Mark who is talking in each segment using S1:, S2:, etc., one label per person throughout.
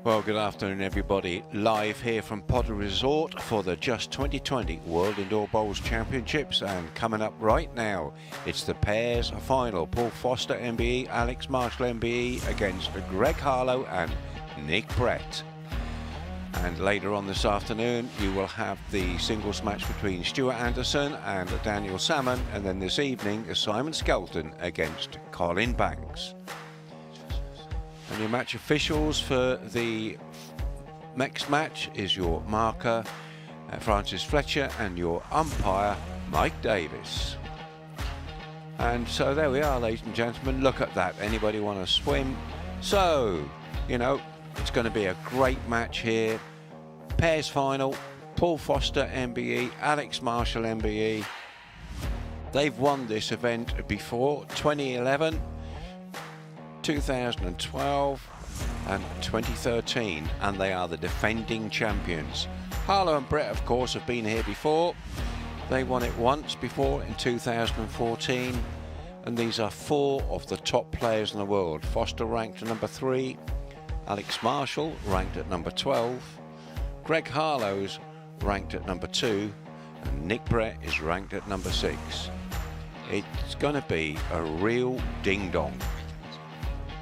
S1: Well, good afternoon, everybody. Live here from Potter Resort for the Just 2020 World Indoor Bowls Championships, and coming up right now, it's the pairs final. Paul Foster, MBE, Alex Marshall, MBE, against Greg Harlow and Nick Brett. And later on this afternoon, you will have the singles match between Stuart Anderson and Daniel Salmon, and then this evening, Simon Skelton against Colin Banks. And your match officials for the next match is your marker, Francis Fletcher, and your umpire, Mike Davis. And so there we are, ladies and gentlemen. Look at that. Anybody want to swim? So, you know, it's going to be a great match here. Pairs final, Paul Foster, MBE, Alex Marshall, MBE. They've won this event before, 2011. 2012 and 2013, and they are the defending champions. Harlow and Brett, of course, have been here before. They won it once before in 2014, and these are four of the top players in the world. Foster ranked at number 3, Alex Marshall ranked at number 12, Greg Harlow's ranked at number 2, and Nick Brett is ranked at number 6. It's going to be a real ding-dong.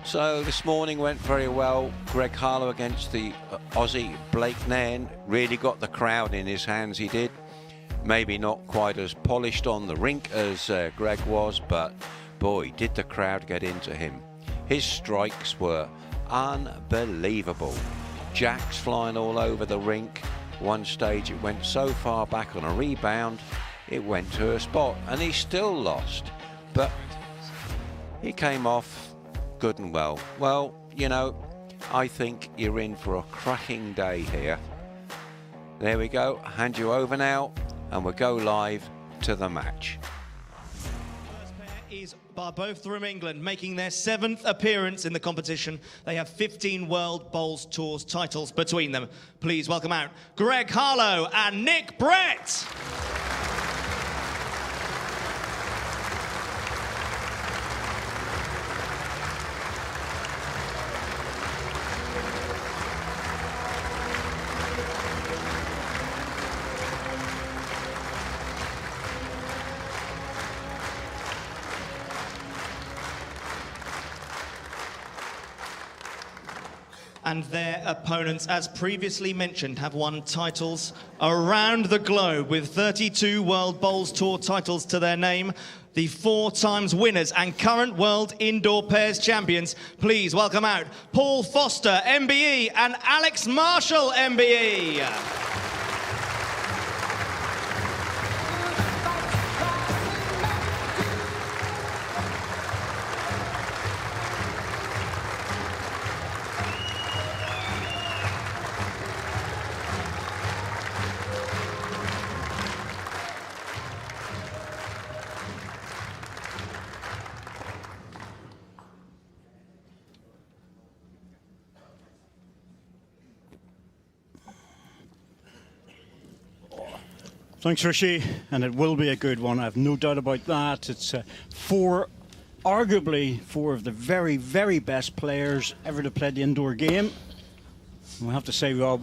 S1: So this morning went very well. Greg Harlow against the Aussie Blake Nairn really got the crowd in his hands, he did. Maybe not quite as polished on the rink as Greg was, but boy, did the crowd get into him. His strikes were unbelievable. Jacks flying all over the rink. One stage it went so far back on a rebound, it went to a spot, and he still lost. But he came off good and well. Well, you know, I think you're in for a cracking day here. There we go. Hand you over now, and we'll go live to the match.
S2: First pair is both from England, making their 7th appearance in the competition. They have 15 World Bowls Tours titles between them. Please welcome out Greg Harlow and Nick Brett. And their opponents, as previously mentioned, have won titles around the globe with 32 World Bowls Tour titles to their name. The 4 times winners and current World Indoor Pairs champions. Please welcome out Paul Foster, MBE, and Alex Marshall, MBE.
S3: Thanks, Rishi, and it will be a good one. I have no doubt about that. It's arguably four of the very, very best players ever to play the indoor game. And we have to say, Rob,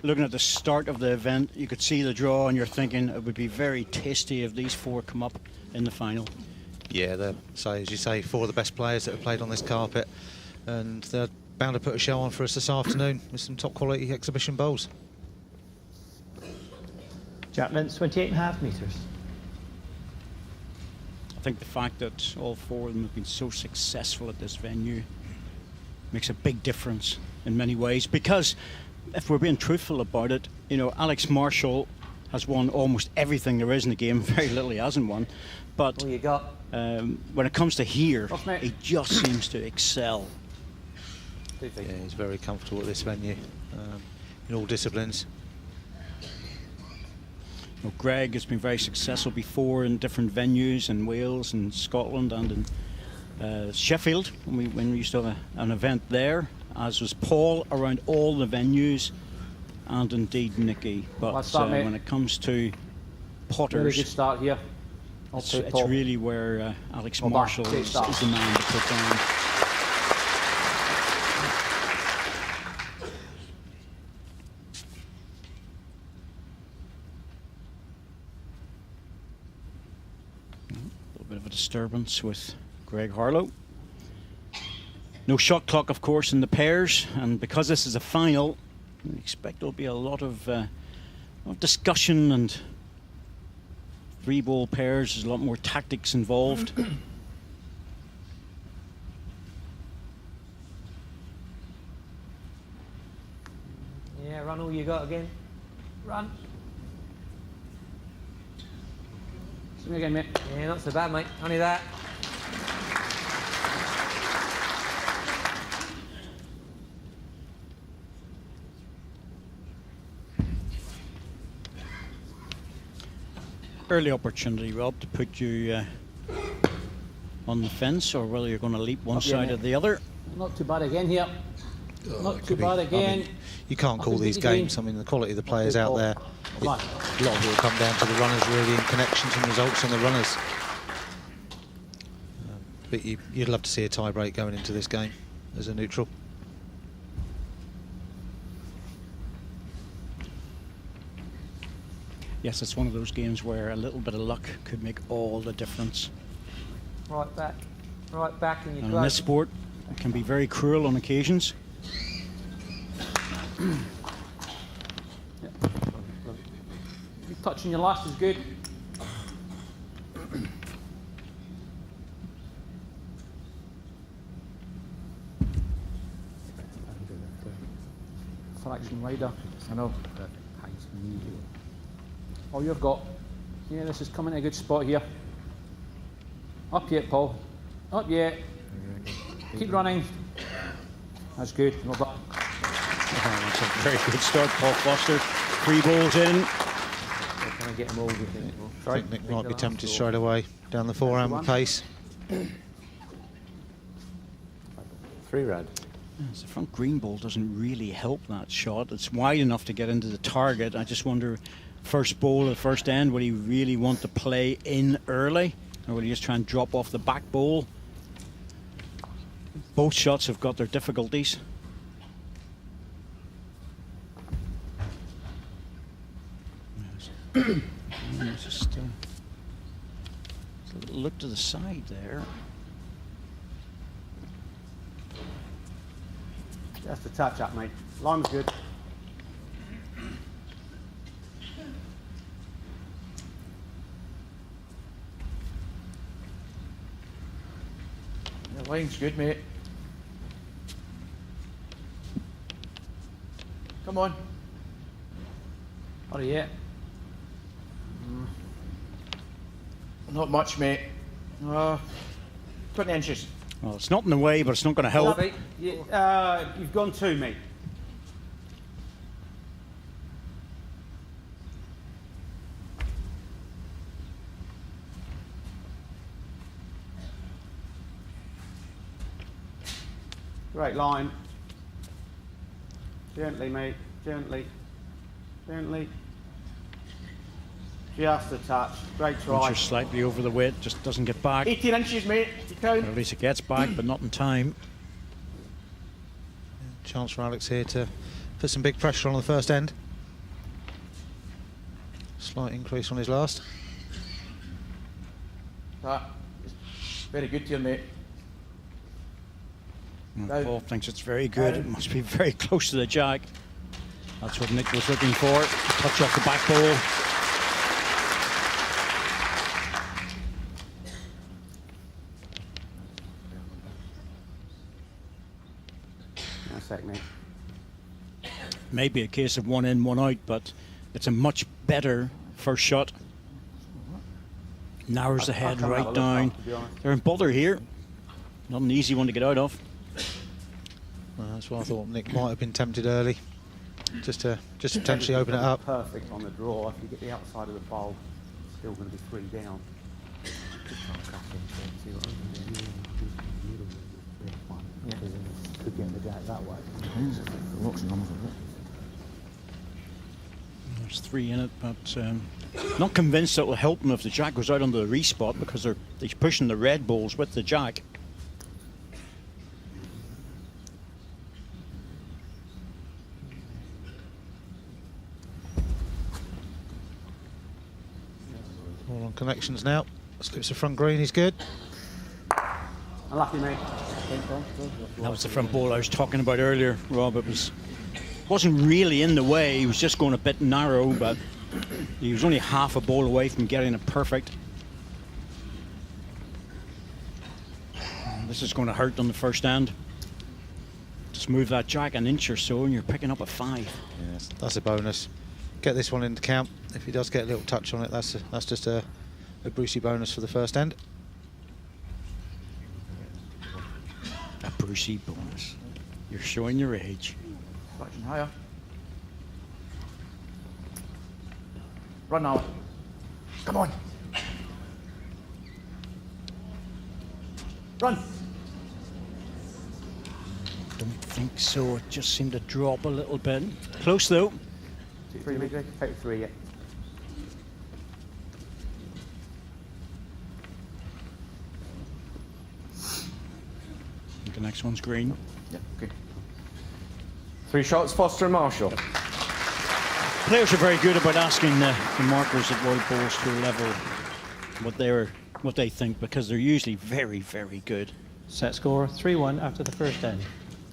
S3: looking at the start of the event, you could see the draw, and you're thinking it would be very tasty if these four come up in the final.
S4: Yeah, so as you say, four of the best players that have played on this carpet, and they're bound to put a show on for us this afternoon with some top quality exhibition bowls.
S5: Jack length 28.5 metres.
S3: I think the fact that all four of them have been so successful at this venue makes a big difference in many ways, because if we're being truthful about it, you know, Alex Marshall has won almost everything there is in the game. Very little he hasn't won, but
S5: What you got?
S3: when it comes to here, he just seems to excel.
S4: Yeah, he's very comfortable at this venue in all disciplines.
S3: Well, Greg has been very successful before in different venues in Wales and Scotland and in Sheffield when we used to have an event there, as was Paul around all the venues, and indeed Nicky. But when it comes to Potters,
S5: really good start here.
S3: It's really where Alex Marshall is the man to put down. little bit of a disturbance with Greg Harlow. No shot clock, of course, in the pairs, and because this is a final, I expect there'll be a lot of discussion, and 3-ball pairs, there's a lot more tactics involved.
S6: Yeah, run all you got again. Run.
S5: Swing again, mate.
S6: Yeah, not so bad, mate. Only that.
S3: Early opportunity, Rob, to put you on the fence, or whether you're going to leap one side or the other.
S5: Not too bad again here.
S4: Oh,
S5: Not
S4: it
S5: too
S4: could be-
S5: bad
S4: I
S5: again.
S4: mean, you can't call these games. I mean, the quality of the players out there, a lot of it will come down to the runners, really, and connections and results on the runners. But you'd love to see a tie break going into this game as a neutral.
S3: Yes, it's one of those games where a little bit of luck could make all the difference.
S6: Right back. Right back in your
S3: And in this
S6: glove.
S3: sport, it can be very cruel on occasions.
S5: You touching your last is good. Fraction wider. I know. Oh, you've got. Yeah, this is coming in a good spot here. Up yet, Paul. Up yet. Keep running. That's good. Not bad.
S3: Oh, that's a very good start, Paul Foster. 3 balls in.
S6: Can I get them all, do you think?
S4: I think Nick might be tempted straight away down the forehand pace.
S7: 3 red.
S3: The front green ball doesn't really help that shot. It's wide enough to get into the target. I just wonder, first ball at first end, will he really want to play in early, or will he just try and drop off the back ball? Both shots have got their difficulties. Just a little look to the side there.
S5: Just a touch up, mate. Line's good.
S7: The line's good, mate. Come on.
S5: Oh, yeah.
S7: Not much, mate. 20 inches.
S3: Well, it's not in the way, but it's not going to help.
S5: Lovely. You've gone 2, mate. Great line. Gently, mate. Gently. Gently. Just a touch. Great try.
S3: Once you're slightly over the weight, just doesn't get back.
S7: 18 inches, mate. You count.
S3: At least it gets back, but not in time.
S4: Chance for Alex here to put some big pressure on the first end. Slight increase on his last.
S7: That is very good to you, mate. Now-
S3: Paul thinks it's very good. It must be very close to the jack. That's what Nick was looking for. Touch off the back ball.
S5: One sec, mate.
S3: Maybe a case of 1 in, 1 out, but it's a much better first shot. Narrows the head
S5: I'll come
S3: right
S5: have a look
S3: down.
S5: now, to be honest.
S3: They're in bother here. Not an easy one to get out of.
S4: Well, that's why I thought Nick might have been tempted early, just to potentially open it up.
S5: Perfect on the draw. If you get the outside of the bowl, it's still going to be 3 down. Yeah. Could get the jack that way.
S3: There's 3 in it, but not convinced that will help him if the jack goes out on the respot, because he's pushing the red balls with the jack.
S4: All on connections now. Slips the front green, he's good.
S5: Unlucky, mate.
S3: That was the front ball I was talking about earlier, Rob. Wasn't really in the way. He was just going a bit narrow, but he was only half a ball away from getting it perfect. This is going to hurt on the first end. Just move that jack an inch or so and you're picking up a 5.
S4: Yes, that's a bonus. Get this one into count. If he does get a little touch on it, that's just a Brucey bonus for the first end.
S3: A Brucey bonus. You're showing your age.
S7: Fraction higher. Run now. Come on. Run.
S3: Don't think so. It just seemed to drop a little bit. Close though.
S5: 3, mate. Out of 3, yeah.
S3: The next one's green.
S7: Yeah, okay. 3 shots, Foster and Marshall.
S3: Players are very good about asking the markers at World Bowls Tour level what they think, because they're usually very, very good.
S6: Set score 3-1 after the first end.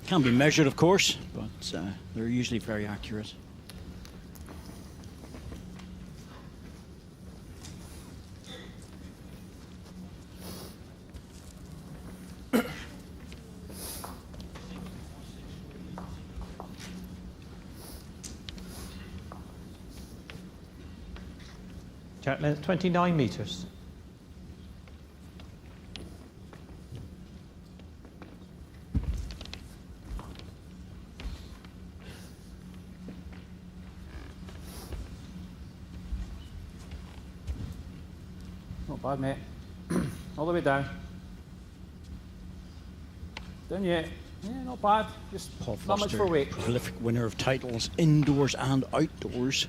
S3: Can be measured, of course, but they're usually very accurate.
S6: Jack length 29 metres.
S5: Not bad, mate. All the way down. Down yet. Yeah, not bad. Just
S3: Paul
S5: not much
S3: Foster,
S5: for weight.
S3: prolific winner of titles indoors and outdoors.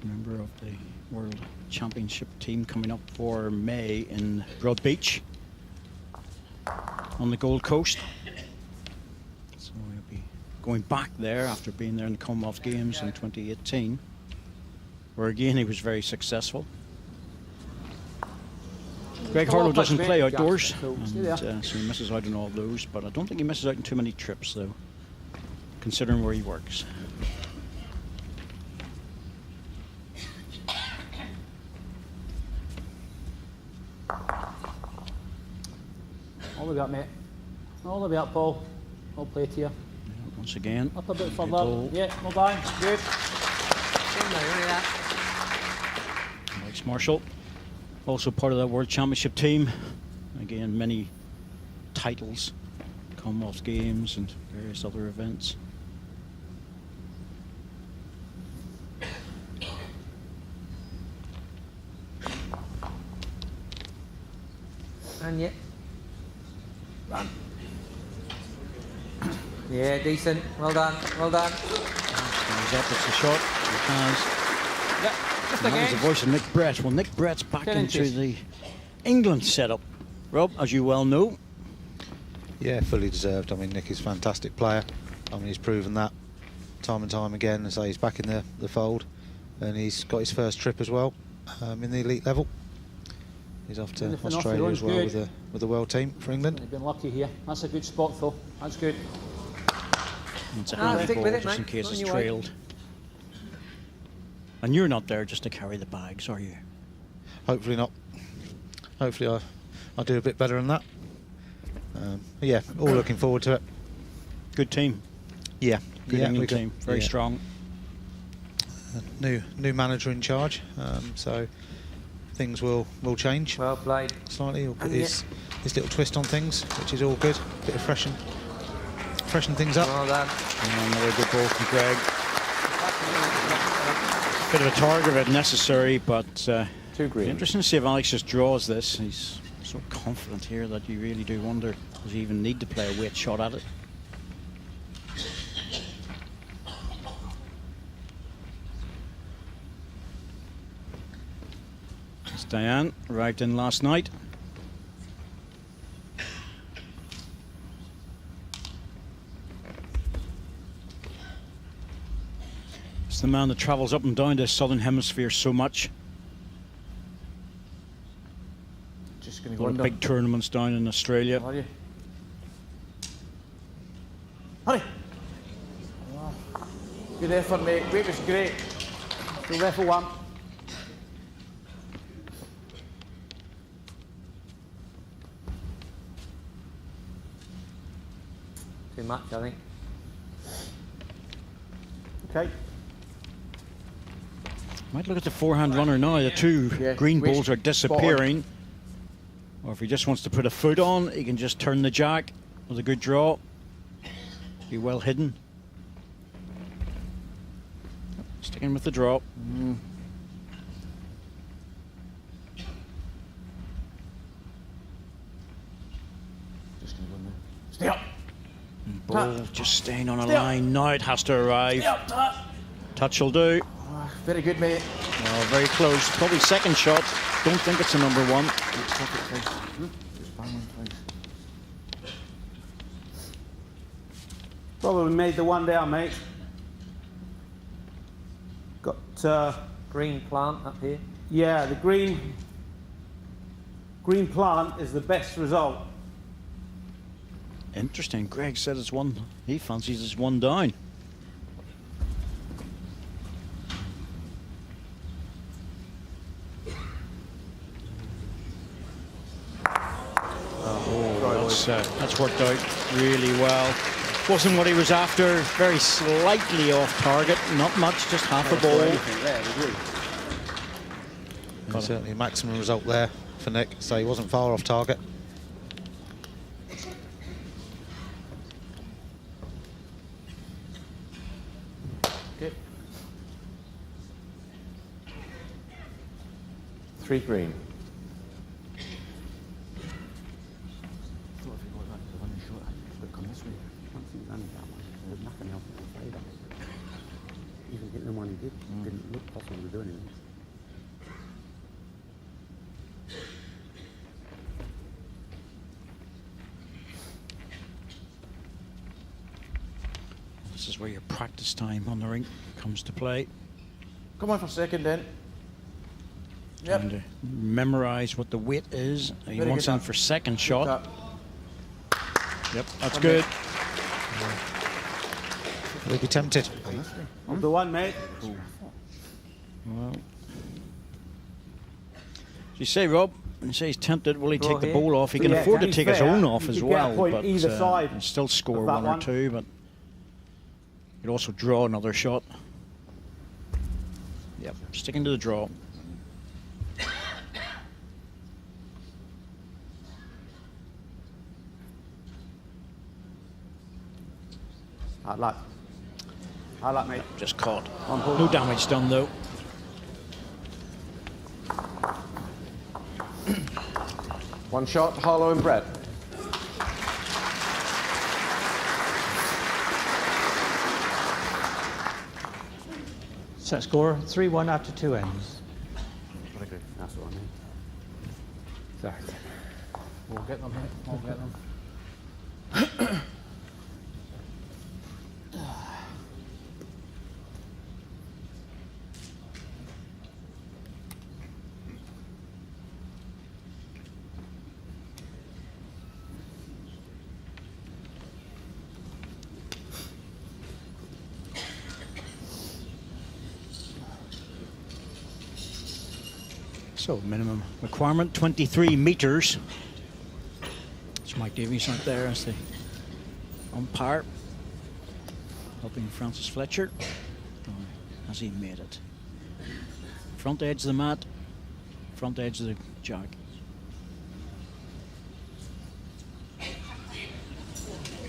S3: Member of the World Championship team coming up for May in Broadbeach on the Gold Coast. So he'll be going back there after being there in the Commonwealth Games in 2018, where again he was very successful. Greg Harlow doesn't play outdoors, and so he misses out on all those, but I don't think he misses out on too many trips though, considering where he works.
S5: All the way up, mate. All the way up, Paul. I'll play to you.
S3: Once again,
S5: Up a bit
S3: good
S5: further.
S3: goal.
S5: Yeah, well done. Good.
S3: Alex Marshall, also part of that World Championship team. Again, many titles, Commonwealth Games and various other events.
S6: And yet. Run. Yeah, decent. Well done. Well done.
S3: He's up, it's a shot. He has.
S5: Yeah, just
S3: And that was
S5: again.
S3: the voice of Nick Brett. Well, Nick Brett's back
S5: 10
S3: into
S5: inches.
S3: the England setup. Rob, as you well know.
S4: Yeah, fully deserved. I mean, Nick is a fantastic player. I mean, he's proven that time and time again. So he's back in the fold, and he's got his first trip as well in the elite level. He's off to
S5: Anything off
S4: Australia
S5: your
S4: as
S5: own's
S4: well
S5: good.
S4: with the world team for England.
S5: You've been lucky here. That's a good spot, though. That's good.
S3: It's a
S6: No,
S3: handball
S6: stick with it,
S3: just in
S6: mate.
S3: case
S6: Not
S3: it's
S6: on your way.
S3: trailed. And you're not there just to carry the bags, are you?
S4: Hopefully not. Hopefully I'll do a bit better than that. Yeah, all looking forward to it.
S3: Good team.
S4: Yeah,
S3: Good
S4: yeah,
S3: England team. Very
S4: yeah.
S3: strong.
S4: New manager in charge, so things will change
S6: Well played.
S4: slightly. He'll put
S6: And
S4: his little twist on things, which is all good. Bit of freshen things up.
S6: Well done.
S3: And another good ball from Greg. Bit of a target if necessary, but
S5: 2 green.
S3: interesting to see if Alex just draws this. He's so confident here that you really do wonder, does he even need to play a weight shot at it? It's Diane, arrived in last night. It's the man that travels up and down the southern hemisphere so much.
S7: Just going
S3: A
S7: to go
S3: lot of
S7: under.
S3: big tournaments down in Australia.
S7: Are you? Hurry! Oh, good effort, mate. Weight was great.
S5: Still there for one.
S6: Too much, I think.
S5: Okay.
S3: Might look at the forehand runner now. The two
S7: Yeah,
S3: green
S7: waist
S3: balls are
S7: spot on.
S3: disappearing. Or if he just wants to put a foot on, he can just turn the jack with a good draw. Be well hidden. Sticking with the draw.
S7: Just going to go in there. Stay up!
S3: Ball just staying on a
S7: Stay up.
S3: line. Now it has to arrive.
S7: Stay up, touch!
S3: Touch will do.
S7: Oh, very good, mate.
S3: Oh, very close. Probably second shot. Don't think it's a number one.
S7: Just bang one twice.
S5: Probably made the one down, mate. Got,
S6: Green plant up here.
S5: yeah, the green plant is the best result.
S3: Interesting. Greg said it's one. He fancies it's one down. That's worked out really well. Wasn't what he was after. Very slightly off target. Not much, just half a ball.
S4: And certainly a maximum result there for Nick, so he wasn't far off target.
S7: Okay. 3 green.
S5: Even hitting the one he did didn't look possible to do anything.
S3: This is where your practice time on the rink comes to play.
S7: Come on for second then. Yep.
S3: Trying to memorize what the weight is. He
S7: Very
S3: wants
S7: good
S3: in
S7: tap.
S3: for second shot.
S7: Tap.
S3: Yep, that's
S7: Come
S3: good.
S4: He'll be tempted.
S5: Of the one, mate.
S3: Well, you say, Rob, when you say he's tempted, will he
S6: Draw
S3: take the
S6: here.
S3: ball off? He can
S5: Yeah,
S3: afford to
S5: to be
S3: take his
S5: fair,
S3: own off
S5: you
S3: as
S5: could get a
S3: well,
S5: point
S3: but
S5: either side
S3: he'll still score
S5: of that
S3: one or
S5: one.
S3: two, but he'd also draw another shot. Yep, sticking to the draw.
S5: Hard luck. Hard luck, mate.
S3: Just caught.
S5: On ball.
S3: No damage done, though.
S7: One shot, Harlow and Brett.
S8: Set score 3-1 after 2 ends.
S7: Very good.
S5: That's what I mean. Sorry.
S7: We'll get them, mate. We'll get them.
S3: So minimum requirement, 23 metres. It's Mike Davies out there as the umpire, helping Francis Fletcher. Oh, has he made it? Front edge of the mat, front edge of the jack.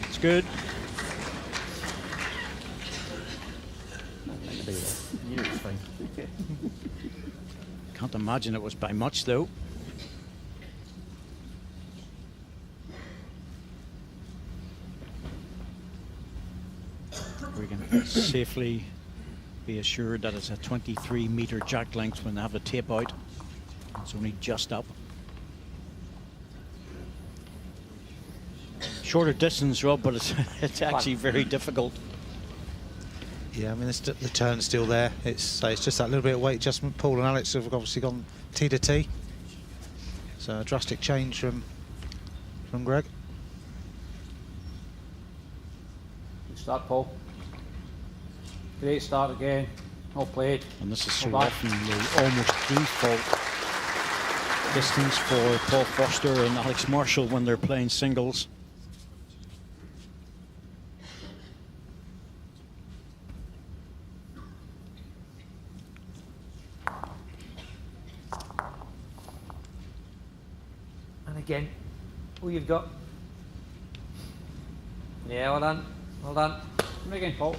S3: It's good.
S7: Yeah, it's fine.
S3: Can't imagine it was by much though. We can safely be assured that it's a 23 metre jack length when they have the tape out. It's only just up. Shorter distance, Rob, but it's actually very difficult.
S4: Yeah, I mean, the turn's still there. It's just that little bit of weight adjustment. Paul and Alex have obviously gone T to T. So a drastic change from Greg.
S5: Good start, Paul. Great start again. All played.
S3: And this is so
S5: Well
S3: often the almost default distance for Paul Foster and Alex Marshall when they're playing singles.
S6: And again. Who you've got? Yeah, well done. Well done.
S5: Come again, Paul.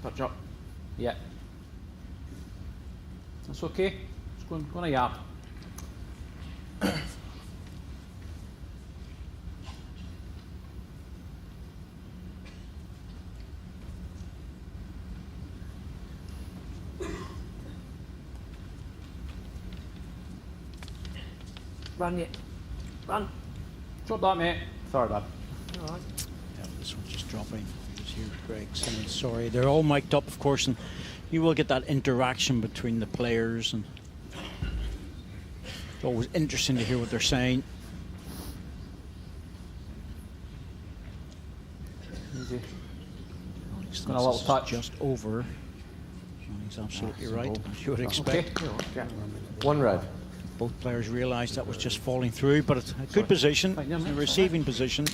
S7: Touch up.
S5: Yeah. That's okay. Just go on a yard.
S6: Run yet. Run.
S5: Drop that, mate. Sorry, bud.
S6: All right.
S3: Yeah, this one's just dropping. You just hear Greg saying sorry. They're all mic'd up, of course, and you will get that interaction between the players, and it's always interesting to hear what they're saying.
S5: Easy.
S3: He's
S5: got a little touch.
S3: Just over. And he's absolutely right, as you would expect.
S5: Okay.
S7: One red.
S3: Both players realised that was just falling through, but it's a good position,
S5: Right, yeah,
S3: a
S5: mate.
S3: receiving position.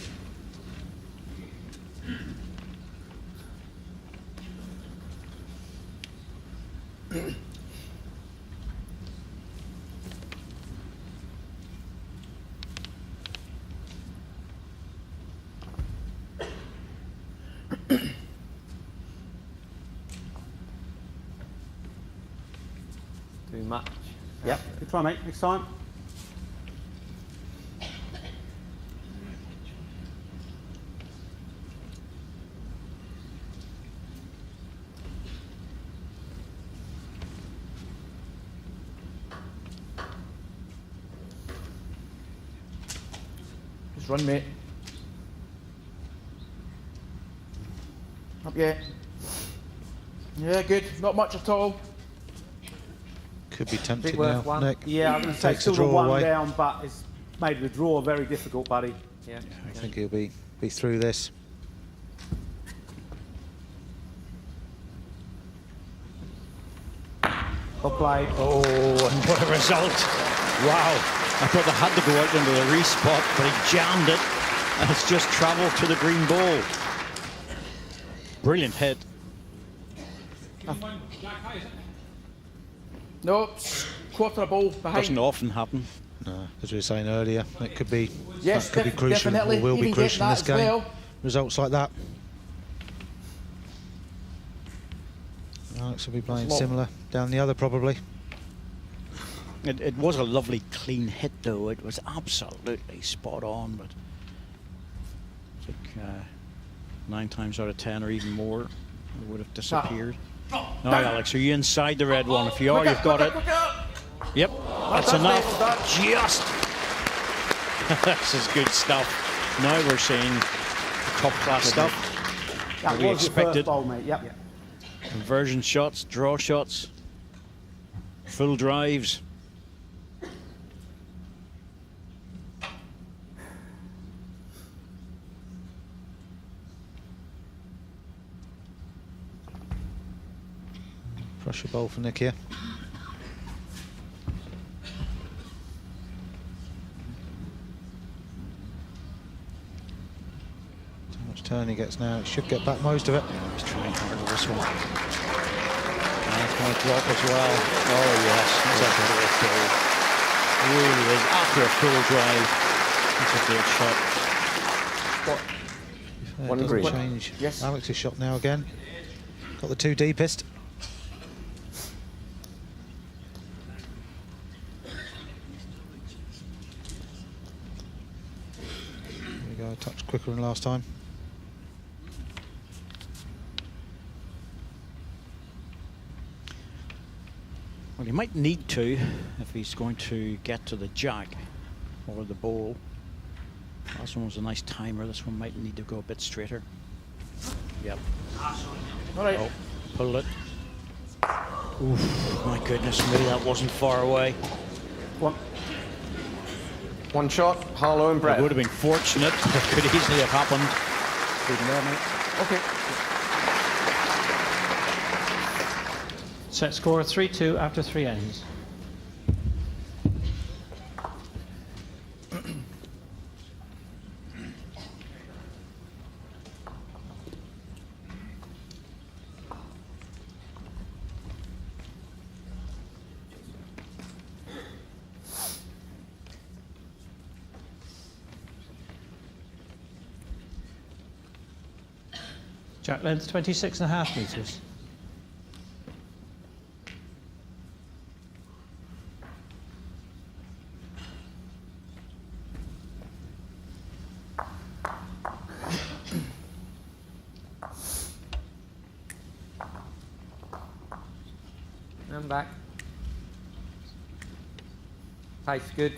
S6: Too much.
S5: Yep. Good try, mate. Next time.
S7: Just run, mate. Up yet. Yeah, good. Not much at all.
S4: Could be tempting
S6: worth
S4: now,
S6: one.
S4: Nick.
S8: Yeah, I'm going to say
S4: Takes the
S8: still the
S4: draw
S8: one
S4: away.
S8: down, but it's made the draw very difficult, buddy.
S6: Yeah.
S4: I think he'll be through this.
S8: Well played.
S3: Oh, and what a result. Wow. I thought they had to go out into the respot, but he jammed it. And it's just travelled to the green ball. Brilliant hit.
S7: Nope. Quarter ball behind.
S3: Doesn't often happen.
S4: No, as we were saying earlier, it could be
S7: Yes,
S4: that could be crucial.
S7: definitely.
S4: Or will be
S7: Even
S4: crucial in
S7: getting
S4: this
S7: that as
S4: game.
S7: well.
S4: Results like that. Alex will be playing similar down the other probably.
S3: It was a lovely clean hit though. It was absolutely spot on, but I think 9 times out of 10 or even more it would have disappeared. No, Alex, are you inside the red one? If you are, you've got it. Yep, that's enough. Just. This is good stuff. Now we're seeing top class stuff.
S8: That
S3: we
S8: was your
S3: expected.
S8: first bowl, mate. Yep.
S3: Conversion shots, draw shots, full drives.
S4: Pressure bowl for Nick here. How much turn he gets now? He should get back most of it.
S3: He's trying hard with this one. That's going to drop as well. Oh yes, that's a great goal. It really is. After a full drive, it's a great shot.
S7: One
S4: doesn't
S7: green.
S4: change.
S7: Yes.
S4: Alex's shot now again. Got the 2 deepest. There we go, a touch quicker than last time.
S3: Well, he might need to if he's going to get to the jack. or the bowl. Last one was a nice timer. This one might need to go a bit straighter. Yep.
S7: All right.
S3: Oh, pulled it. Oof, my goodness me, that wasn't far away.
S6: One shot, Harlow and
S3: It
S6: Brett.
S3: would have been fortunate. It could easily have happened.
S7: Okay.
S8: Set score 3-2 after 3 ends. Jack length 26.5 metres.
S6: I'm back. Tastes good.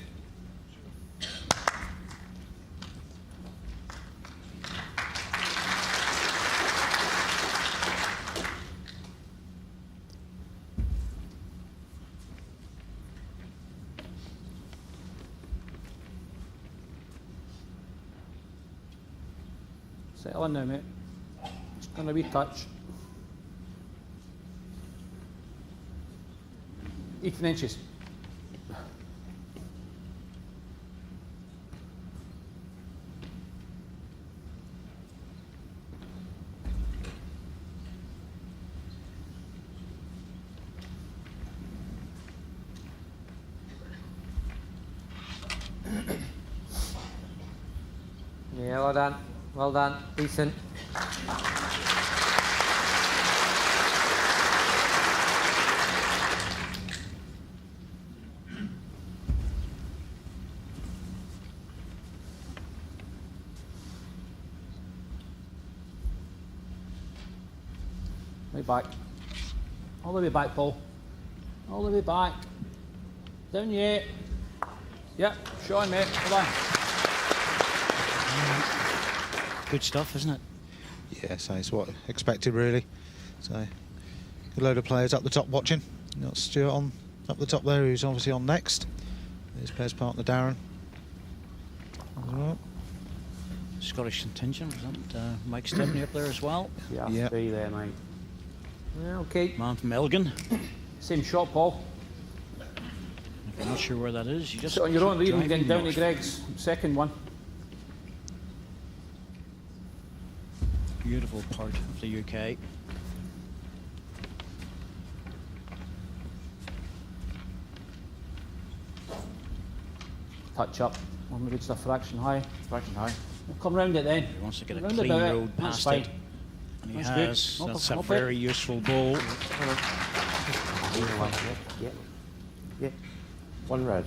S5: Settle in now, mate. Just gonna wee touch. 18 inches.
S6: Yeah, well done. Well done. Decent.
S5: Right back. All the way back, Paul. All the way back. Down yet. Yep, Sean, mate. Come on.
S3: Good stuff, isn't it?
S4: Yeah, so it's what expected really. So good load of players up the top watching. You got Stuart on up the top there, who's obviously on next. His player's partner Darren. As well.
S3: Scottish contingent, wasn't Mike Stepney up there as well?
S4: Yeah.
S7: Be there, mate.
S6: Yeah, okay.
S3: Man from Elgin.
S5: Same shot, Paul.
S3: If you're not sure where that is, you just
S5: Sit on your own,
S3: keep
S5: leaving
S3: driving
S5: getting down to
S3: north.
S5: Greg's second one.
S3: Beautiful part of the UK.
S5: Touch up. Well, maybe just a fraction high.
S7: Fraction high.
S5: We'll come round it then.
S3: He wants to get a
S5: Round
S3: clean
S5: about it.
S3: road
S5: That's
S3: past
S5: fine.
S3: it. And he
S5: That's
S3: has.
S5: good.
S3: That's
S5: Up
S3: a
S5: it.
S3: very useful ball.
S6: Yeah. Yeah. One red.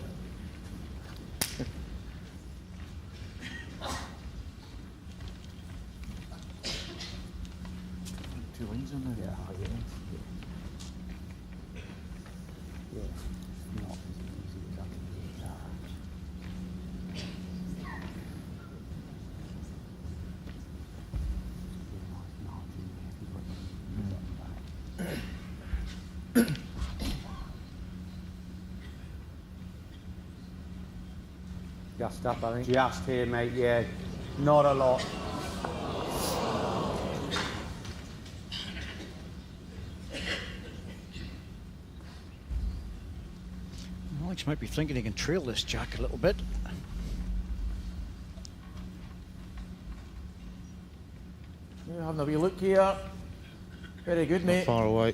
S7: Two wings on there.
S6: Yeah.
S7: Not as easy as I can do
S6: Just up, I think.
S7: Just here, mate, yeah. Not a lot.
S3: Alex might be thinking he can trail this Jack a little bit.
S7: Yeah, having a wee look here. Very good,
S4: Not
S7: mate.
S4: far away.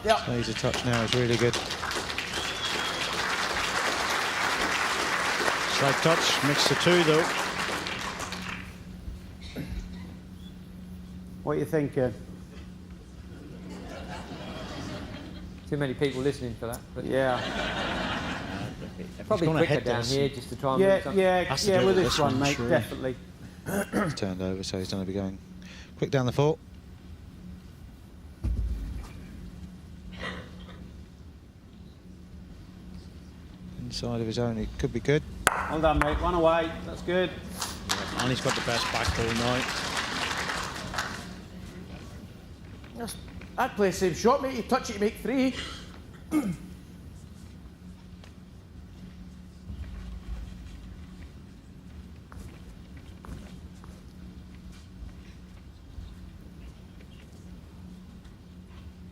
S7: Yeah.
S4: Laser touch now is really good.
S3: Slight touch, mix the two though.
S7: What are you thinking?
S6: Too many people listening for that. But
S7: Yeah.
S6: probably
S3: gonna
S6: quicker
S3: hit
S6: down
S3: this.
S6: here just to try and
S7: Yeah,
S6: make something.
S7: yeah,
S3: Has to
S7: yeah,
S3: do
S7: with
S3: with
S7: this
S3: this
S7: one,
S3: one,
S7: mate,
S3: surely.
S7: definitely.
S4: He's turned over, so he's going to be going quick down the fort. Inside of his own, it could be good.
S5: Well done, mate. One away. That's good.
S3: And he's got the best back ball now.
S7: I'd play the same shot, mate. You touch it, you make 3.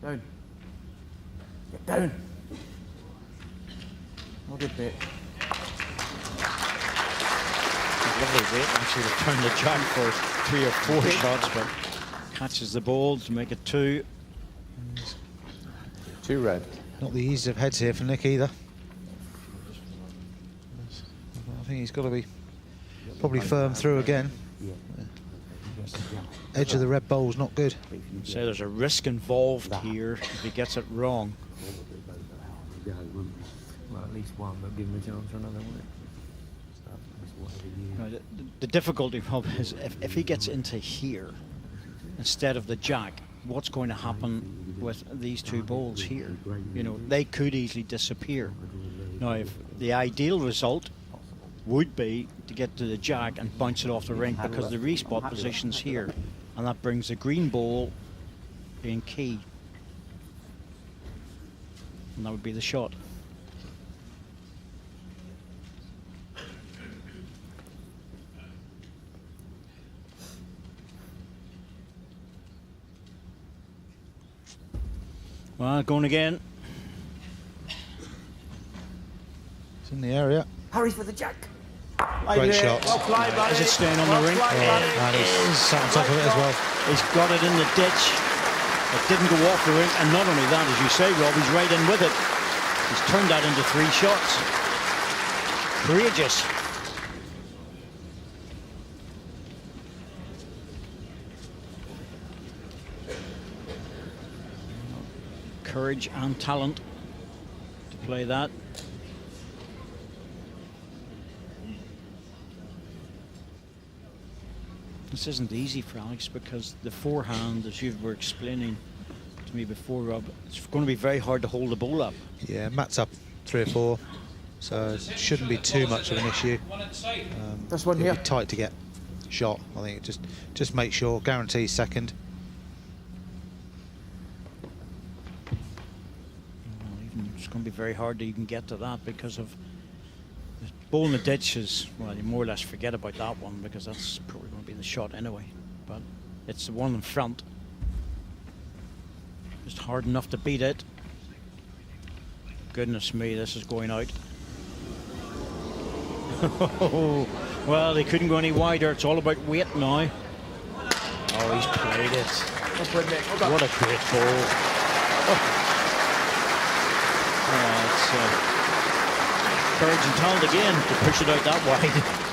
S7: Down. Get down. Well, good, mate.
S3: Lovely weight actually to turn the jack for 3 or 4 shots, but catches the ball to make it 2.
S4: 2 red. Not the easiest of heads here for Nick either. I think he's got to be probably firm through again. Edge of the red bowl's not good.
S3: So there's a risk involved here if he gets it wrong.
S6: Well, at least one, but give him a chance for another one.
S3: The difficulty problem is if he gets into here instead of the jack, what's going to happen with these 2 balls here? You know, they could easily disappear. Now, if the ideal result would be to get to the jack and bounce it off the rink because the respot position's here, and that brings the green ball being key. And that would be the shot. Well, going again.
S4: It's in the area.
S7: Hurry for the jack.
S4: Great shot.
S7: Well played, buddy.
S3: Is it staying on the ring?
S4: And he's sat on top of it as well.
S3: He's got it in the ditch. It didn't go off the ring. And not only that, as you say, Rob, he's right in with it. He's turned that into 3 shots. Courageous. Courage and talent to play that. This isn't easy for Alex because the forehand, as you were explaining to me before, Rob, it's going to be very hard to hold the ball up.
S4: Yeah, Matt's up 3 or 4, so it shouldn't be too much of an issue.
S7: This one
S4: it'll
S7: here.
S4: be tight to get shot. I think just make sure, guarantee second.
S3: It's going to be very hard to even get to that because of the ball in the ditch is, well, you more or less forget about that one because that's probably going to be the shot anyway. But it's the one in front. Just hard enough to beat it. Goodness me, this is going out. Well, they couldn't go any wider. It's all about weight now. Oh, he's played it. What a great ball. Oh. Courage and talent again to push it out that wide.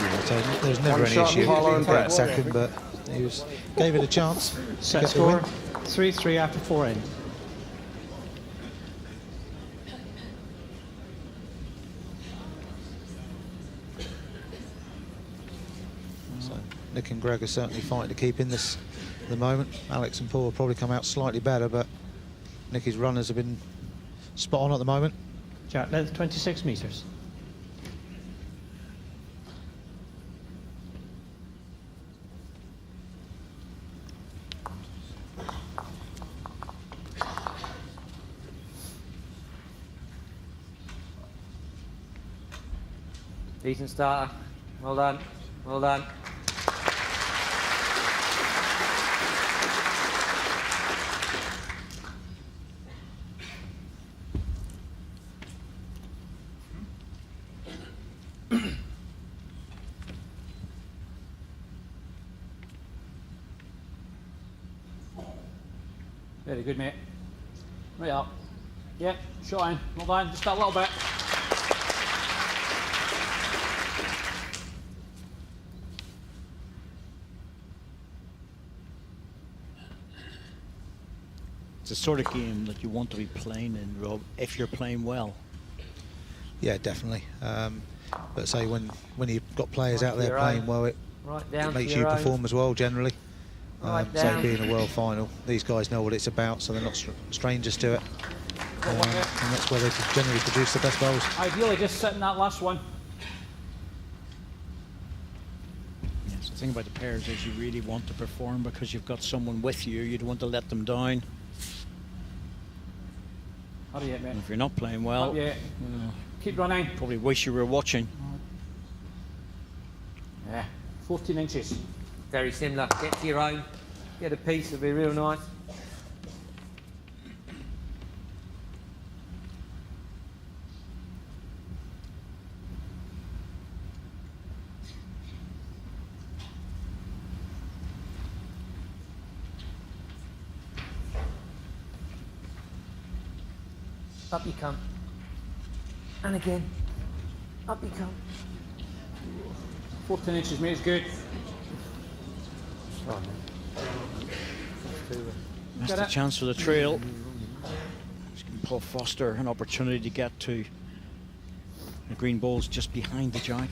S4: Yeah, so there's never any issue with that second, but he gave it a chance.
S8: Set score 3-3 after 4 in.
S4: So Nick and Greg are certainly fighting to keep in this at the moment. Alex and Paul will probably come out slightly better, but Nicky's runners have been spot on at the moment.
S8: Jack length 26 metres.
S6: Decent starter. Well done. Well done.
S5: Very good, mate. Right up. Yeah, shot in. Well done. Just that little bit.
S3: It's the sort of game that you want to be playing in, Rob, if you're playing well.
S4: Yeah, definitely. But say when you've got players out there playing well, it makes you perform as well generally. Say being a world final, these guys know what it's about, so they're not strangers to it. And that's where they generally produce the best bowls.
S5: Ideally, just sit in that last one.
S3: The thing about the pairs is you really want to perform because you've got someone with you. You don't want to let them down.
S5: Hurry up, mate.
S3: And if you're not playing well,
S5: Up yet. Keep running.
S3: probably wish you were watching.
S5: Yeah, 14 inches.
S6: Very similar. Get to your own. Get a piece, it'll be real nice. Up you come. And again. Up you come.
S5: 14 inches, mate, is good.
S3: Missed a chance for the trail. Just giving Paul Foster an opportunity to get to the green balls just behind the jack.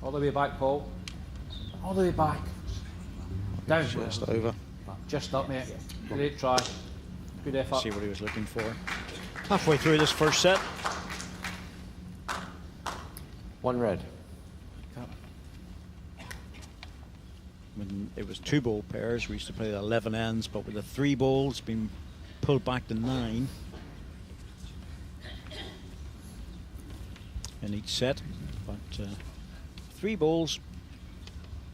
S5: All the way back, Paul. All the way back. Down.
S4: Just over.
S5: Just up, mate. Great try. Good effort.
S3: See what he was looking for. Halfway through this first set.
S9: One red.
S3: When it was 2 ball pairs, we used to play the 11 ends, but with the 3 balls being pulled back to 9 in each set. But 3 balls,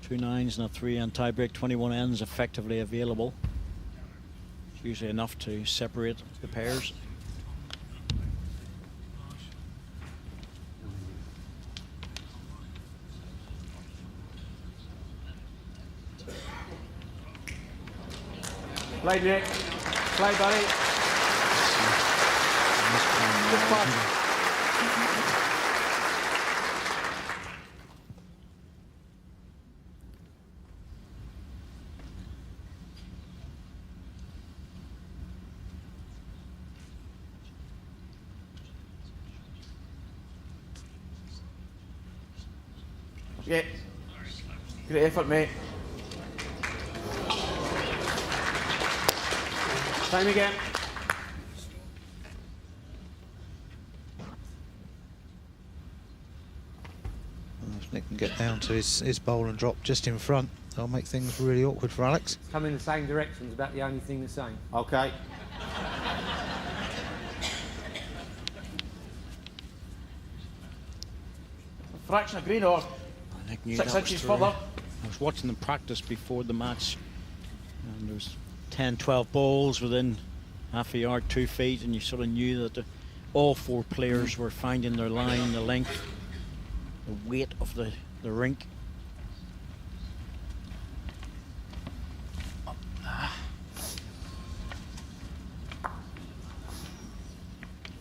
S3: 2 9s and a 3 and tiebreak, 21 ends effectively available. It's usually enough to separate the pairs.
S5: Play, Nick. Play, buddy. Good pass.
S7: Yeah. Great effort, mate.
S5: Time again.
S4: If Nick can get down to his bowl and drop just in front, that'll make things really awkward for Alex.
S6: Come in the same direction is about the only thing the same.
S5: Okay.
S7: A fraction of green or
S3: I think knew
S7: 6
S3: that was
S7: inches
S3: through.
S7: further.
S3: I was watching them practice before the match, and there was 10, 12 balls within half a yard, 2 feet, and you sort of knew that all 4 players were finding their line, the length, the weight of the rink.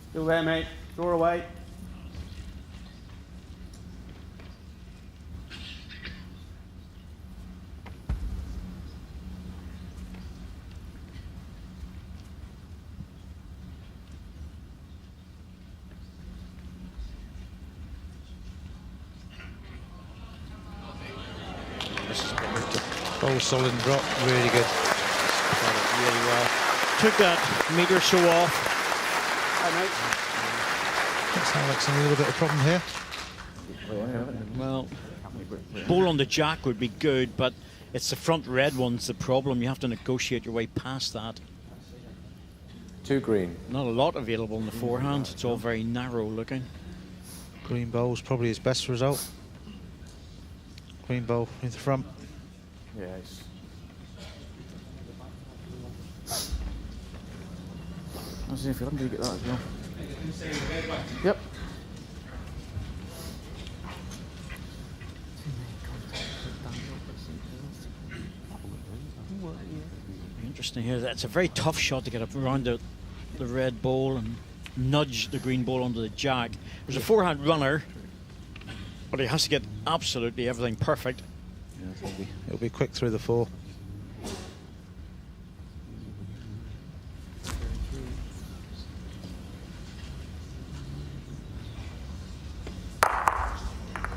S5: Still there, mate. Throw her away.
S4: Bowl solid and drop, really good.
S3: Got it really well. Took that metre or so off.
S4: That's Alex in a little bit of problem here.
S3: Well, ball on the jack would be good, but it's the front red one's the problem. You have to negotiate your way past that.
S9: 2 green.
S3: Not a lot available in the forehand. It's all very narrow looking.
S4: Green bowl's probably his best result. Green bowl in the front.
S9: Yes.
S7: I'll see if you're going to get that as well. Yep.
S3: Interesting here. That's a very tough shot to get up around the red ball and nudge the green ball onto the jack. There's a forehand runner, but he has to get absolutely everything perfect.
S4: Yeah, it'll be quick through the 4.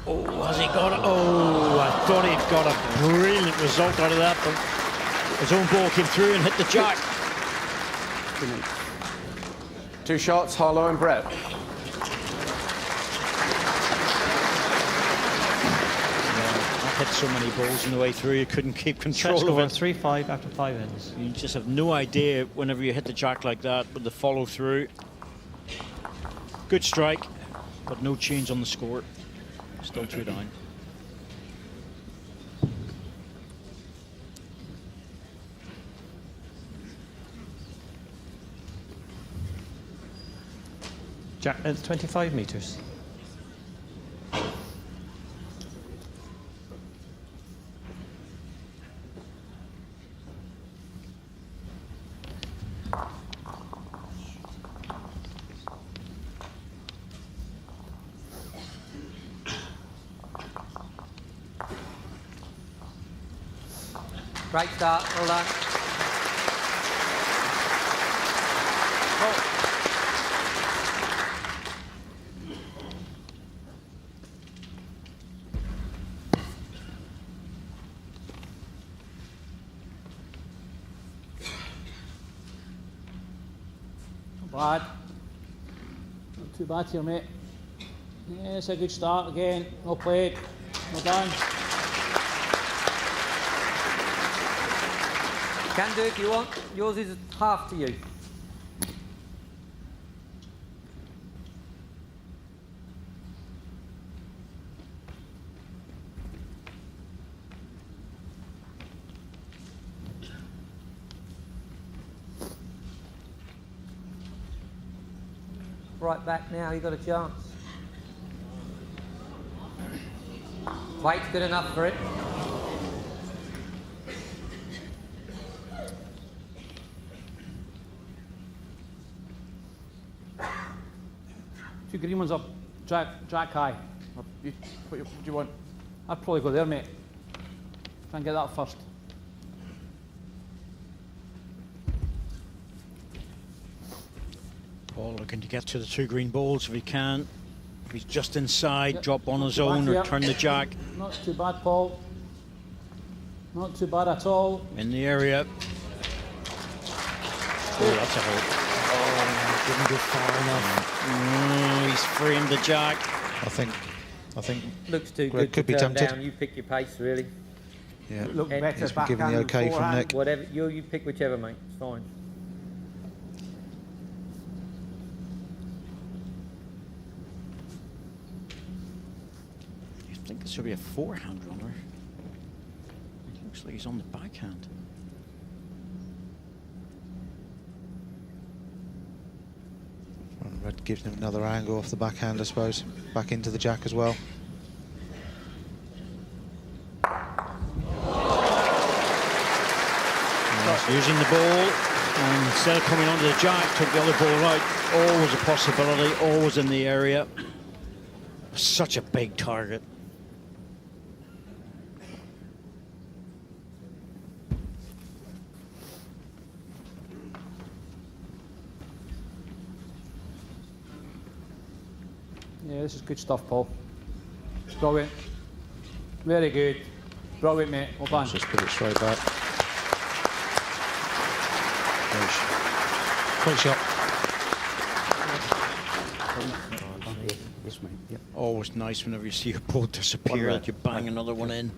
S3: Oh, has he got it? Oh, I thought he'd got a brilliant result out of that, but his own ball came through and hit the jack.
S9: 2 shots, Harlow and Brett.
S3: hit so many balls on the way through, you couldn't keep
S8: Set
S3: control
S8: score
S3: of it.
S8: 3-5 after 5 ends.
S3: You just have no idea whenever you hit the jack like that with the follow through. Good strike, but no change on the score. Still 2 down.
S8: Jack, 25 metres.
S6: Great start, well done.
S5: Not bad. Not too bad here, mate. Yeah, it's a good start again. Well played. Well done.
S6: Can do if you want. Yours is half to you. Right back now, you've got a chance. Weight's good enough for it.
S5: Two green ones up. Jack high.
S7: What do you want?
S5: I'd probably go there, mate. Try and get that first.
S3: Paul looking to get to the 2 green balls if he can. If he's just inside,
S5: Yep.
S3: drop on his
S5: Not too
S3: own
S5: bad
S3: or
S5: here.
S3: turn the jack
S5: Not too bad, Paul. Not too bad at all.
S3: in the area. Oh, that's a hole. Oh, didn't go far enough. He's framed the jack.
S4: I think
S6: Looks too
S4: Greg
S6: good
S4: could
S6: to
S4: be
S6: turn
S4: tempted.
S6: down. You pick your pace, really.
S4: yeah.
S7: Look
S6: He's
S7: better
S4: been
S7: back
S4: given the okay from Nick.
S6: Whatever you pick, whichever, mate. It's fine.
S3: You think this should be a forehand runner? It looks like he's on the backhand.
S4: And Red gives him another angle off the backhand, I suppose. Back into the jack as well.
S3: Yes, using the ball, and instead of coming onto the jack, took the other ball out. Always a possibility, always in the area. Such a big target.
S5: Yeah, this is good stuff, Paul. Brilliant. Very good. Brilliant, mate. Well done.
S4: Just put it straight back. Great shot.
S8: This mate. Yep.
S3: Always nice whenever you see your ball disappear that you bang another one in.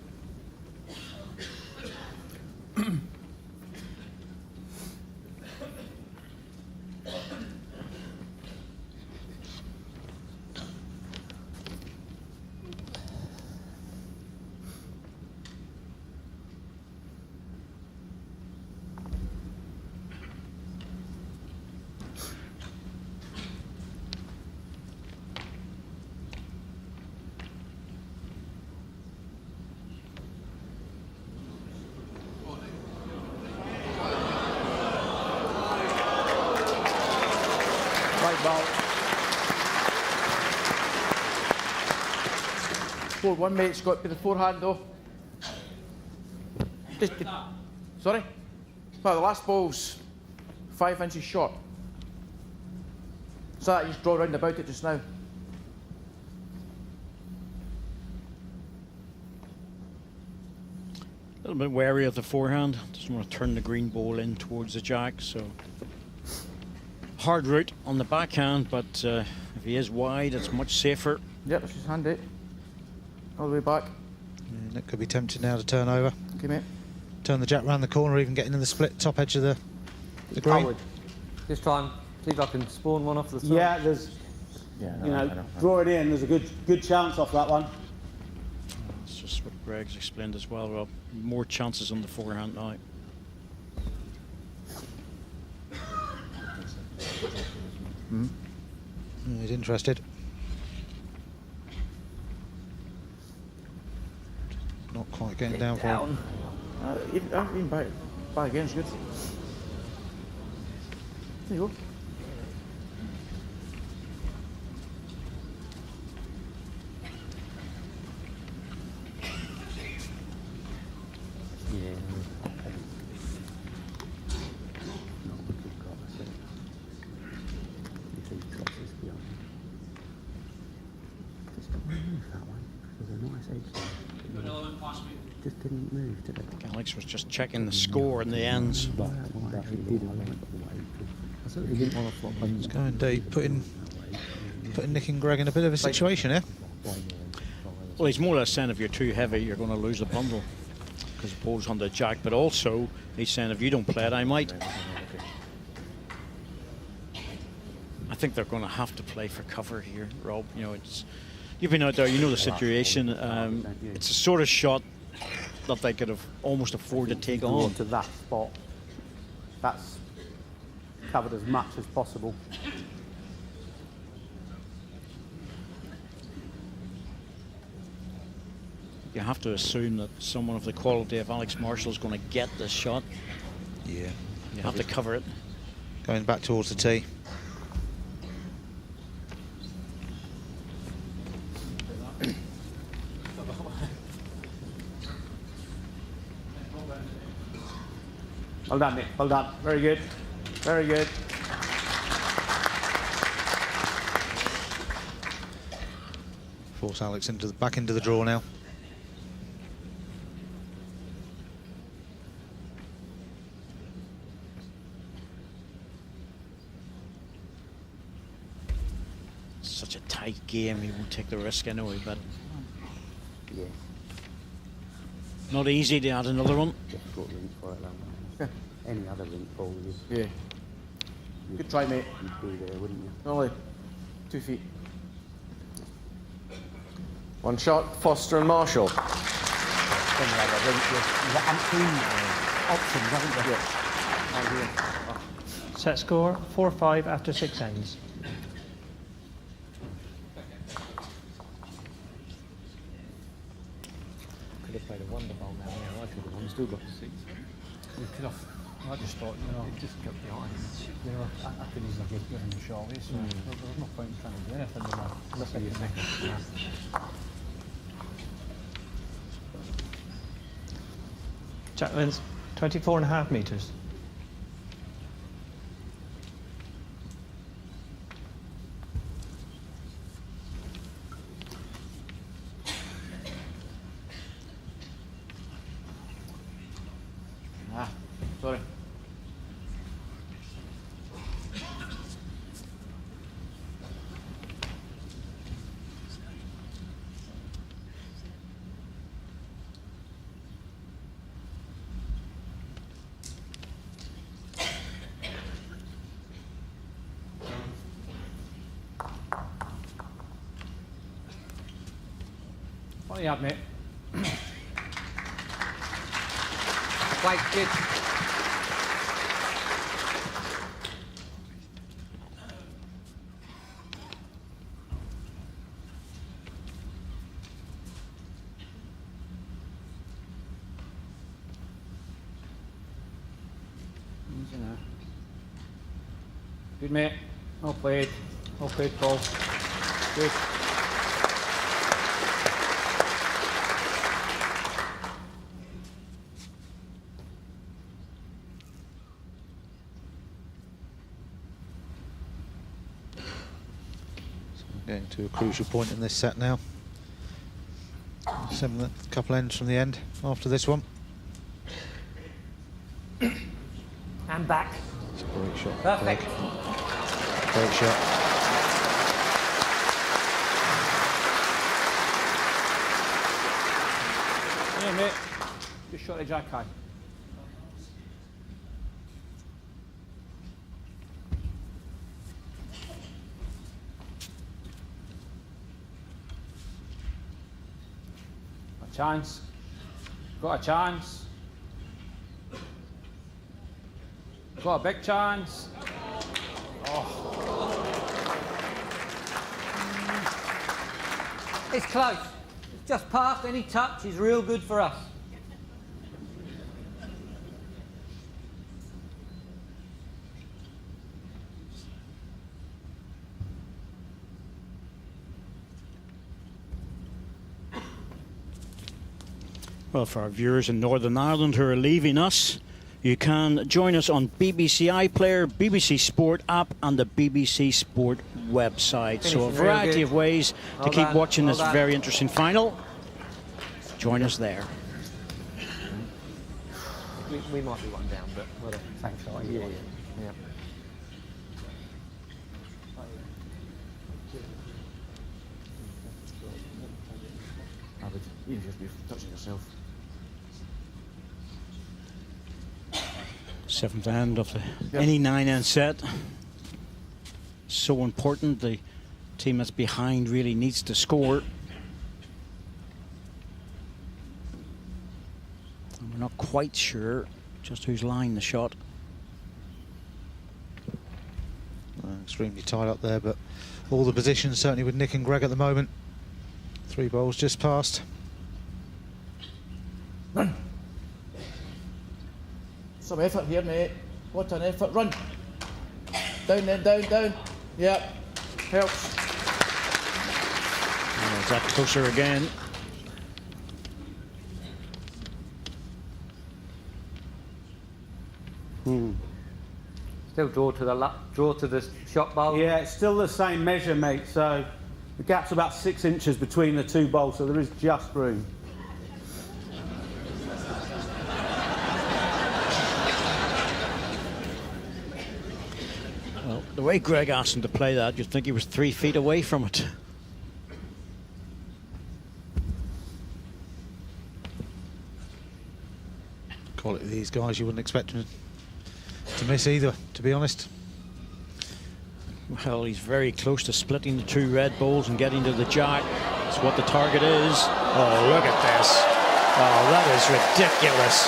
S7: Right ball. 4-1, mate. It's got to be the forehand, though. Sorry? Well, the last ball's 5 inches short. So that you just draw round about it just now.
S3: A little bit wary of the forehand. Doesn't want to turn the green ball in towards the jack, so hard route on the backhand, but if he is wide, it's much safer.
S7: Yep, that's his hand, it. All the way back.
S4: And it could be tempted now to turn over.
S7: Okay, mate.
S4: Turn the jack round the corner, even getting in the split top edge of the
S6: I
S4: green.
S6: would just try and see if I can spawn one off the side.
S10: Yeah, there's,
S9: Yeah,
S10: you know,
S9: I know.
S10: draw it in. There's a good chance off that one.
S3: It's just what Greg's explained as well, Rob. More chances on the forehand now.
S4: He's interested. Not quite getting down for him.
S7: Even by again is good. There you go.
S6: Yeah. Just didn't move, did it?
S3: Alex was just checking the score in the ends.
S4: He's going deep, putting Nick and Greg in a bit of a situation here.
S3: Well, he's more or less saying if you're too heavy, you're going to lose the bundle because the ball's on the jack. But also, he's saying if you don't play it, I might. I think they're going to have to play for cover here, Rob. You know, you've been out there, you know the situation. It's a sort of shot that they could have almost afforded to take on.
S10: To that spot. That's covered as much as possible.
S3: You have to assume that someone of the quality of Alex Marshall is going to get this shot.
S4: Yeah.
S3: You have to cover it.
S4: Going back towards the tee.
S10: Well done, Nick. Well done. Very good. Very good.
S4: Force Alex back into the draw now.
S3: Such a tight game, he won't take the risk anyway, but
S6: Yeah.
S3: not easy to add another one.
S6: Difficult link for it, though. Any other link ball
S7: Yeah. Good try, mate.
S6: you'd do there, wouldn't you?
S7: Only 2 feet.
S9: One shot, Foster and Marshall.
S8: Then you have a link with the options, haven't you? Set score 4-5 after 6 ends.
S6: Could have played a wonder ball now. Yeah, I could have won. Still got 6.
S5: You could have. I just thought, you know,
S6: It just got behind.
S5: you know, I could easily give him a shot. So there was no point in trying to do anything with that.
S6: Look at your second.
S8: Jack wins 24.5 metres.
S7: Sorry.
S5: What do you have, mate?
S6: Quite good.
S5: Easy now. Good, mate. Well played. Well played, Paul. Good.
S4: Getting to a crucial point in this set now. A couple ends from the end after this one.
S6: And back.
S4: It's a great shot.
S6: Perfect.
S4: Greg. Great shot.
S5: Yeah, mate. Just shot of Jack high. A chance. Got a chance. Got a big chance.
S6: It's close. It's just past any touch is real good for us.
S3: Well, for our viewers in Northern Ireland who are leaving us, you can join us on BBC iPlayer, BBC Sport app and the BBC Sport website. So a variety of ways to keep watching this very interesting final. Join us there.
S6: We might be one down, but whatever.
S10: Thanks,
S6: Yeah.
S7: You just be touching yourself.
S3: Seventh end of the any 9-end set. So important. The team that's behind really needs to score. And we're not quite sure just who's lying the shot.
S4: Extremely tight up there, but all the positions certainly with Nick and Greg at the moment. 3 bowls just passed.
S7: Run. Some effort here, mate. What an effort. Run. Down then, down. Yep. Helps.
S3: Is that closer again?
S6: Still draw to the shot bowl.
S10: Yeah, it's still the same measure, mate. So the gap's about 6 inches between the 2 bowls, so there is just room.
S3: Well, the way Greg asked him to play that, you'd think he was 3 feet away from it.
S4: Quality of these guys, you wouldn't expect them to miss either, to be honest.
S3: Well, he's very close to splitting the 2 red balls and getting to the jack. That's what the target is. Oh, look at this. Oh, that is ridiculous.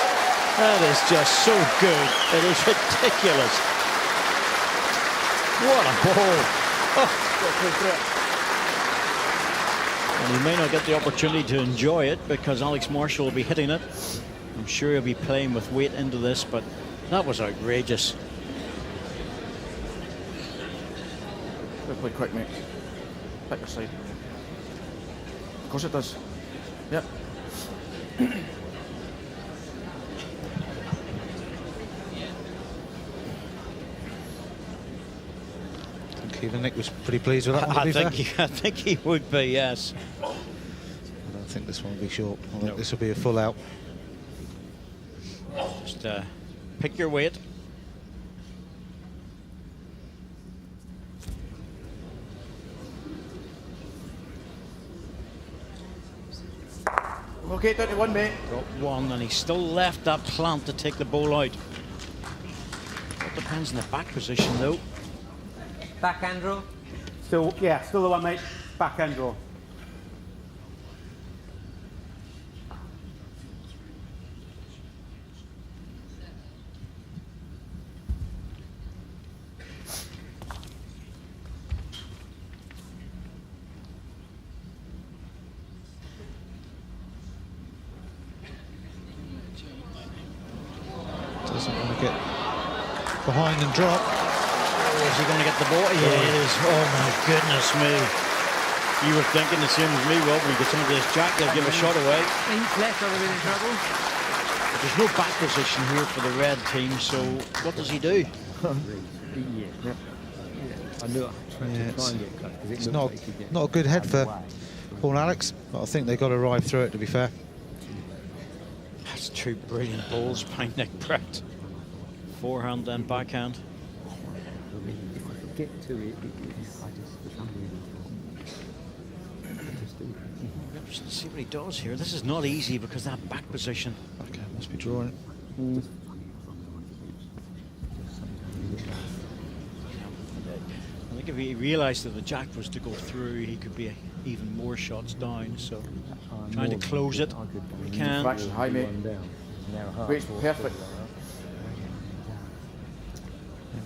S3: That is just so good. It is ridiculous. What a ball. Oh. And he may not get the opportunity to enjoy it because Alex Marshall will be hitting it. I'm sure he'll be playing with weight into this, but that was outrageous.
S7: Play quick, mate. Pick your side. Of course it does. Yep.
S4: I think even Nick was pretty pleased with that one, to be fair.
S3: I think he would be, yes.
S4: I don't think this one will be short. I think this will be a full out.
S3: Just pick your weight.
S7: Okay, down to 1, mate.
S3: Got 1, and he still left that plant to take the ball out. It depends on the back position, though.
S6: Backhand draw.
S10: Still the one, mate. Backhand draw.
S4: Doesn't want to get behind and drop.
S3: Is he going to get the ball? Yeah, it is. Oh my goodness me. You were thinking the same as me, Rob. We get some of this jack, they'll give a shot away.
S6: Inch left, I've been in trouble.
S3: But there's no back position here for the red team, so what does he do?
S6: I knew it.
S4: It's not a good head for Paul Alex, but I think they've got to ride through it, to be fair.
S3: That's 2 brilliant balls by Nick Brett. Forehand and backhand.
S6: If I could get to it, I just for some reason
S3: Let's see what he does here. This is not easy because that back position.
S4: Okay, must be drawing.
S3: I think if he realised that the jack was to go through, he could be even more shots down. So trying to close it, he can.
S7: Fraction high, mate. Weight's perfect.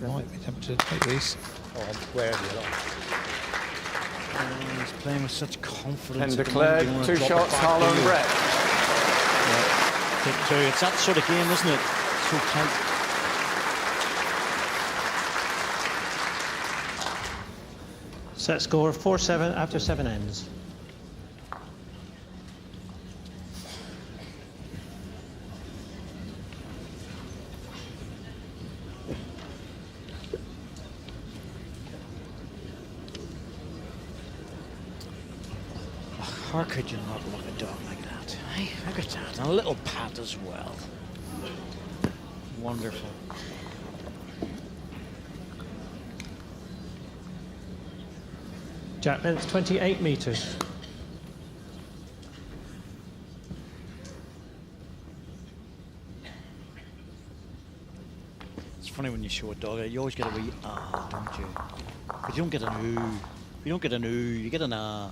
S4: He might be tempted to take these.
S3: He's playing with such confidence.
S9: And declared 2 shots, Harlow and Brett.
S3: Take 2. It's that sort of game, isn't it? So tight.
S8: Set score 4-7 after 7 ends.
S3: How could you not look a dog like that? Hey, look at that. And a little pat as well. Wonderful.
S8: Jack length 28 metres.
S3: It's funny when you show a dog, you always get a wee ah, don't you? But you don't get an ooh. You don't get an ooh, you get an ah.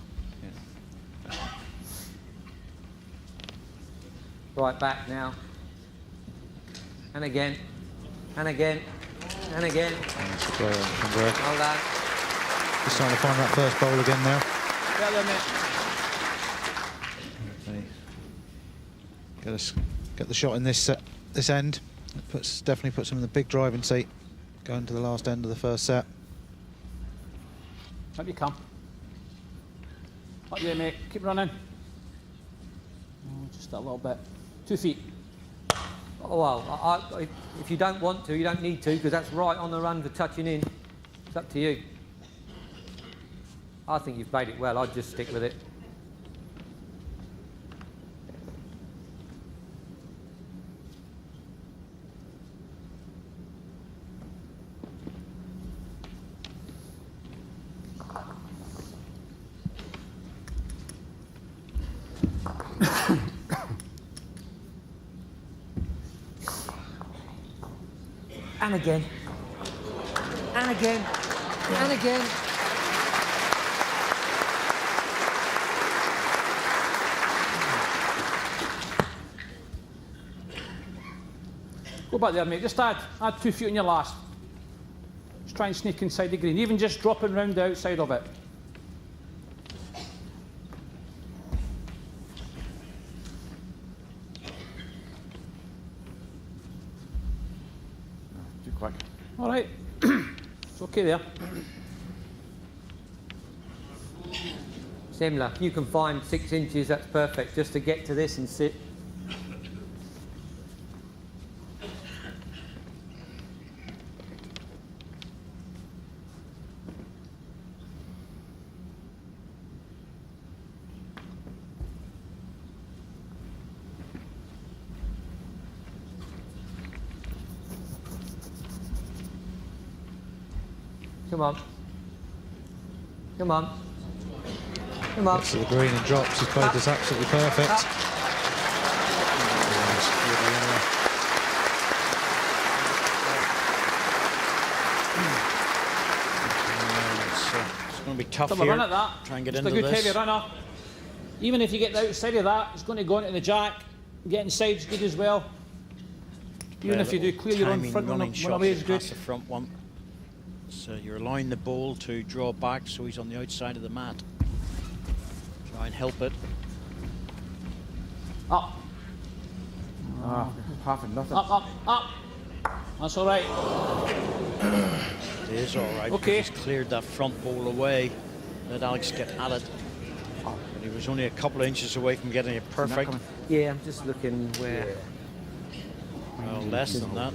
S6: Right back now. And again. And again. And again. Well done.
S4: Just trying to find that first bowl again now. Get the shot in this end. It definitely puts him in the big driving seat going to the last end of the first set.
S5: Up you come. Up there, mate. Keep running. Oh, just a little bit. 2 feet.
S6: Oh, well, if you don't want to, you don't need to, because that's right on the run for touching in. It's up to you. I think you've played it well. I'd just stick with it. And again. And again. And again.
S5: Go back there, mate. Just add 2 feet on your last. Just try and sneak inside the green. Even just dropping round the outside of it.
S7: Too quick.
S5: All right. It's okay there.
S6: Similar. If you can find 6 inches, that's perfect. Just to get to this and sit. Come on. Come on. Come on.
S4: Gets to the green and drops. He's played this absolutely perfect.
S3: It's going to be tough
S5: Have
S3: here.
S5: a run at that.
S3: Try and get
S5: Just
S3: into
S5: a good
S3: this.
S5: heavy runner. Even if you get the outside of that, it's going to go into the jack. Get inside's good as well. Even if you do clear your own front one away is good.
S3: Past the front one. So you're allowing the ball to draw back, so he's on the outside of the mat. Try and help it.
S5: Up.
S7: Half and nothing.
S5: Up. That's all right.
S3: It is all right.
S5: Okay.
S3: He's cleared that front ball away. Let Alex get at it. But he was only a couple of inches away from getting it perfect.
S6: Yeah, I'm just looking where.
S3: Well, less than that.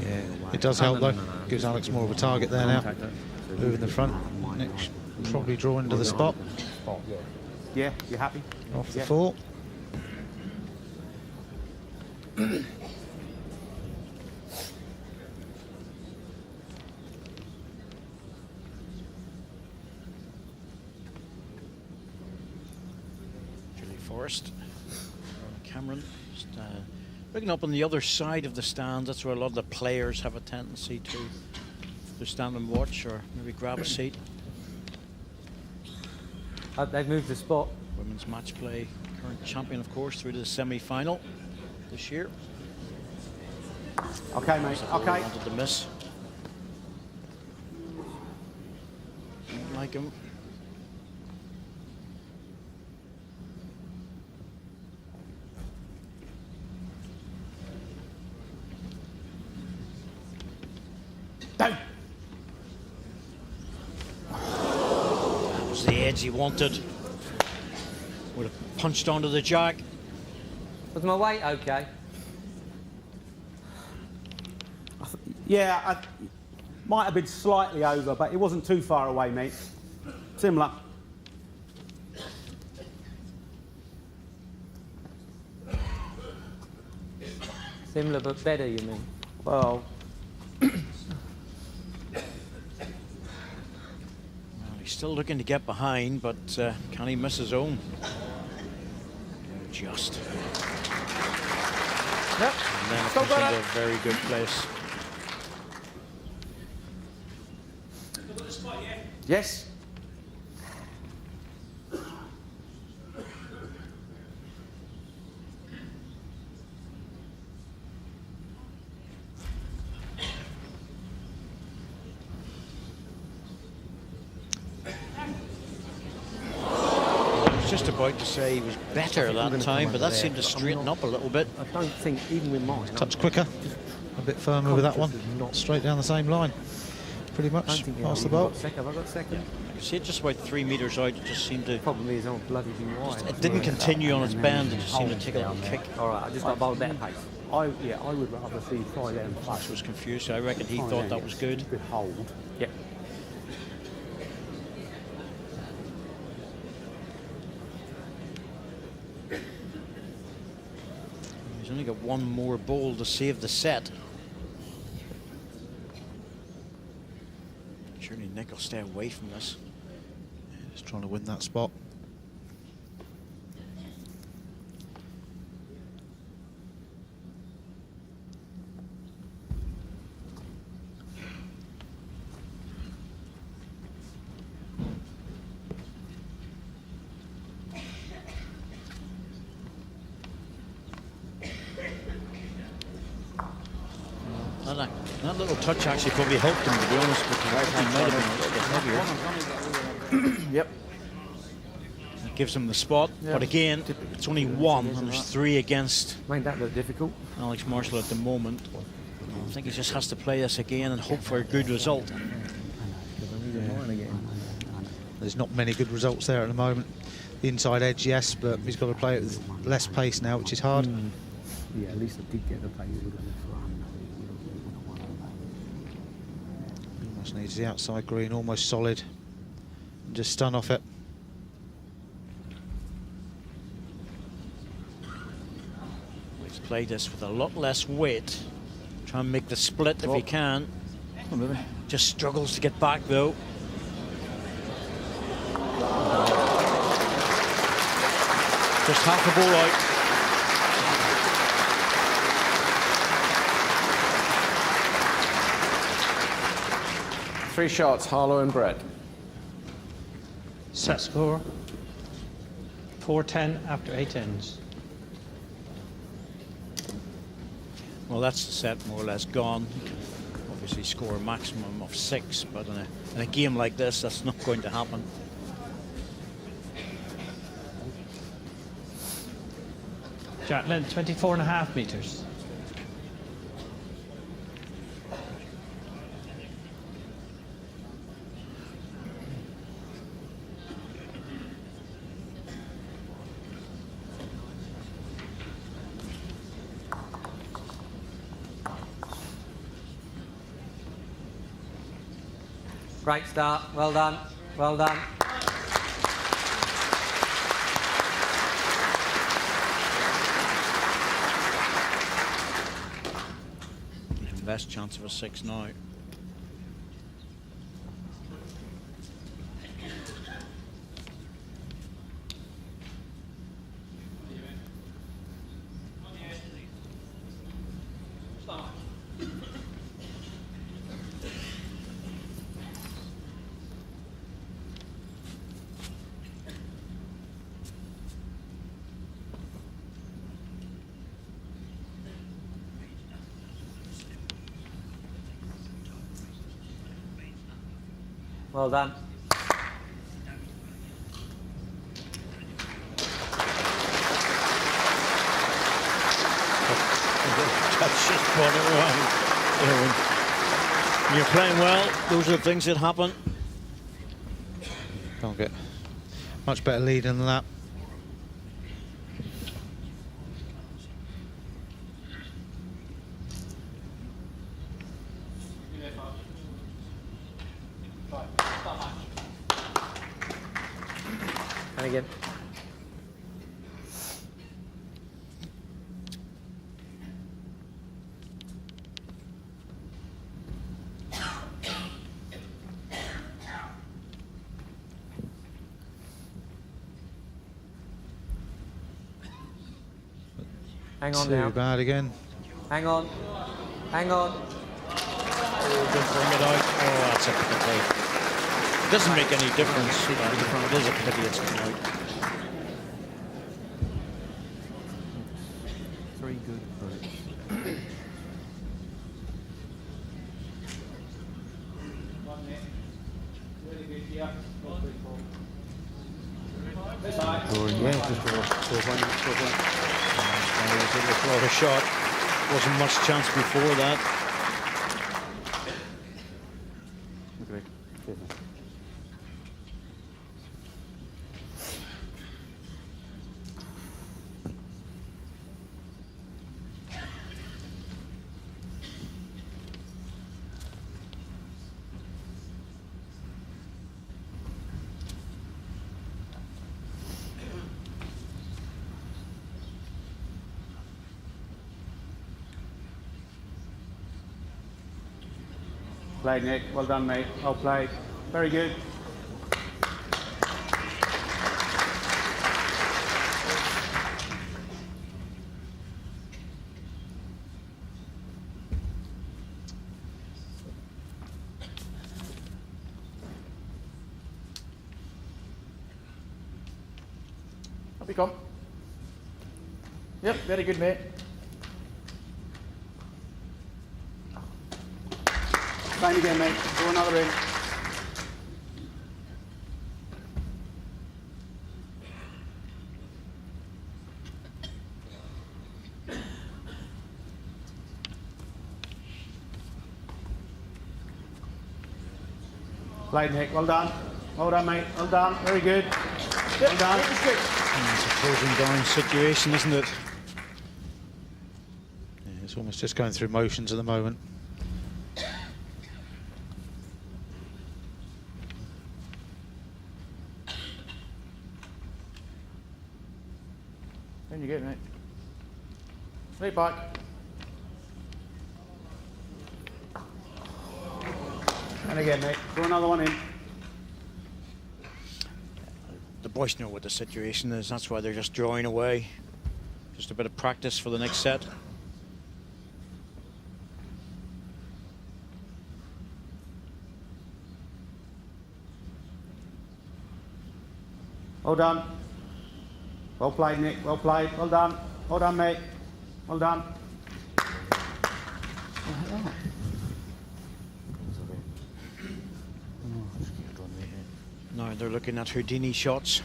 S4: Yeah, it does help though. Gives Alex more of a target there now. Moving the front. Nick's probably drawing into the spot.
S10: Yeah, you happy?
S4: Off the 4.
S3: first. Cameron just looking up on the other side of the stand. That's where a lot of the players have a tendency to stand and watch, or maybe grab a seat.
S6: They've moved the spot.
S3: Women's match play, current champion, of course, through to the semi-final this year.
S10: Okay, mate. Okay.
S3: Wanted to miss. Don't like him.
S10: Down.
S3: That was the edge he wanted. Would have punched onto the jack.
S6: Was my weight okay?
S10: Yeah, I might have been slightly over, but it wasn't too far away, mate. Similar.
S6: Similar but better, you mean?
S10: Well,
S3: He's still looking to get behind, but can he miss his own? Just.
S6: Yep.
S3: And then it comes into a very good place.
S10: yes.
S3: Just about to say he was better that time, but that seemed to straighten up a little bit.
S6: I don't think, even with mine...
S4: Touch quicker, a bit firmer with that one. Straight down the same line, pretty much past the bolt.
S6: Have I got second?
S3: You see it just about 3 metres out, it just seemed to...
S6: Problem is, I'm bloody wide.
S3: It didn't continue on its bend, it just seemed to take a little kick.
S6: All right, I just got to bowl a better pace.
S10: I would rather see try them.
S3: Flash was confused, so I reckon he thought that was good.
S10: Good hold.
S6: Yep.
S3: He's only got one more bowl to save the set. Surely Nick will stay away from this.
S4: Just trying to win that spot.
S3: That little touch actually probably helped him, to be honest, because he might have been a little bit heavier.
S10: Yep.
S3: It gives him the spot, but again, it's only one, and there's 3 against
S6: Made that look difficult.
S3: Alex Marshall at the moment. I think he just has to play this again and hope for a good result.
S4: There's not many good results there at the moment. The inside edge, yes, but he's got to play it with less pace now, which is hard.
S10: Yeah, at least I did get the pace.
S4: Almost needs the outside green, almost solid. And just stun off it.
S3: He's played this with a lot less weight. Try and make the split if he can. Just struggles to get back though. Just half the ball out.
S9: Three shots, Harlow and Brett.
S8: Set score 4-10 after 8 ends.
S3: Well, that's the set more or less gone. You can obviously score a maximum of 6, but in a game like this, that's not going to happen.
S8: Jack length 24.5 metres.
S6: Great start. Well done. Well done.
S3: Even less chance of a 6 now.
S6: Well done.
S3: That's just brought it around. You know, when you're playing well, those are the things that happen.
S4: Can't get much better leading than that.
S6: And again. Hang on now.
S4: Too bad again.
S6: Hang on. Hang on.
S3: Oh, don't bring it out. Oh, that's a pity. It doesn't make any difference. It is a pity it's come out.
S7: 3 good breaks.
S3: Well, the shot wasn't much chance before that.
S7: Agree.
S10: Played, Nick. Well done, mate. Well played. Very good.
S7: Up you come. Yep, very good, mate.
S10: Fine again, mate. Go another in. Played, Nick. Well done. Well done, mate. Well done. Very good. Well done.
S3: It's a closing down situation, isn't it?
S4: Yeah, it's almost just going through motions at the moment.
S7: In you get, mate. Straight back.
S10: And again, mate. Go another one in.
S3: The boys know what the situation is. That's why they're just drawing away. Just a bit of practice for the next set.
S10: Well done. Well played, Nick. Well played. Well done. Well done, mate. Well done.
S3: Now they're looking at Houdini shots.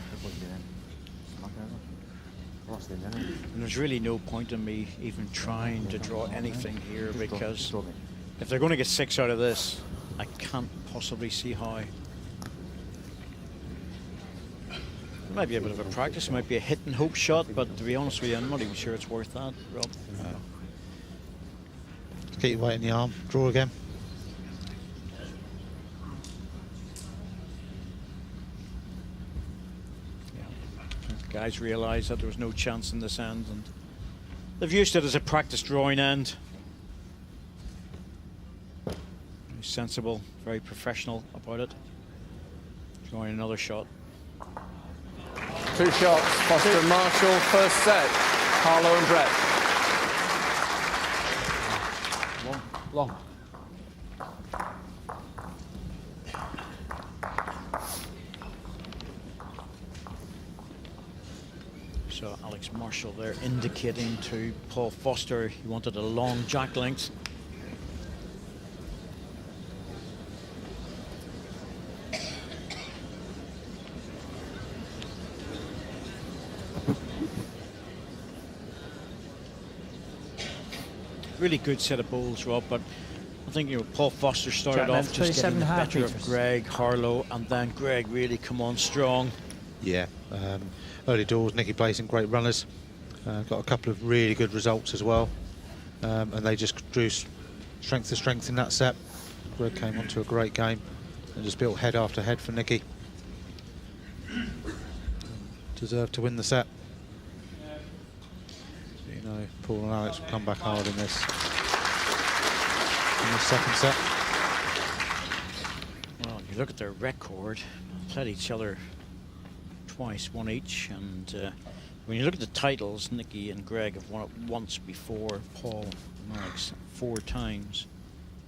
S3: And there's really no point in me even trying to draw anything here, because if they're going to get 6 out of this, I can't possibly see how. It might be a bit of a practice, it might be a hit and hope shot, but to be honest with you, I'm not even sure it's worth that, Rob.
S4: Keep your weight in the arm. Draw again.
S3: The guys realised that there was no chance in this end, and they've used it as a practice drawing end. Very sensible, very professional about it. Drawing another shot.
S9: 2 shots, Foster and Marshall, first set. Harlow and Brett.
S5: Long.
S3: So Alex Marshall there indicating to Paul Foster he wanted a long jack length. really good set of bowls, Rob, but I think Paul Foster started
S8: Chapman,
S3: off just getting the
S8: 27.5
S3: better of
S8: metres.
S3: Greg Harlow, and then Greg really come on strong.
S4: Yeah, early doors, Nicky placing great runners. Got a couple of really good results as well, and they just drew strength to strength in that set. Greg came onto a great game and just built head after head for Nicky. Deserved to win the set. You know, Paul and Alex will come back hard in this second set.
S3: Well, you look at their record, played each other twice, won each, and when you look at the titles, Nicky and Greg have won it once before, Paul and Alex 4 times.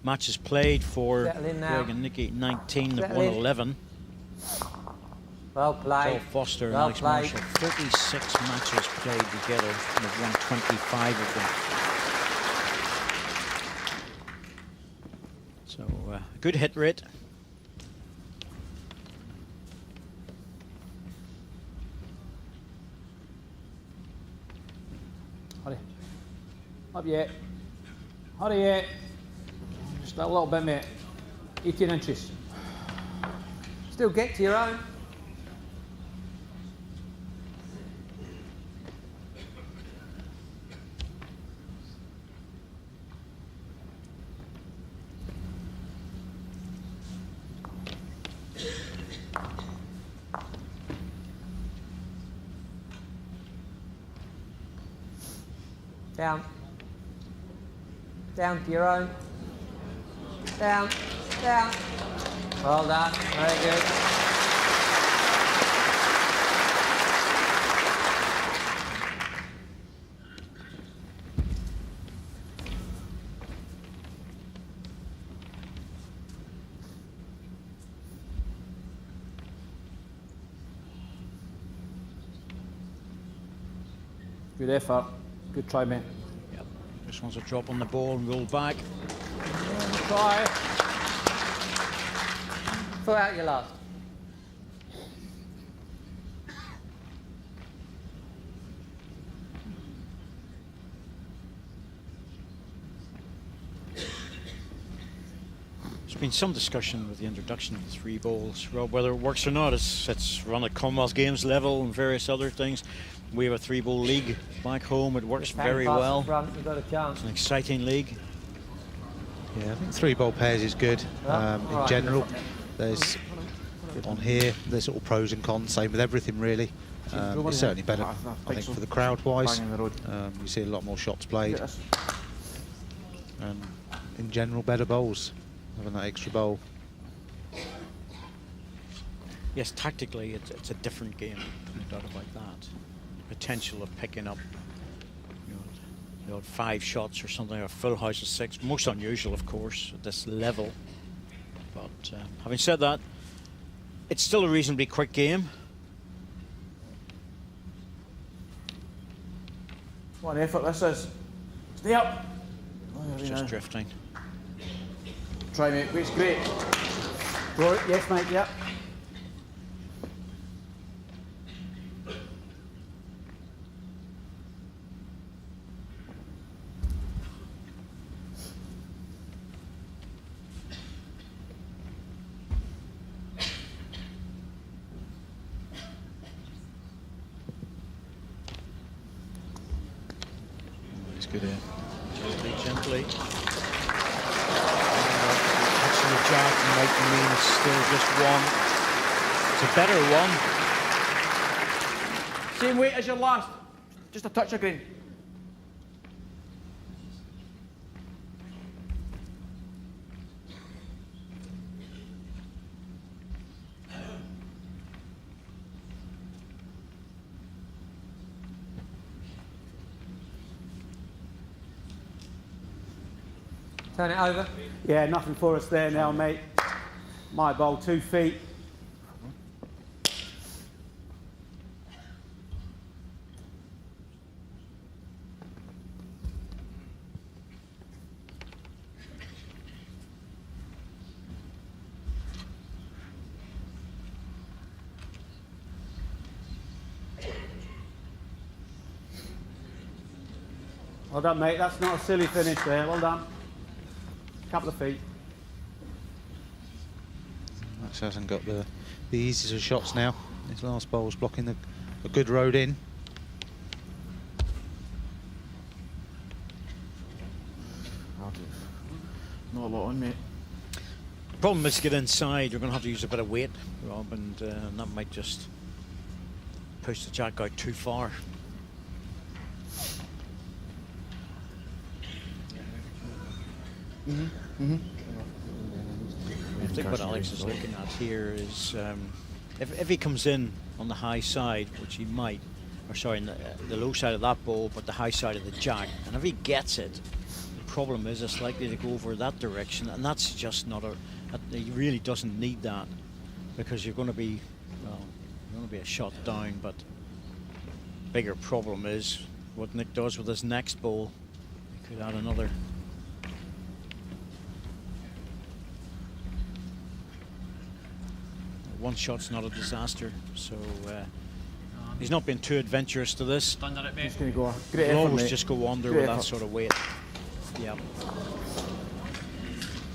S3: Matches played for Greg and Nicky, 19, they've won 11.
S6: Well played.
S3: Paul Foster and
S6: Well
S3: Alex
S6: played.
S3: Marshall, 36 matches played together, and they've won 25 of them. So, good hit rate.
S5: Hurry. Up yet. Hurry yet. Just a little bit, mate. 18 inches.
S6: Still get to your own. Down. Down to your own. Down. Down. Well done. Very good.
S5: Good effort. Good try, mate.
S3: Yep. This one's a drop on the ball and roll back.
S5: Try.
S6: Throw out your last.
S3: There's been some discussion with the introduction of the 3 bowls, Rob, whether it works or not. It's run at Commonwealth Games level and various other things. We have a 3-bowl league back home. It works very well.
S6: Front, you've got a chance.
S3: It's an exciting league.
S4: Yeah, I think 3-bowl pairs is good in general. There's on here, there's all pros and cons, same with everything really. It's certainly better, I think, for the crowd-wise. You see a lot more shots played. And in general, better bowls, having that extra bowl.
S3: Yes, tactically, it's a different game, no doubt about that. Potential of picking up, you know, 5 shots or something, a full house of 6. Most unusual, of course, at this level. But having said that, it's still a reasonably quick game.
S7: What an effort this is. Stay up.
S3: It's just drifting.
S7: Try, mate. Weight's great.
S10: Go, yes, mate, yep.
S3: It's good here. Gently. Touching the jack might mean it's still just 1. It's a better 1.
S7: Same weight as your last. Just a touch of green.
S6: Turn it over.
S10: Yeah, nothing for us there now, mate. My bowl, 2 feet. Well done, mate. That's not a silly finish there. Well done. Couple of feet.
S4: Max hasn't got the easiest of shots now. His last bowl's blocking a good road in.
S7: Not a lot on, mate.
S3: Problem is to get inside, you're going to have to use a bit of weight, Rob, and that might just push the jack out too far. I think what Alex is looking at here is if he comes in on the high side, which he might, or sorry, the low side of that ball, but the high side of the jack, and if he gets it, the problem is it's likely to go over that direction, and that's just not he really doesn't need that, because you're going to be, well, you're going to be a shot down, but bigger problem is what Nick does with his next ball. He could add another. One shot's not a disaster, so he's not been too adventurous to this.
S10: Just going to go. Great
S3: He'll
S10: effort,
S3: always
S10: mate.
S3: just go under
S10: Great
S3: with that
S10: effort.
S3: sort of weight. Yeah.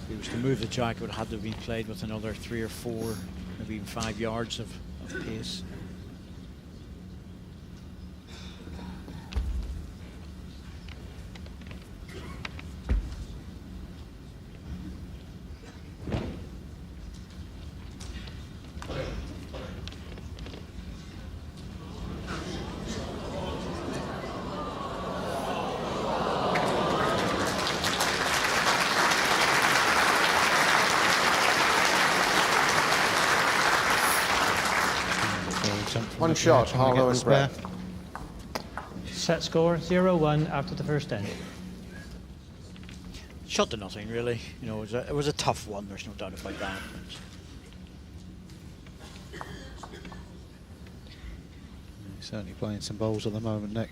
S3: If he was to move the jack, it would have had to have been played with another 3 or 4, maybe even 5 yards of pace.
S9: One shot, Harlow and Brett.
S8: Set score 0-1 after the first end.
S3: Shot to nothing, really. You know, it was a tough one. There's no doubt about that.
S4: He's certainly playing some bowls at the moment, Nick.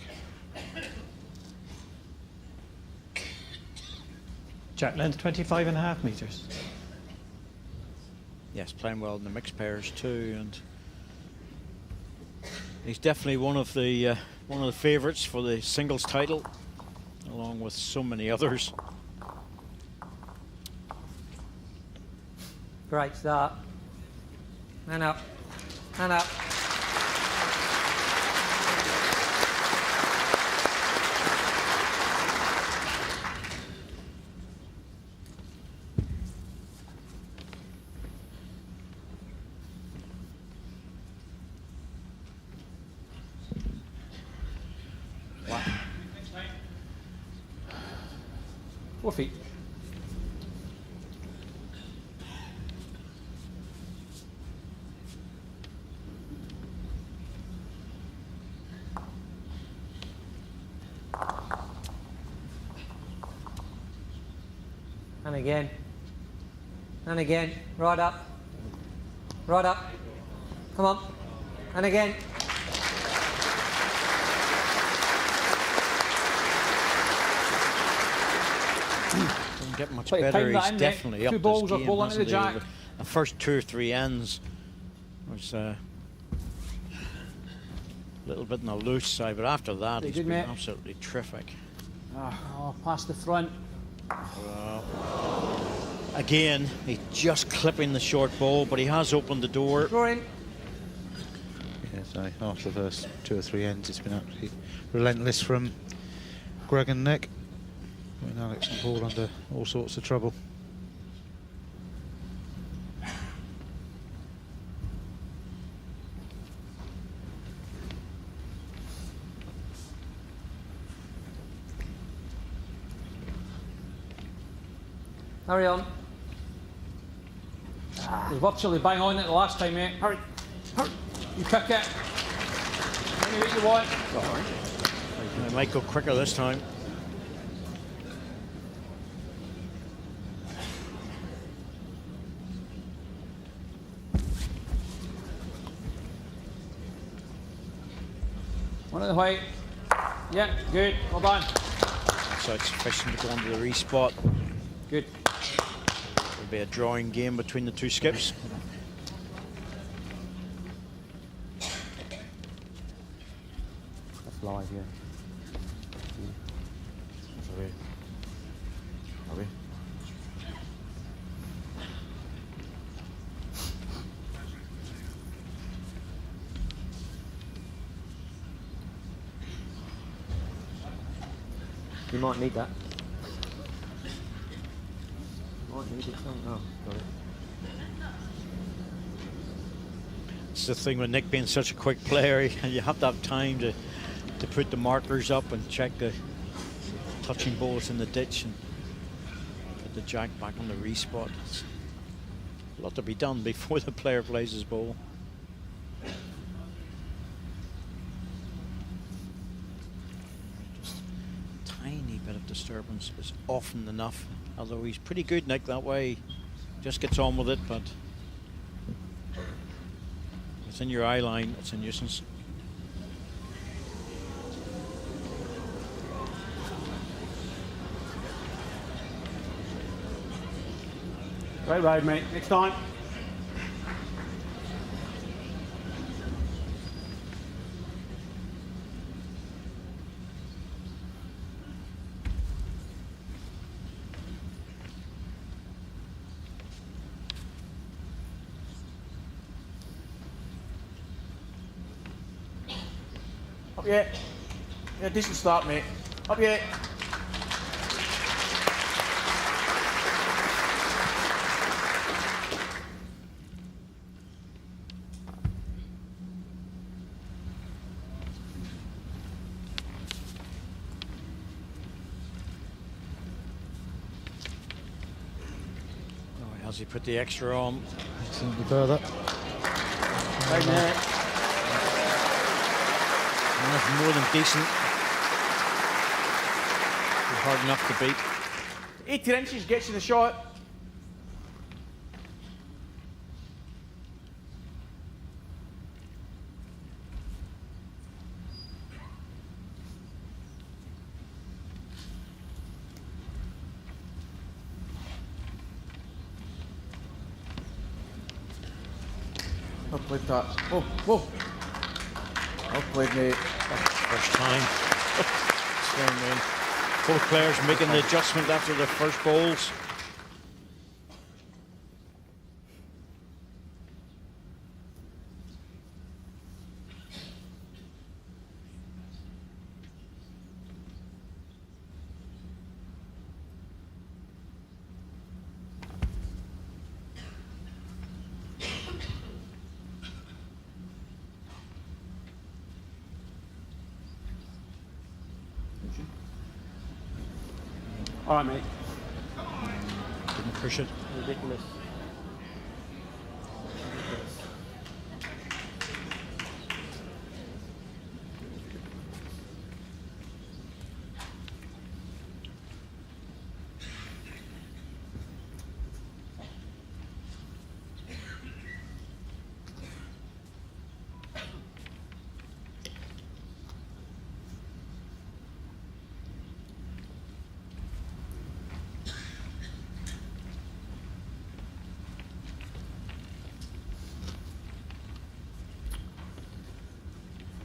S8: Jack length 25.5 metres.
S3: Yes, playing well in the mixed pairs too, and he's definitely one of the favourites for the singles title, along with so many others.
S6: Great start. And up. And up.
S5: Wow. 4 feet.
S6: And again. And again. Right up. Right up. Come on. And again.
S3: Doesn't get much
S5: Like
S3: better.
S5: time that
S3: He's
S5: in,
S3: definitely
S5: Nick.
S3: up
S5: Two
S3: this
S5: balls or
S3: game,
S5: ball into the
S3: hasn't he?
S5: jack.
S3: The first 2 or 3 ends was a little bit on the loose side, but after that
S5: Pretty
S3: he's
S5: good,
S3: been
S5: mate.
S3: absolutely terrific.
S5: Oh, past the front.
S3: Again, he's just clipping the short ball, but he has opened the door.
S6: Draw in.
S4: Yeah, so after the first 2 or 3 ends, it's been absolutely relentless from Greg and Nick. Putting Alex and Paul under all sorts of trouble.
S6: Hurry on.
S5: You're virtually bang on it the last time, mate. Hurry. Hurry. You kick it. Any way you want.
S3: It might go quicker this time.
S5: One of the white. Yeah, good. Well done.
S3: So it's sufficient to go onto the respot.
S5: Good.
S3: It'll be a drawing game between the two skips.
S10: That's live, yeah.
S7: Away. Away.
S6: You might need that. You might need it. Oh, got it.
S3: It's the thing with Nick being such a quick player, you have to have time to put the markers up and check the touching balls in the ditch and put the jack back on the respot. It's a lot to be done before the player plays his ball. Just a tiny bit of disturbance is often enough, although he's pretty good, Nick, that way. Just gets on with it, but it's in your eye line, it's a nuisance.
S10: Great road, mate. Next time.
S7: Up yet. Yeah, decent start, mate. Up yet.
S3: As he put the extra on.
S4: Slightly further.
S10: Right there.
S3: And that's more than decent. Hard enough to beat.
S7: 18 inches gets you the shot. Well played, that. Whoa, whoa. Well played, mate.
S3: First time. Swing in. Both players making the adjustment after their first balls.
S10: All right, mate.
S3: Didn't push it.
S6: Ridiculous.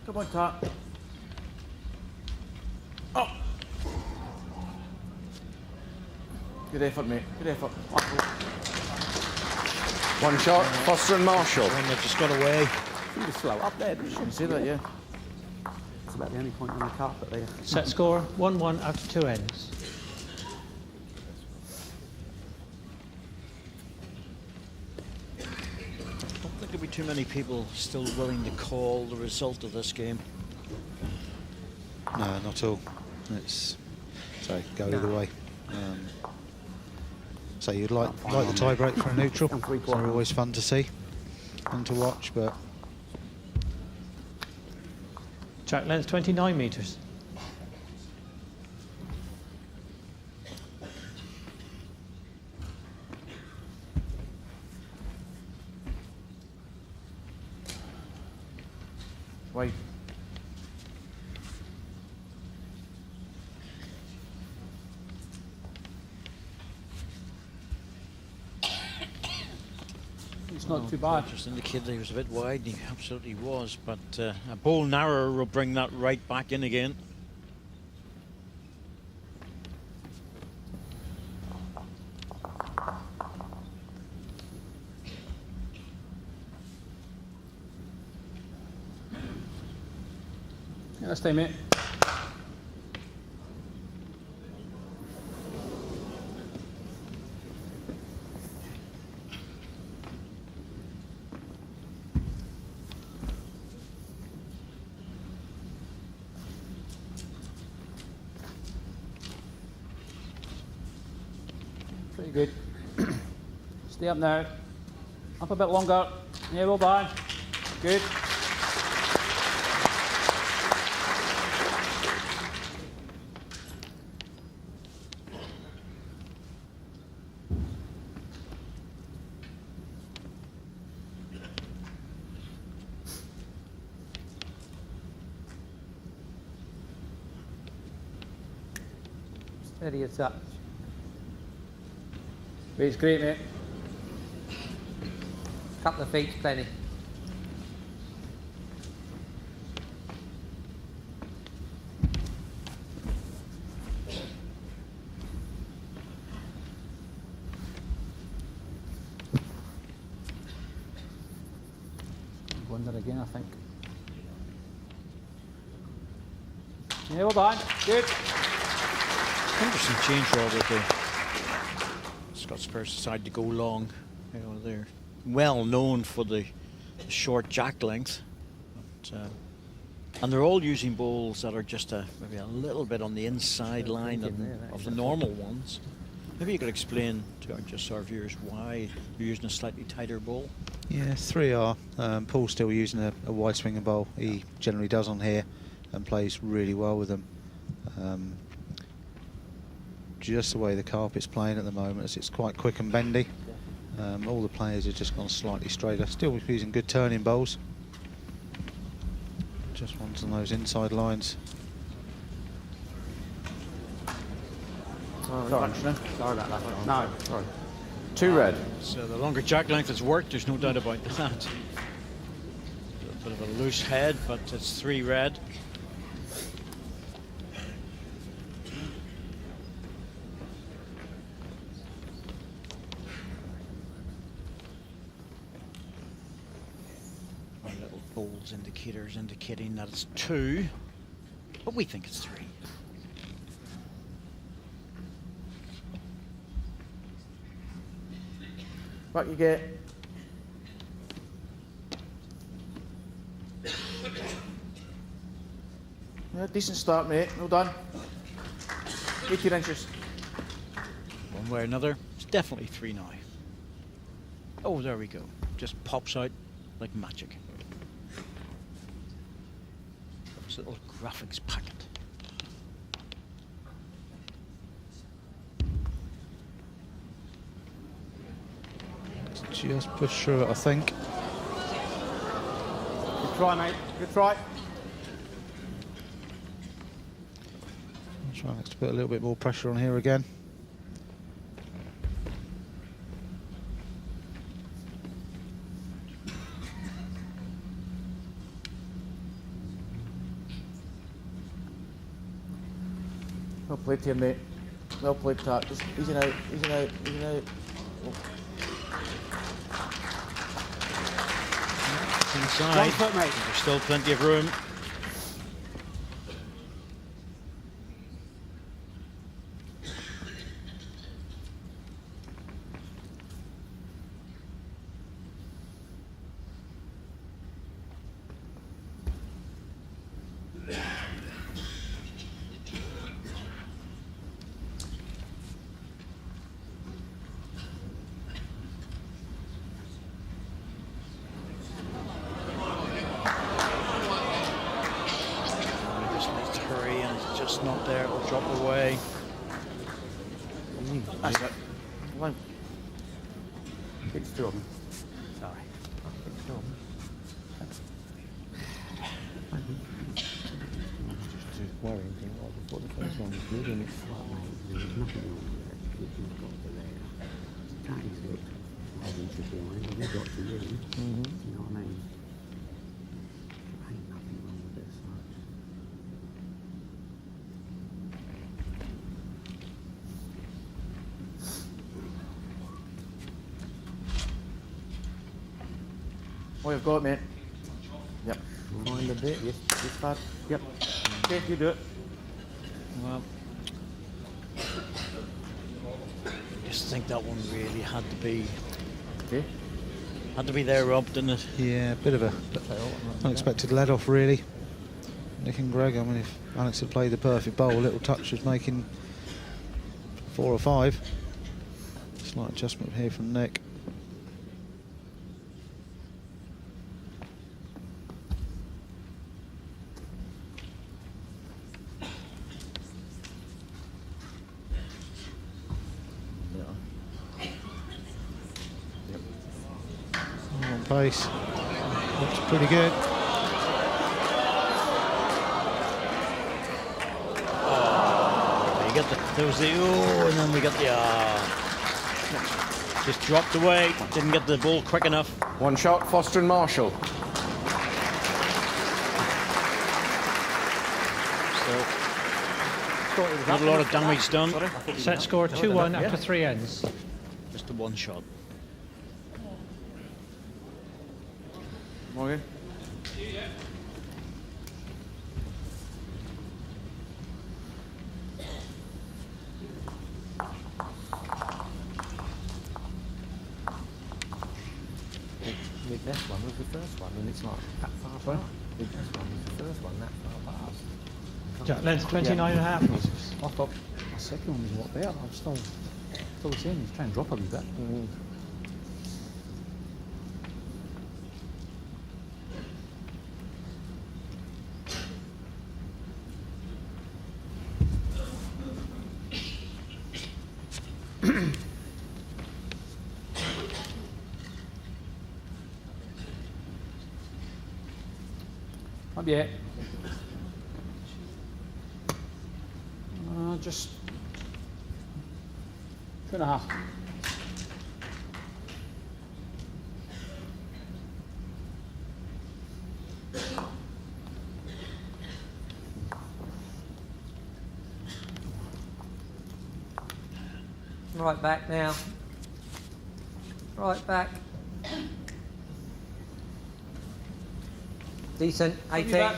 S7: Come on, Top. Oh! Good effort, mate. Good effort.
S9: One shot, Foster and Marshall.
S3: One that just got away.
S10: You were slow up there, didn't you?
S7: You see that, yeah?
S10: It's about the only point on the carpet there.
S8: Set score 1-1 after 2 ends.
S3: I don't think there'll be too many people still willing to call the result of this game.
S4: No, not at all. It's so go either way. So you'd like the tie break for a neutral. They're always fun to see and to watch, but
S8: Track length 29 metres.
S7: Wait.
S10: It's not too bad.
S3: Just indicated he was a bit wide, he absolutely was, but a ball narrower will bring that right back in again.
S5: This time, mate. Pretty good. Stay up now. Up a bit longer. Yeah, well done. Good.
S6: Steady as that.
S5: Weight's great, mate.
S6: Couple of feet's plenty.
S5: Wonder again, I think. Yeah, well done. Good.
S3: Interesting change, Robert. The Scots Spurs decided to go long. You know, they're well known for the short jack length, but, and they're all using bowls that are just maybe a little bit on the inside line of the normal ones. Maybe you could explain to our viewers why you're using a slightly tighter bowl.
S4: Yeah, 3R. Paul's still using a wide swinging bowl. He generally does on here and plays really well with them. Just the way the carpet's playing at the moment, as it's quite quick and bendy. All the players have just gone slightly straighter. Still using good turning bowls. Just ones on those inside lines.
S10: Sorry about that. No.
S9: Sorry. 2 red.
S3: So the longer jack length has worked, there's no doubt about that. A bit of a loose head, but it's 3 red. Our little bowls indicators indicating that it's 2, but we think it's 3.
S7: Back you get. Yeah, decent start, mate. Well done. 18 inches.
S3: One way or another, it's definitely 3 now. Oh, there we go. Just pops out like magic. This little graphics packet.
S4: Just push through it, I think.
S10: Good try, mate. Good try.
S4: I'm trying to put a little bit more pressure on here again.
S7: Well played here, mate. Well played, Tat. Just easing out, easing out, easing out. Oh.
S3: Inside,
S10: 1 foot, mate.
S3: there's still plenty of room. Just not there, it'll drop away.
S7: That's it. One.
S10: It's Jordan. Sorry. It's Jordan.
S11: Just worrying, think, well, before the first one was good and it's flat, there was nothing wrong with it. You've got to there. That is it. Evan should be on it. You've got to win. You know what I mean? There ain't nothing wrong with it, so.
S7: Oh, you've got it, mate. Yep.
S11: Mind a bit,
S7: Yes, bad.
S11: yep.
S10: Okay, you do it.
S3: Well, I just think that one really had to be.
S10: Okay.
S3: Had to be there, Rob, didn't it?
S4: Yeah, a bit of a unexpected let off, really. Nick and Greg, I mean, if Alex had played the perfect bowl, little touch was making 4 or 5. Slight adjustment here from Nick. On pace, looks pretty good.
S3: You get the, there was the and then we got the just dropped away. Didn't get the ball quick enough.
S9: One shot, Foster and Marshall.
S3: Not a lot of damage done.
S8: Set score 2-1 after 3 ends.
S3: Just a one shot.
S7: Morgan.
S6: The best one was the first one, and it's not that far apart. The best one was the first one, that far apart.
S8: Jack length 29.5 metres.
S10: I thought my second one was what there. I'm still seeing he's trying to drop a wee bit. Not yet. Just 2.5.
S6: Right back now. Right back. Decent, 18.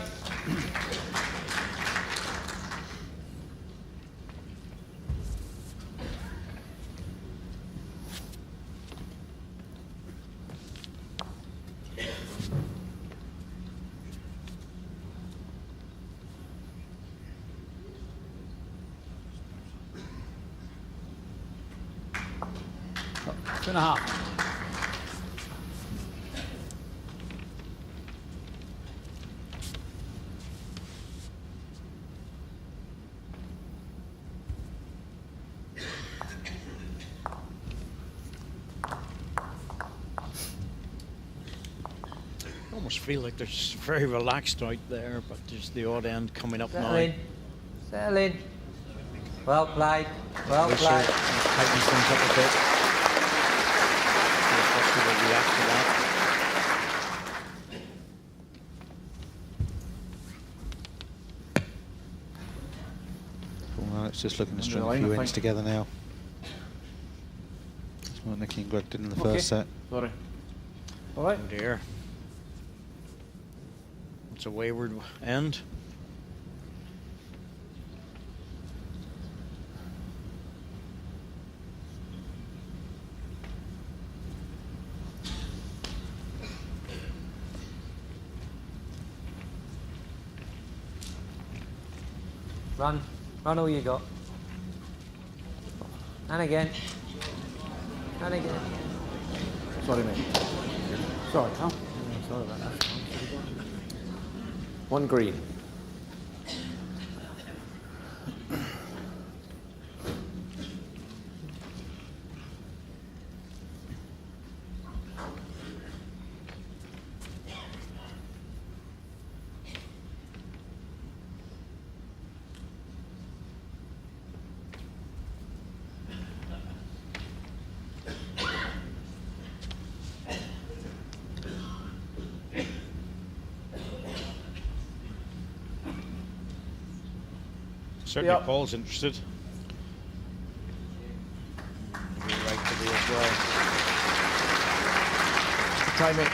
S10: Two and a half.
S3: I almost feel like they're just very relaxed out there, but there's the odd end coming up
S6: Settle
S3: now.
S6: in. Settle in. Well played. Well
S3: Looser,
S6: played.
S3: tightens things up a bit. Foster will react to that.
S4: Well, it's just looking to string a few ends together now. That's what Nicky and Greg did in the first set.
S7: Sorry.
S10: All right.
S3: Oh dear. It's a wayward end.
S6: Run. Run all you got. And again. And again.
S7: Sorry, mate.
S10: Sorry, Tom.
S6: Sorry about that.
S9: One green.
S3: Certainly
S7: Yep.
S3: Paul's interested. He'll be right to be as well.
S7: Try, mate.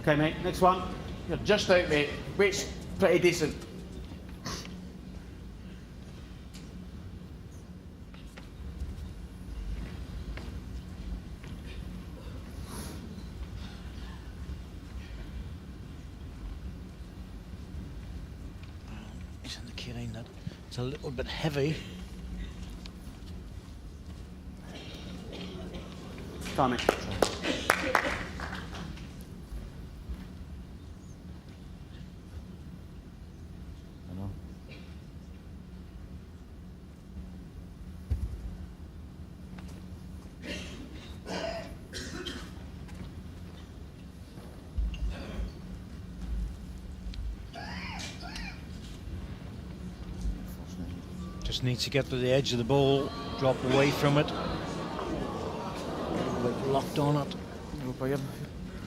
S10: Okay, mate, next one.
S7: You're just out, mate. Weight's pretty decent.
S3: He's indicating that it's a little bit heavy.
S10: Time it.
S3: Just needs to get to the edge of the bowl, drop away from it. Locked on it.
S7: No problem.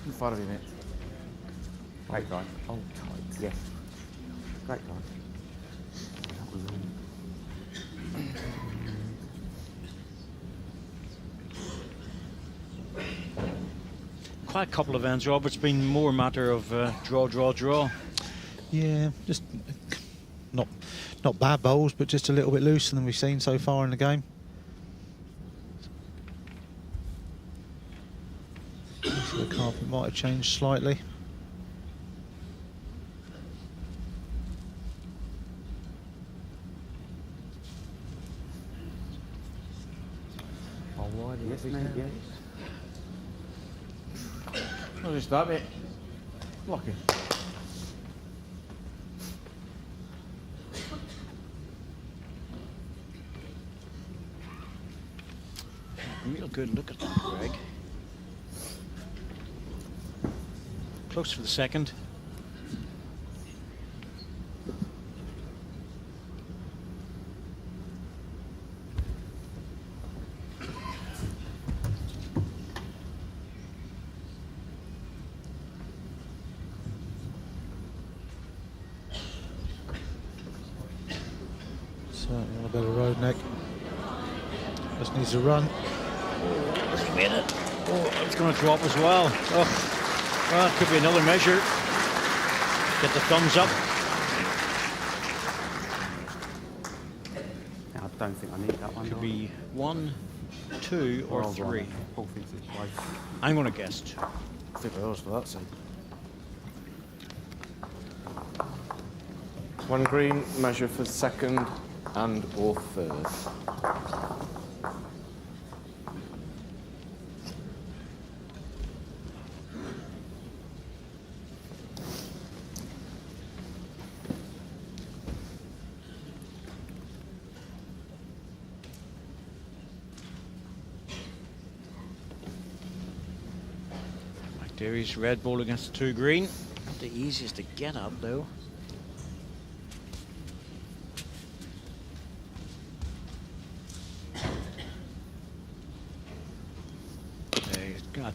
S7: How far are you, mate?
S11: Great guy. Hold tight. Yes. Great guy. That was
S3: Quite a couple of ends, Rob. It's been more a matter of draw, draw, draw.
S4: Yeah, just not bad bowls, but just a little bit looser than we've seen so far in the game. So the carpet might have changed slightly.
S11: oh, why do you
S10: Yes,
S11: think
S10: mate,
S11: that?
S10: yes.
S7: Not just that, mate. Lucky.
S3: Real good look at that, Greg. Close for the second.
S4: Certainly on a better road, Nick. Just needs to run.
S3: Has he made it? Oh, it's going to drop as well. Oh, well, it could be another measure. Get the thumbs up.
S10: I don't think I need that one.
S3: Could be 1, 2, or 3.
S10: Paul thinks this way.
S3: I'm going to guess 2.
S7: 50 hours for that side.
S9: 1 green, measure for second and or third.
S3: Derry's red ball against the 2 green. Not the easiest to get up though.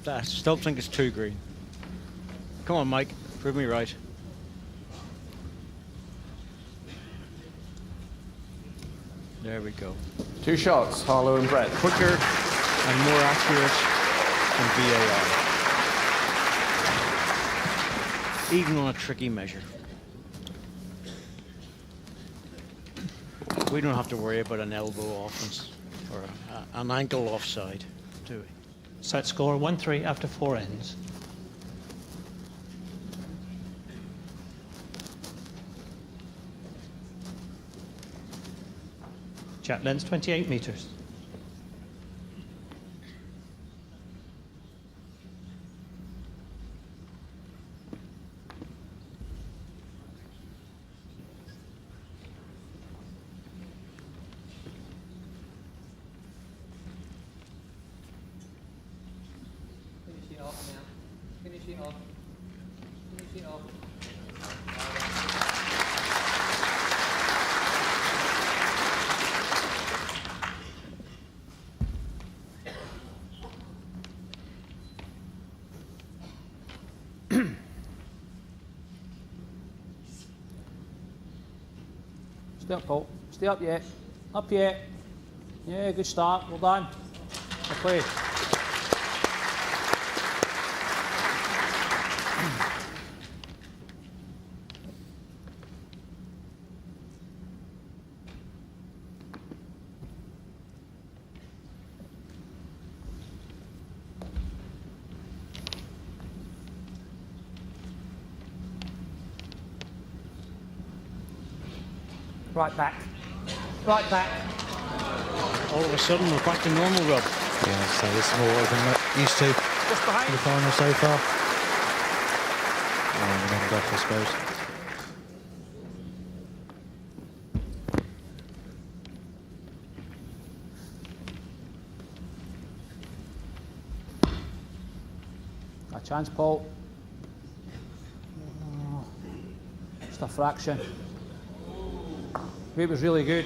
S3: I still think it's 2 green. Come on, Mike, prove me right. There we go.
S9: 2 shots, Harlow and Brett.
S3: Quicker and more accurate than VAR. Even on a tricky measure. We don't have to worry about an elbow offense or an ankle offside, do we?
S8: Set score 1-3 after 4 ends. Chat length 28 metres.
S6: Finish it off now. Finish it off. Finish it off.
S5: Stay up, Paul. Stay up yet. Up yet. Yeah, good start. Well done. Well played.
S6: Right back. Right back.
S3: All of a sudden, we're back to normal, Rob.
S4: Yeah, so this is more than we're used to
S6: Just behind.
S4: in the final so far. And then off, I suppose.
S5: A chance, Paul. Oh, just a fraction. It was really good.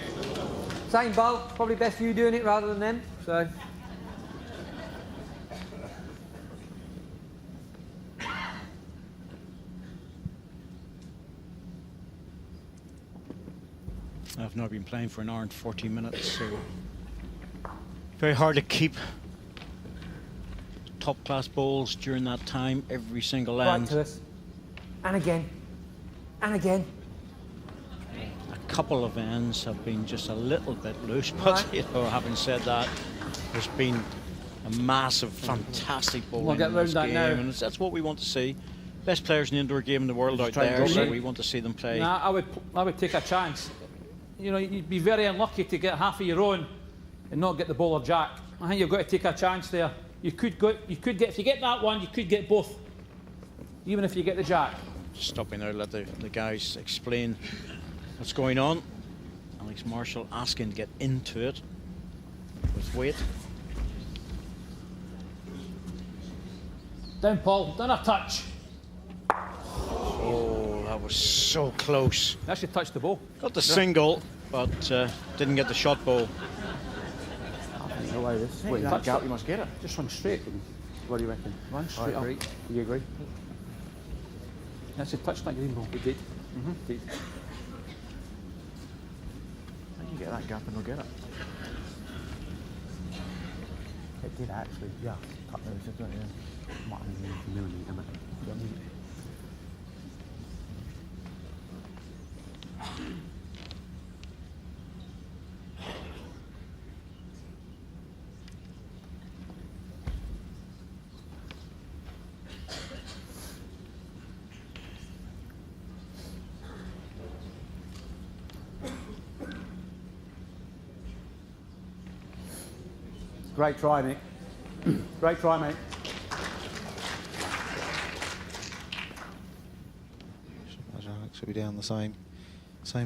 S6: Same bowl. Probably best you doing it rather than them. So.
S3: I've now been playing for an hour and 40 minutes, so very hard to keep top class bowls during that time, every single
S6: Right
S3: end.
S6: to us. And again. And again.
S3: A couple of ends have been just a little bit loose, but
S6: Right.
S3: you know, having said that, there's been a massive, fantastic bowling
S5: We'll get
S3: in
S5: round
S3: this
S5: that
S3: game,
S5: now.
S3: and that's what we want to see. Best players in the indoor game in the world out
S10: try and
S3: there,
S10: go
S3: so
S10: right.
S3: we want to see them play.
S5: Nah, I would take a chance. You know, you'd be very unlucky to get half of your own and not get the bowler jack. I think you've got to take a chance there. You could get, if you get that one, you could get both, even if you get the jack.
S3: Just stopping there, let the guys explain what's going on. Alex Marshall asking to get into it with weight.
S5: Down, Paul. Down a touch.
S3: Oh, that was so close.
S5: Actually touched the ball.
S3: Got the single, but didn't get the shot ball.
S10: I think no way this.
S7: Wait, that
S10: touch
S7: gap,
S10: it.
S7: you must get it.
S10: Just run straight. What do you reckon? Run straight up.
S6: agree.
S10: Do you agree? Actually touched that green ball.
S5: It did.
S10: Did.
S7: How do you get that gap and not get it?
S10: It did actually. Yeah. Cut those, didn't it? Yeah. Might have been a millimetre, but you don't need it. Great try, Nick. Great try, mate.
S4: Alex will be down the same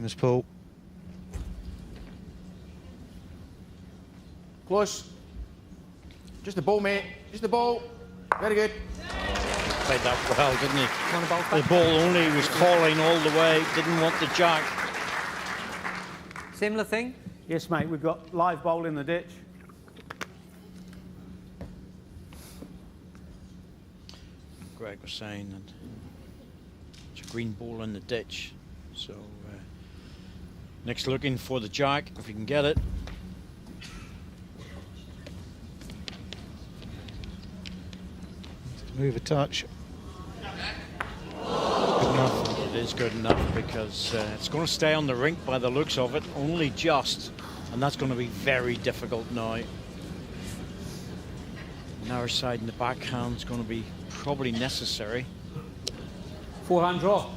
S4: as Paul.
S7: Close. Just the ball, mate. Just the ball. Very good.
S3: Played that well, didn't he?
S6: Want a bowl
S3: The
S6: back?
S3: ball only was calling all the way, didn't want the jack.
S6: Similar thing.
S10: Yes, mate. We've got live bowl in the ditch.
S3: Greg was saying that it's a green ball in the ditch. So Nick's looking for the jack, if he can get it.
S4: Move a touch. Good enough.
S3: It is good enough because it's going to stay on the rink by the looks of it, only just. And that's going to be very difficult now. Narrow side in the backhand is going to be probably necessary.
S5: Forehand draw.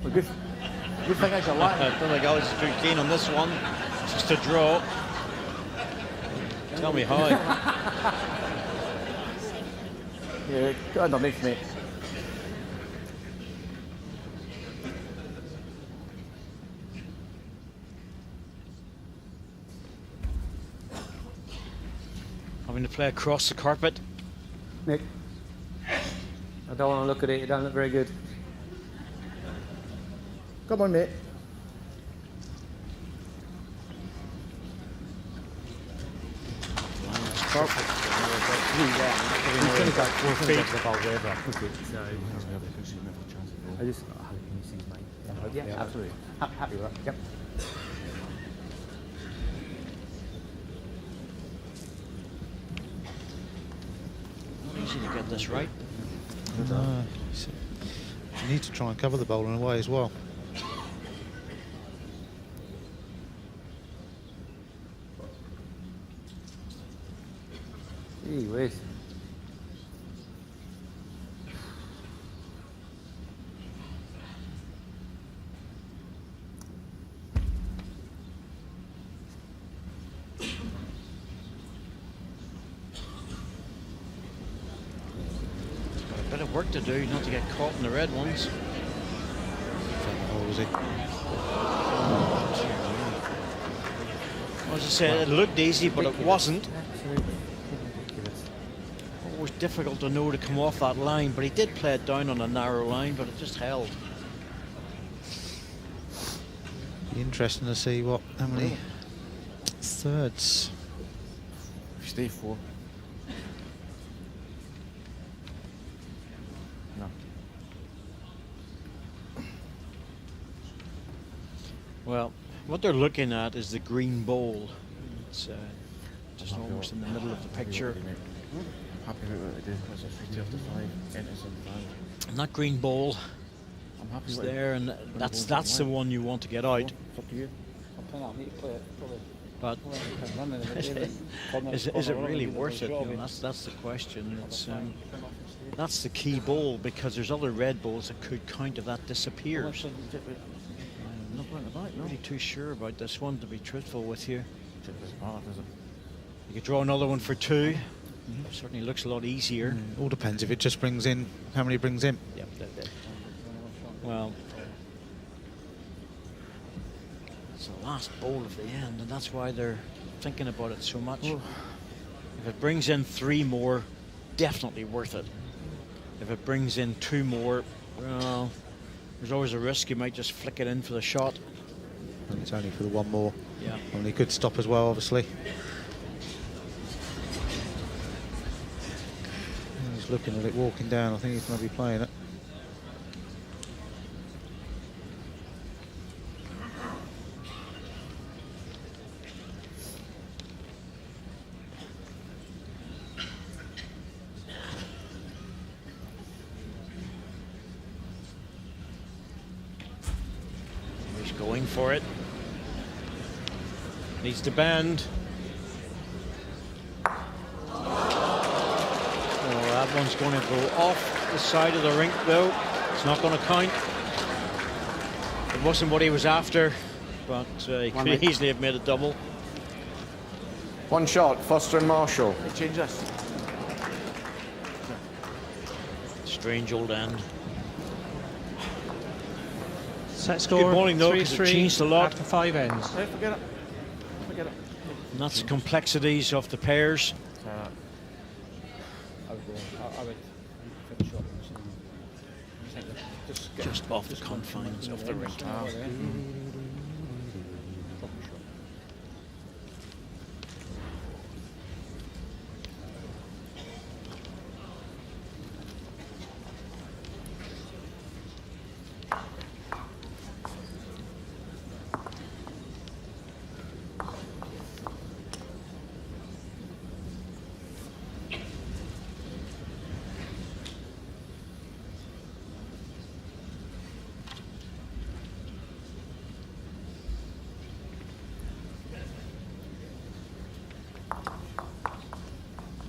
S7: Well, good thing is you're
S3: I
S7: lying.
S3: don't think Alex is too keen on this one. Just a draw. Tell me how.
S7: Yeah, go underneath, mate.
S3: Having to play across the carpet.
S10: Nick.
S6: I don't want to look at it. It don't look very good.
S7: Come on, mate.
S3: Perfect.
S10: He's going to go 4 feet. The ball wherever I put it. So I just hope he misses, mate. Yeah, absolutely. Happy with that. Yep.
S3: Not easy to get this right.
S4: You need to try and cover the bowl in a way as well.
S6: Gee whiz.
S3: work to do, not to get caught in the red ones. As I said, it looked easy, but it wasn't. It was difficult to know to come off that line, but he did play it down on a narrow line, but it just held.
S4: Be interesting to see how many thirds.
S7: Stay 4. No.
S3: Well, what they're looking at is the green bowl. It's just almost in the middle of the picture.
S7: Happy with what they do. That's a 3 after 5. Enters in 5.
S3: And that green bowl
S7: I'm happy
S3: is
S7: with
S3: there, and that's the one you want to get out.
S7: It's up to you.
S3: But is it really worth it? You know, that's the question. It's that's the key bowl, because there's other red bowls that could count if that disappears. I'm not really too sure about this one, to be truthful with you. You could draw another one for 2. Certainly looks a lot easier.
S4: All depends if it just brings in, how many brings in.
S3: Yep. Well, it's the last bowl of the end, and that's why they're thinking about it so much. If it brings in 3 more, definitely worth it. If it brings in 2 more, well, there's always a risk you might just flick it in for the shot.
S4: And it's only for the 1 more.
S3: Yeah.
S4: And he could stop as well, obviously. He's looking at it walking down. I think he's going to be playing it.
S3: He's going for it. Needs to bend. That one's going to go off the side of the rink, though. It's not going to count. It wasn't what he was after, but he could easily have made a double.
S9: 1 shot, Foster and Marshall.
S7: Change this.
S3: Strange old end.
S8: Set score.
S3: Good morning, though, because it changed a lot.
S8: After 5 ends.
S7: Hey, forget it. Forget it.
S3: And that's the complexities of the pairs.
S10: I would finish up
S3: Just off the confines of the rink.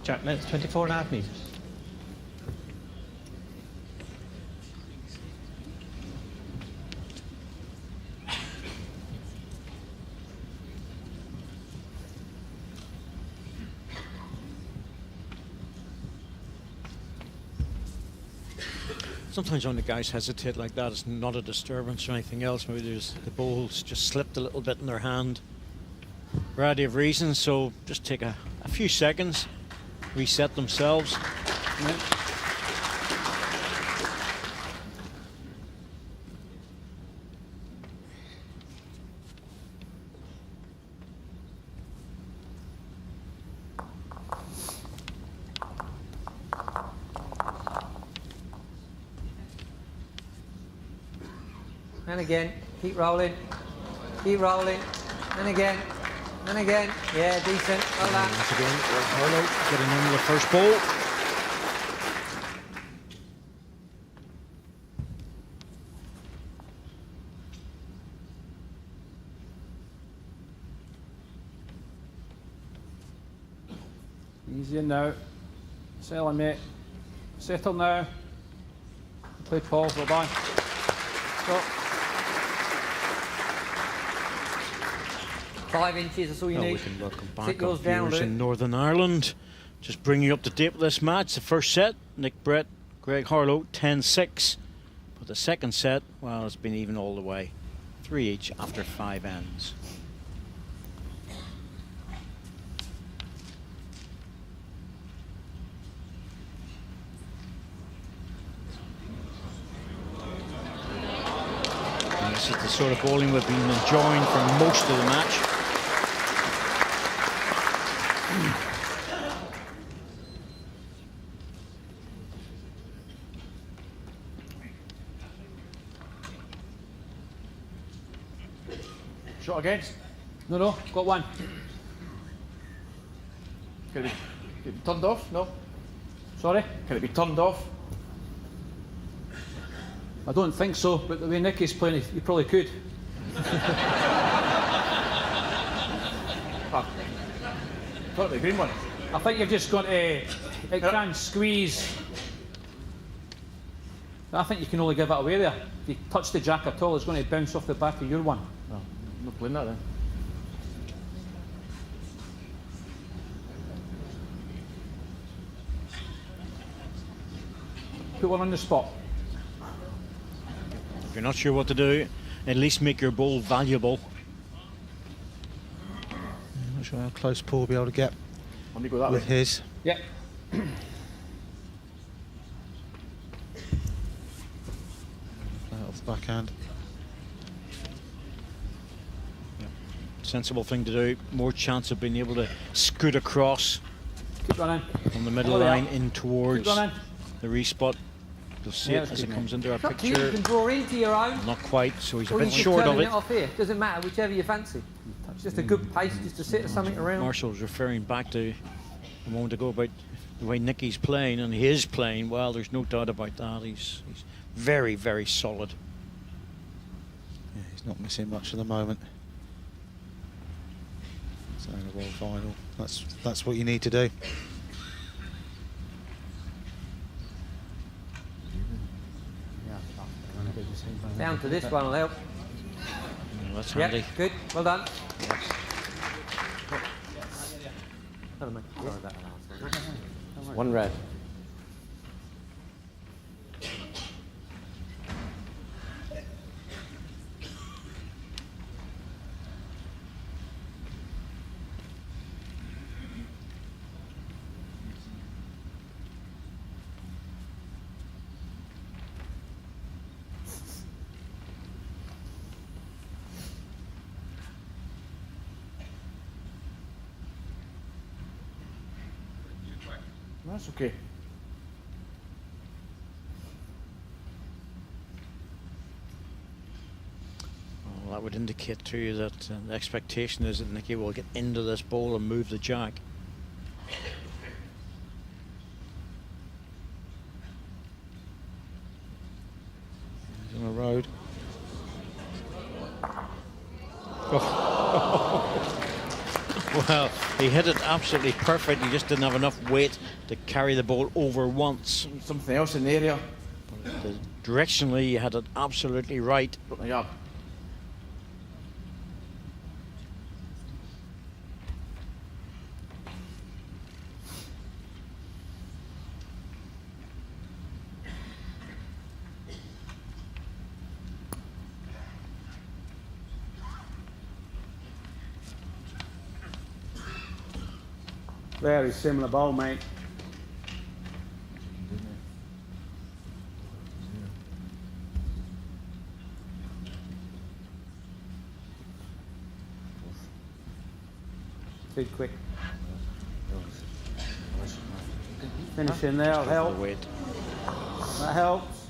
S8: Jack, length 24.5 metres.
S3: Sometimes when the guys hesitate like that, it's not a disturbance or anything else. Maybe there's the bowls just slipped a little bit in their hand. Variety of reasons, so just take a few seconds, reset themselves.
S6: And again, keep rolling, and again, and again. Yeah, decent, well done.
S3: Once again, Harlow getting into the first bowl.
S5: Easy in now. Settle in, mate. Settle now. Play pause, well done. Stop.
S6: 5 inches, that's all you need.
S3: We can welcome
S6: Sit
S3: back
S6: yours
S3: our
S6: down,
S3: viewers
S6: Luke.
S3: in Northern Ireland. Just bring you up to date with this match. The first set, Nick Brett Greg Harlow, 10-6. But the second set, well, it's been even all the way. 3 each after 5 ends. And this is the sort of bowling we've been enjoying for most of the match.
S7: Shot against?
S5: No, got one.
S7: Can it be turned off? No.
S5: Sorry?
S7: Can it be turned off?
S5: I don't think so, but the way Nicky's playing, you probably could.
S7: Got the green one.
S5: I think you've just got to. It can squeeze. I think you can only give it away there. If you touch the jack at all, it's going to bounce off the back of your one.
S7: No, I'm not playing that then.
S5: Put one on the spot.
S3: If you're not sure what to do, at least make your ball valuable.
S4: I'm not sure how close Paul will be able to get
S7: Let me go that
S4: with
S7: way.
S4: his.
S5: Yep.
S4: Play it off the backhand.
S3: Sensible thing to do. More chance of being able to scoot across
S5: Keep running.
S3: from the middle
S5: Oh, yeah.
S3: line in towards
S5: Keep running.
S3: the respot. You'll see
S5: Yeah,
S3: it as
S5: good
S3: it
S5: mate.
S3: comes into our
S6: It's up to you. You
S3: picture.
S6: can draw into your own,
S3: Not quite, so he's a
S6: or you
S3: bit
S6: can
S3: short of
S6: turn
S3: it.
S6: it off here. Doesn't matter, whichever you fancy. It's just a good pace just to sit something around.
S3: Marshall was referring back to a moment ago about the way Nicky's playing, and he is playing well. There's no doubt about that. He's very, very solid.
S4: Yeah, he's not missing much at the moment. So in a world final, that's what you need to do.
S6: Down to this one will help.
S3: That's
S6: Yep,
S3: handy.
S6: good. Well done. Hello, mate. Sorry about the last one.
S9: One red.
S7: That's okay.
S3: Well, that would indicate to you that the expectation is that Nicky will get into this bowl and move the jack.
S4: He's on the road.
S3: Well, he hit it absolutely perfect. He just didn't have enough weight to carry the ball over once.
S7: Something else in the area.
S3: Directionally, he had it absolutely right.
S7: Got my yard.
S8: Very similar bowl, mate. Too quick. Finishing there will help.
S3: Weight.
S8: That helps.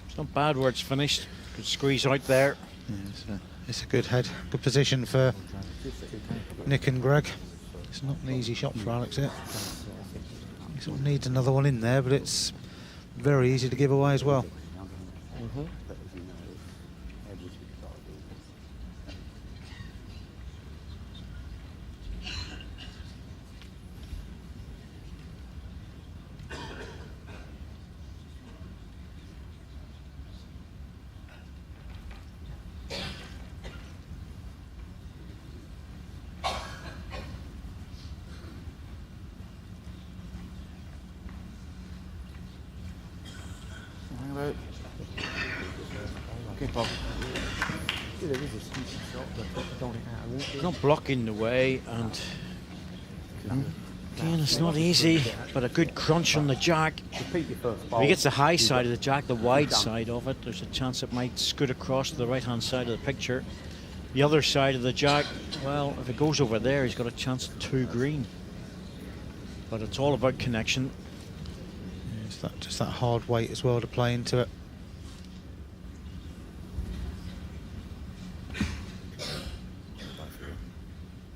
S3: It's not bad where it's finished. Good squeeze out there.
S4: Yeah, it's a good head, good position for Nick and Greg. It's not an easy shot for Alex here. He sort of needs another one in there, but it's very easy to give away as well.
S3: but
S10: Yeah, there is a sneaky shot, but I don't think out of reach.
S3: it's not blocking the way, and again, it's not easy, but a good crunch on the jack.
S10: Repeat your first
S3: If
S10: bowl.
S3: he gets the high side of the jack, the wide
S10: done.
S3: side of it, there's a chance it might scoot across to the right-hand side of the picture. The other side of the jack, well, if it goes over there, he's got a chance at 2 green. But it's all about connection.
S4: It's just that hard weight as well to play into it.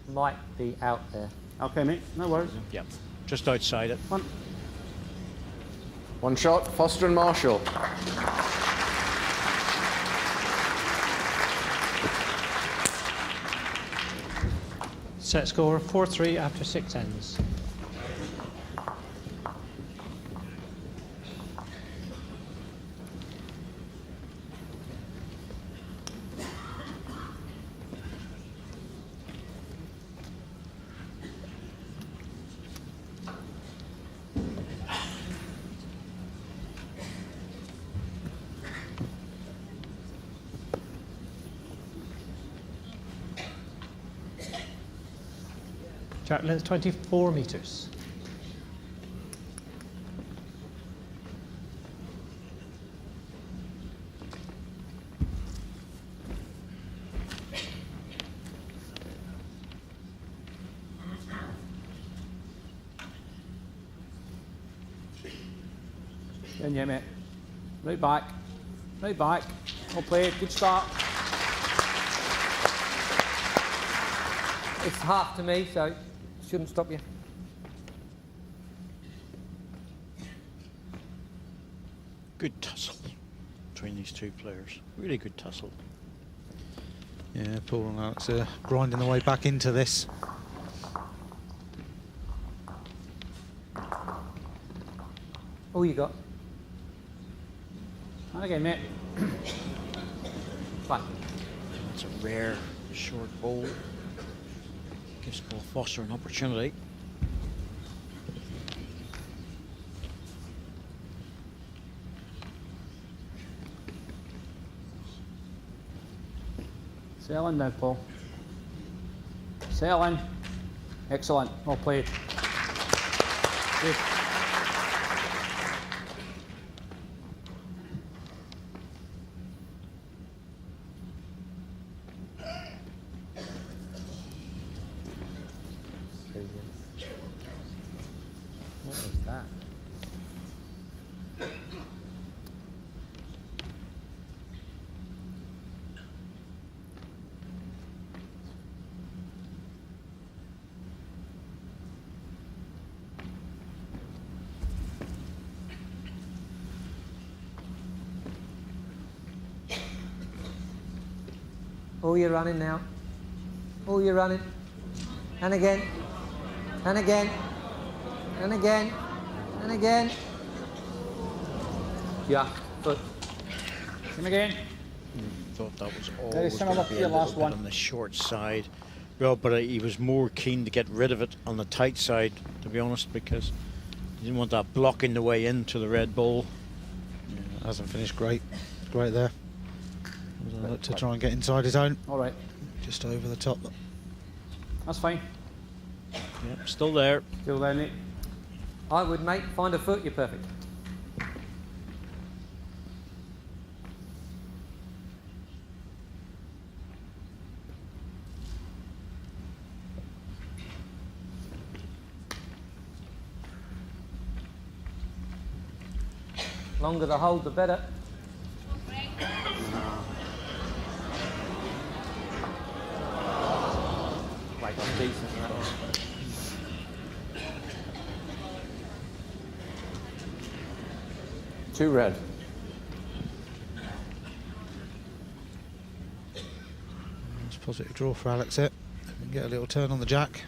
S6: Might be out there.
S10: Okay, mate, no worries.
S3: Yep, just outside it.
S9: One shot, Foster and Marshall.
S8: Set score 4-3 after 6 ends. Track length 24 metres.
S5: In yeah, mate. Right back. Right back. Well played. Good start.
S6: It's half to me, so shouldn't stop you.
S3: Good tussle between these two players. Really good tussle.
S4: Yeah, Paul and Alex are grinding their way back into this.
S6: All you got.
S5: And again, mate.
S6: Fine.
S3: It's a rare short ball. Gives Paul Foster an opportunity.
S5: Sail in now, Paul. Sail in. Excellent. Well played. Good.
S6: What was that? Oh, you're running now. Oh, you're running. And again. And again. And again. And again. Yeah, foot.
S5: Him again.
S3: Thought that was
S5: Very
S3: always
S5: similar
S3: going to
S5: to
S3: be
S5: your
S3: a little
S5: last
S3: bit
S5: one.
S3: on the short side. Well, but he was more keen to get rid of it on the tight side, to be honest, because he didn't want that blocking the way into the red ball.
S4: Yeah, hasn't finished great. Great there. Look to try and get inside his own.
S5: All right.
S4: Just over the top.
S5: That's fine.
S3: Yep, still there.
S5: Still there, Nick.
S6: I would, mate. Find a foot, you're perfect. Longer the hold, the better.
S10: Right, that's decent. That was.
S9: Two red.
S4: It's a positive draw for Alex here. Get a little turn on the jack.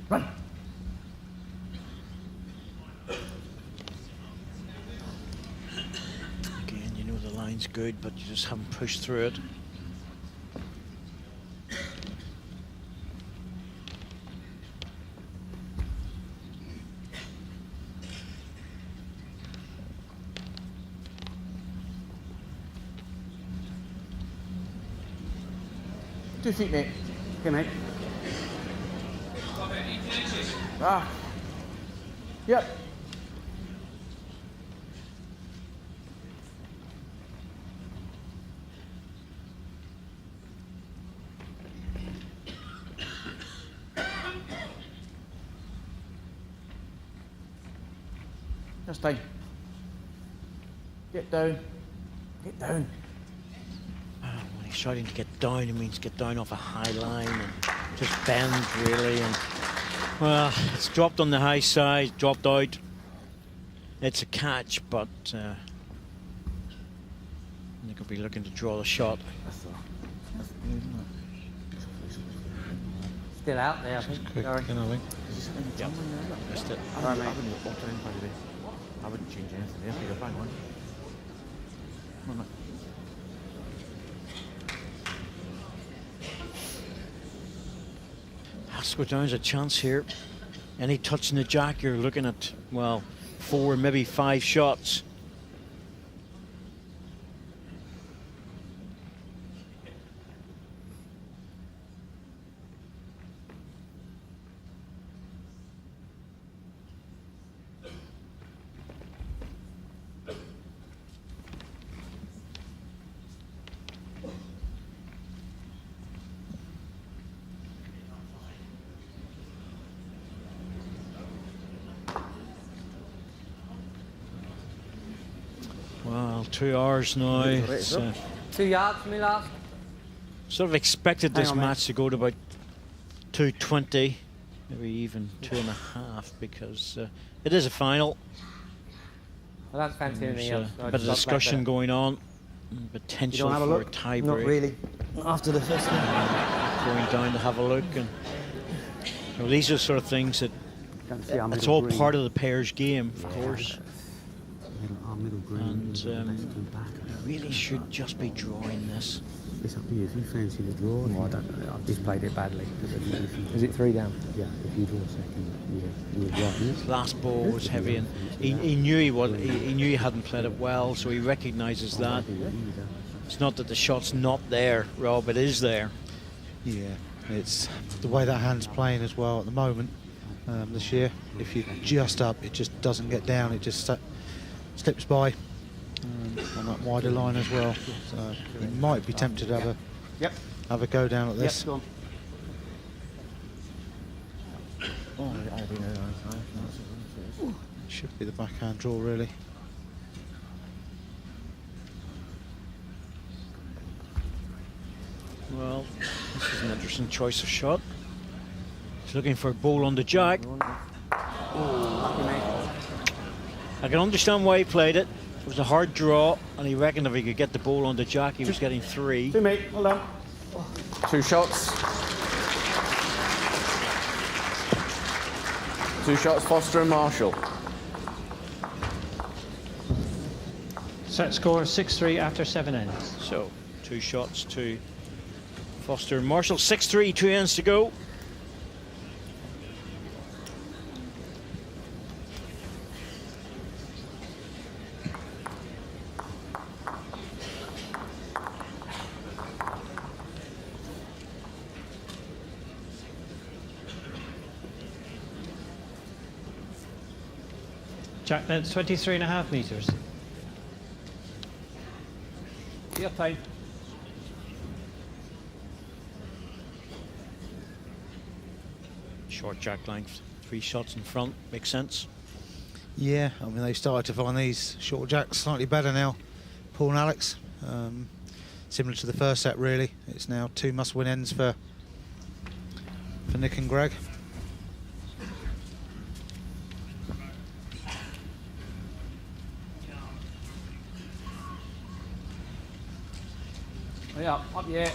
S6: Run.
S3: Again, you know the lines line's good, but you just haven't pushed through it.
S7: Two feet, mate.
S10: Okay, mate.
S7: Ah. Yep. Just time. Get down. Get down.
S3: When he's starting to get down, it means get down off a high line and just bend really. And well, it's dropped on the high side, dropped out. It's a catch, but they could be looking to draw the shot.
S6: Still out there, I think. Sorry.
S3: Yep. Missed it.
S7: I wouldn't have walked in by the way. I wouldn't change anything there. You're bang on. Come on, mate.
S3: Has to go down as a chance here. Any touch in the jack, you're looking at, well, 4, maybe 5 shots. Well, 2 hours now. It's,
S6: 2 yards from me last.
S3: sort of expected this
S6: Hang on,
S3: match to go to about 2:20, maybe even 2.5, because it is a final.
S6: I don't fancy anything
S3: There's
S6: else.
S3: a bit of discussion going on, potential for a tie break.
S6: Not really. After the first one.
S3: Going down to have a look, and well, these are sort of things that it's all
S10: green.
S3: part of the pairs game, of course.
S10: Our middle green.
S3: And
S10: left and back.
S3: we really should just be drawing this.
S10: It's up to you. If you fancy the draw, I don't know. I've just played it badly.
S6: Is it 3 down?
S10: Yeah, if you draw second, you're right.
S3: His last ball was heavy, and he knew he knew he hadn't played it well, so he recognises that. It's not that the shot's not there, Rob. It is there.
S4: Yeah, it's the way that hand's playing as well at the moment this year. If you're just up, it just doesn't get down. It just slips by on that wider line as well. So you might be tempted to have a go down at this.
S10: Yep,
S4: Should be the backhand draw, really.
S3: Well, this is an interesting choice of shot. He's looking for a ball on the jack. I can understand why he played it. It was a hard draw, and he reckoned if he could get the ball on the jack, he was getting 3.
S10: 2, mate. Well done.
S9: 2 shots. 2 shots, Foster and Marshall.
S8: Set score 6-3 after 7 ends.
S3: So, 2 shots to Foster and Marshall. 6-3, 2 ends to go.
S8: Jack length 23.5 metres.
S5: Your time.
S3: Short jack length, 3 shots in front, makes sense.
S4: Yeah, I mean, they started to find these short jacks slightly better now, Paul and Alex. Similar to the first set, really. It's now 2 must-win ends for Nick and Greg.
S5: Yeah, up yet.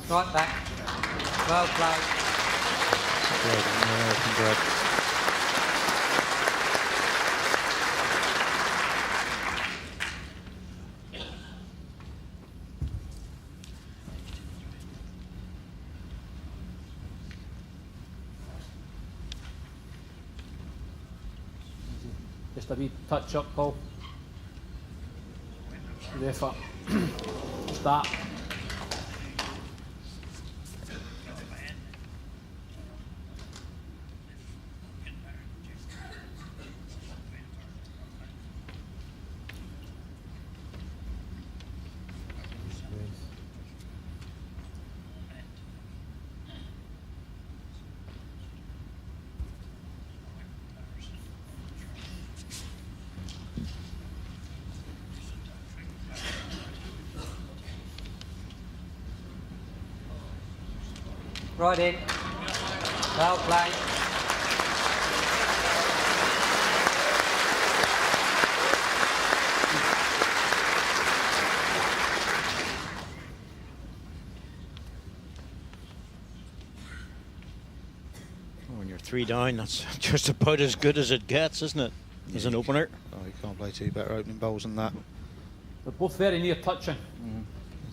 S6: Right back. Well played.
S5: Just a wee touch up, Paul. Good effort. Start.
S6: Right in. Well played.
S3: When you're 3 down, that's just about as good as it gets, isn't it? As an opener.
S4: Oh, you can't play 2 better opening bowls than that.
S5: They're both very near touching.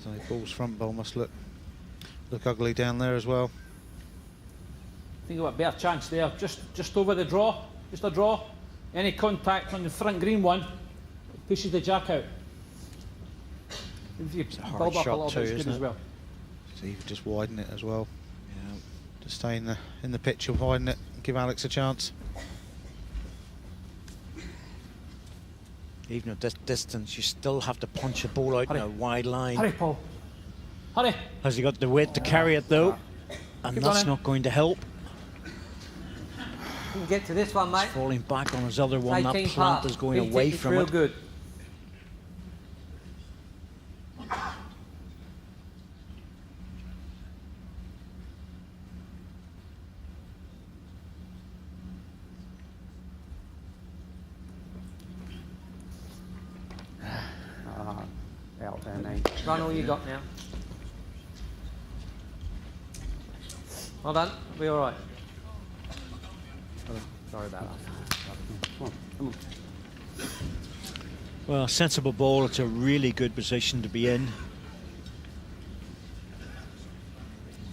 S4: So Paul's front bowl must look ugly down there as well.
S5: I think we've got a better chance there. Just over the draw. Just a draw. Any contact on the front green one pushes the jack out. If you
S3: It's a hard
S5: build up a
S3: shot
S5: little
S3: too,
S5: bit, it's good
S3: isn't
S5: as
S3: it?
S5: well.
S4: So you could just widen it as well.
S3: Yeah.
S4: Just stay in the picture, widen it, and give Alex a chance.
S3: Even at this distance, you still have to punch the ball out in a wide line.
S5: Hurry, Paul. Hurry.
S3: Has he got the weight to carry it though? And
S5: Keep
S3: that's
S5: running.
S3: not going to help.
S6: You can get to this one, mate.
S3: He's falling back on his other one. That
S6: 18
S3: plant
S6: part.
S3: is going
S6: Big
S3: away
S6: ticket's
S3: from
S6: real
S3: it.
S6: good.
S10: Out there, mate.
S6: Run all you got now. Well done. Be all right.
S10: Sorry about that. Come on, come on.
S3: Well, sensible ball. It's a really good position to be in.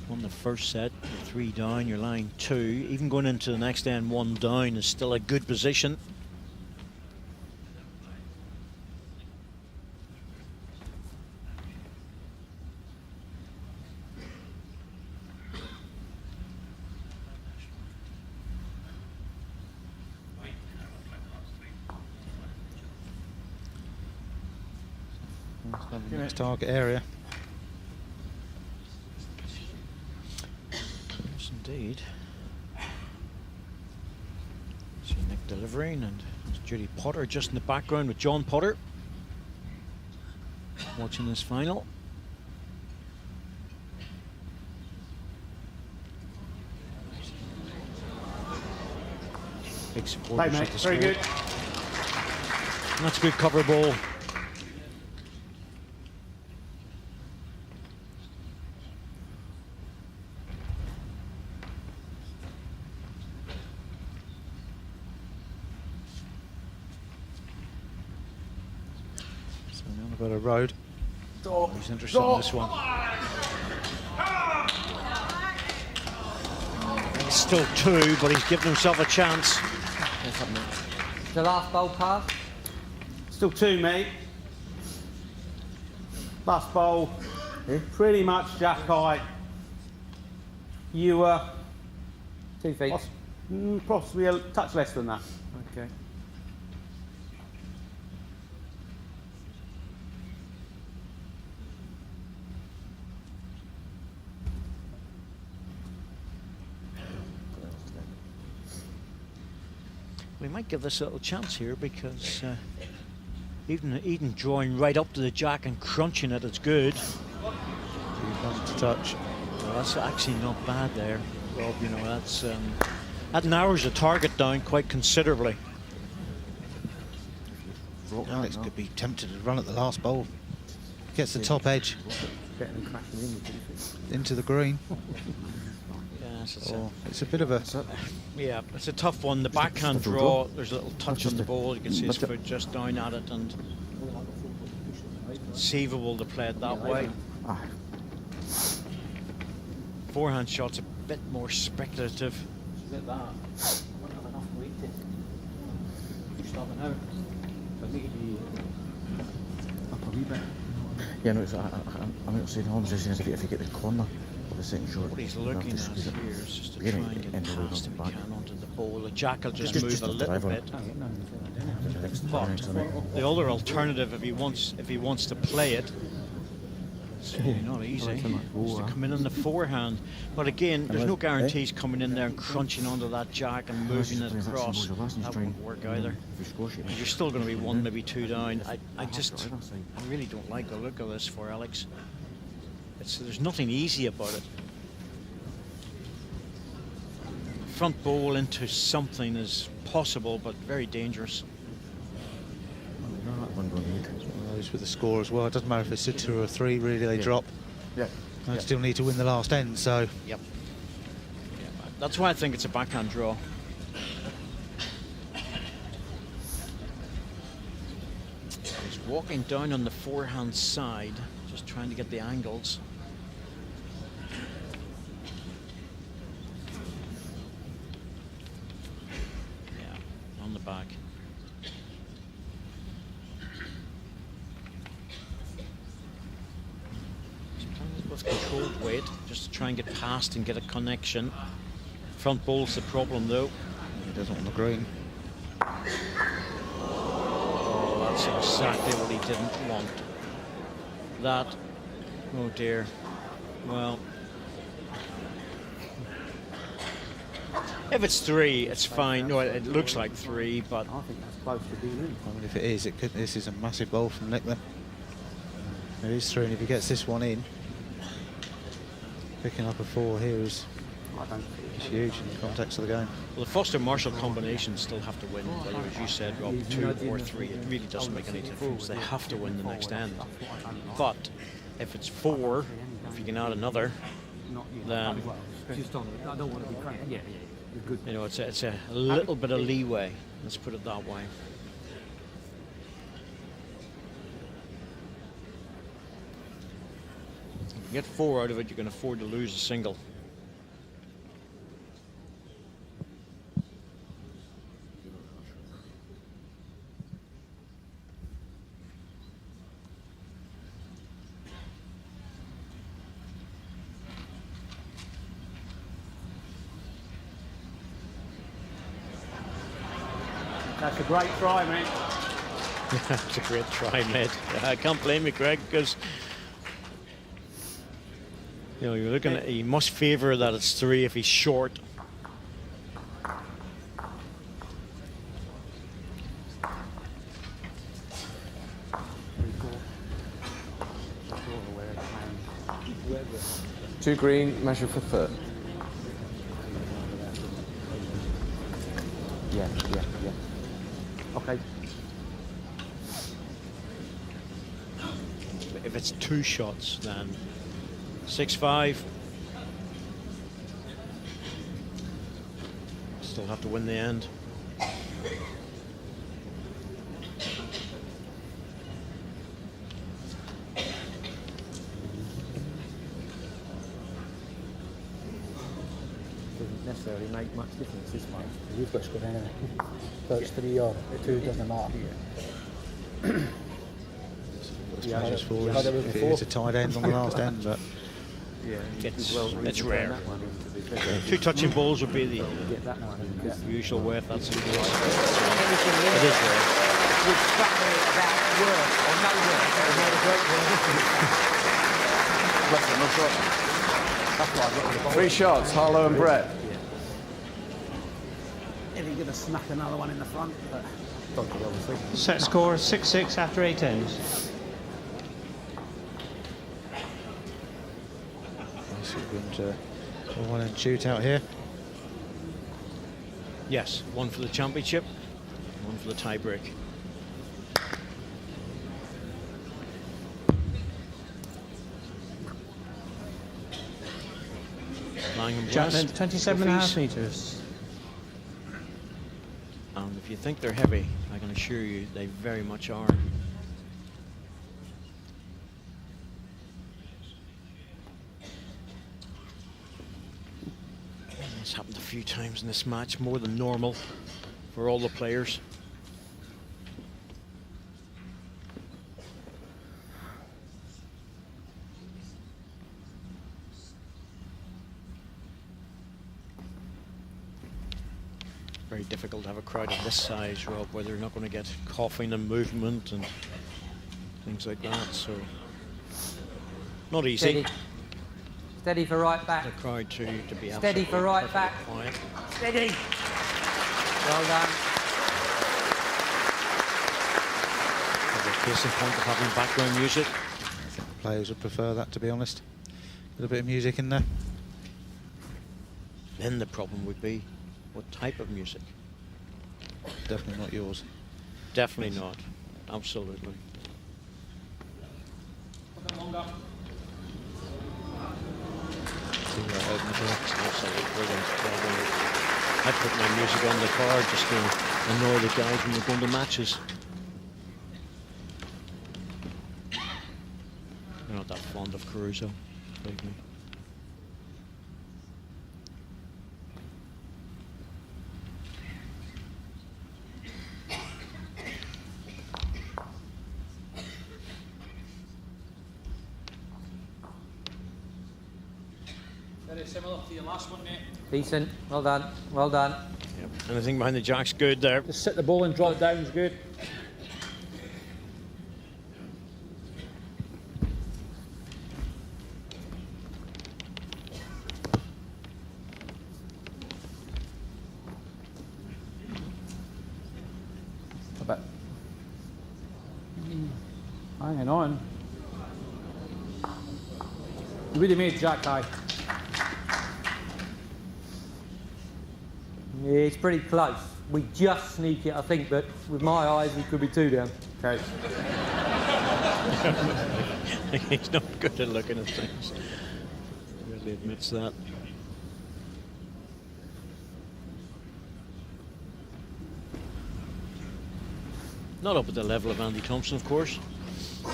S3: Won the first set, 3 down, you're lying 2. Even going into the next end, 1 down is still a good position.
S4: The next target area.
S3: Yes, indeed. See Nick delivering, and there's Judy Potter just in the background with John Potter watching this final. Big supporters
S10: Play,
S3: of
S10: mate.
S3: the
S10: Very
S3: sport.
S10: good.
S3: And that's a good cover ball.
S4: So now we've got a road.
S3: He's interested in this one. It's still 2, but he's given himself a chance.
S6: The last bowl pass.
S10: Still 2, mate. Last bowl. Pretty much jack high. You were
S6: 2 feet.
S10: possibly a touch less than that.
S6: Okay.
S3: We might give this a little chance here because even drawing right up to the jack and crunching it, it's good.
S4: 2 bumps to touch.
S3: Well, that's actually not bad there, Rob. You know, that's that narrows the target down quite considerably.
S4: Alex could be tempted to run at the last bowl. Gets the top edge.
S11: better than crashing in with it.
S4: Into the green.
S3: Yes,
S4: It's a bit of a...
S3: Yeah, it's a tough one. The backhand draw, there's a little touch on the ball. You can see his foot just down at it, and conceivable to play it that way. Forehand shot's a bit more speculative.
S5: Get that. Won't have enough weight to stop it now. But need to be
S11: Up a wee bit.
S7: Yeah, no, I'm not saying Holmes is if you get the corner of the second shot.
S3: What he's looking at here is just to try and get past him he can onto the ball. The jack will just move a little bit. But the other alternative, if he wants to play it, it's really not easy, is to come in on the forehand. But again, there's no guarantees coming in there and crunching onto that jack and moving it across. That won't work either. You're still going to be 1, maybe 2 down. I really don't like the look of this for Alex. There's nothing easy about it. Front bowl into something is possible, but very dangerous.
S4: With the score as well. It doesn't matter if it's a 2 or a 3, really, they drop.
S7: Yeah.
S4: They still need to win the last end, so...
S3: Yep. That's why I think it's a backhand draw. He's walking down on the forehand side, just trying to get the angles. Yeah, on the back. With controlled weight, just to try and get past and get a connection. Front bowl's the problem though.
S4: He doesn't want the green.
S3: Oh, that's exactly what he didn't want. That, oh dear. Well, if it's 3, it's fine. No, it looks like 3, but
S11: I think that's close to being in.
S4: I mean, if it is, this is a massive bowl from Nick then. It is 3, and if he gets this one in, picking up a 4 here is huge in the context of the game.
S3: Well, the Foster Marshall combinations still have to win, whether, as you said, Rob, 2 or 3. It really doesn't make any difference. They have to win the next end. But if it's 4, if you can add another, then
S11: I don't want to be crazy. Yeah, you're good.
S3: You know, it's a little bit of leeway. Let's put it that way. If you get 4 out of it, you can afford to lose a single.
S8: That's a great try, mate.
S3: That's a great try, mate. I can't blame you, Greg, because you know, you're looking at, he must favour that it's 3 if he's short.
S9: Two green, measure for third.
S11: Yeah. Okay.
S3: If it's 2 shots, then 6-5. Still have to win the end.
S11: Doesn't necessarily make much difference this way. You've got to go down. So it's 3 or 2 doesn't matter.
S4: Just for if it is a tight end on the last end, but
S3: it's rare. 2 touching balls would be the usual way if that's the case. It is rare.
S6: Would struck me about work or no work, it made a great deal.
S9: 3 shots, Harlow and Brett.
S11: If you're going to smack another one in the front, but obviously.
S8: Set score 6-6 after 8 ends.
S4: A 1-end shootout here.
S3: Yes, 1 for the championship, 1 for the tie-break.
S8: Chapman, 27.5 metres.
S3: And if you think they're heavy, I can assure you they very much are. It's happened a few times in this match, more than normal for all the players. Very difficult to have a crowd of this size, Rob, where they're not going to get coughing and movement and things like that. So, not easy.
S6: Steady. Steady for right back.
S3: The crowd to be
S6: steady for right back.
S3: Quiet.
S6: Steady. Well done.
S3: A case in point of having background music.
S4: Players would prefer that, to be honest. A little bit of music in there.
S3: Then the problem would be, what type of music?
S4: Definitely not yours.
S3: Definitely not. Absolutely. Absolutely brilliant. I put my music on the car just to annoy the guys when we're going to matches. They're not that fond of Caruso, believe me.
S5: Very similar to your last one, mate.
S6: Decent. Well done. Well done.
S3: Yep. Anything behind the jack's good there.
S5: Just sit the ball and drop down is good. A bit. Hanging on. You really made Jack high.
S6: Yeah, it's pretty close. We just sneak it, I think, but with my eyes, we could be 2 down.
S5: Okay.
S3: He's not good at looking at things. He really admits that. Not up at the level of Andy Thompson, of course.
S4: No,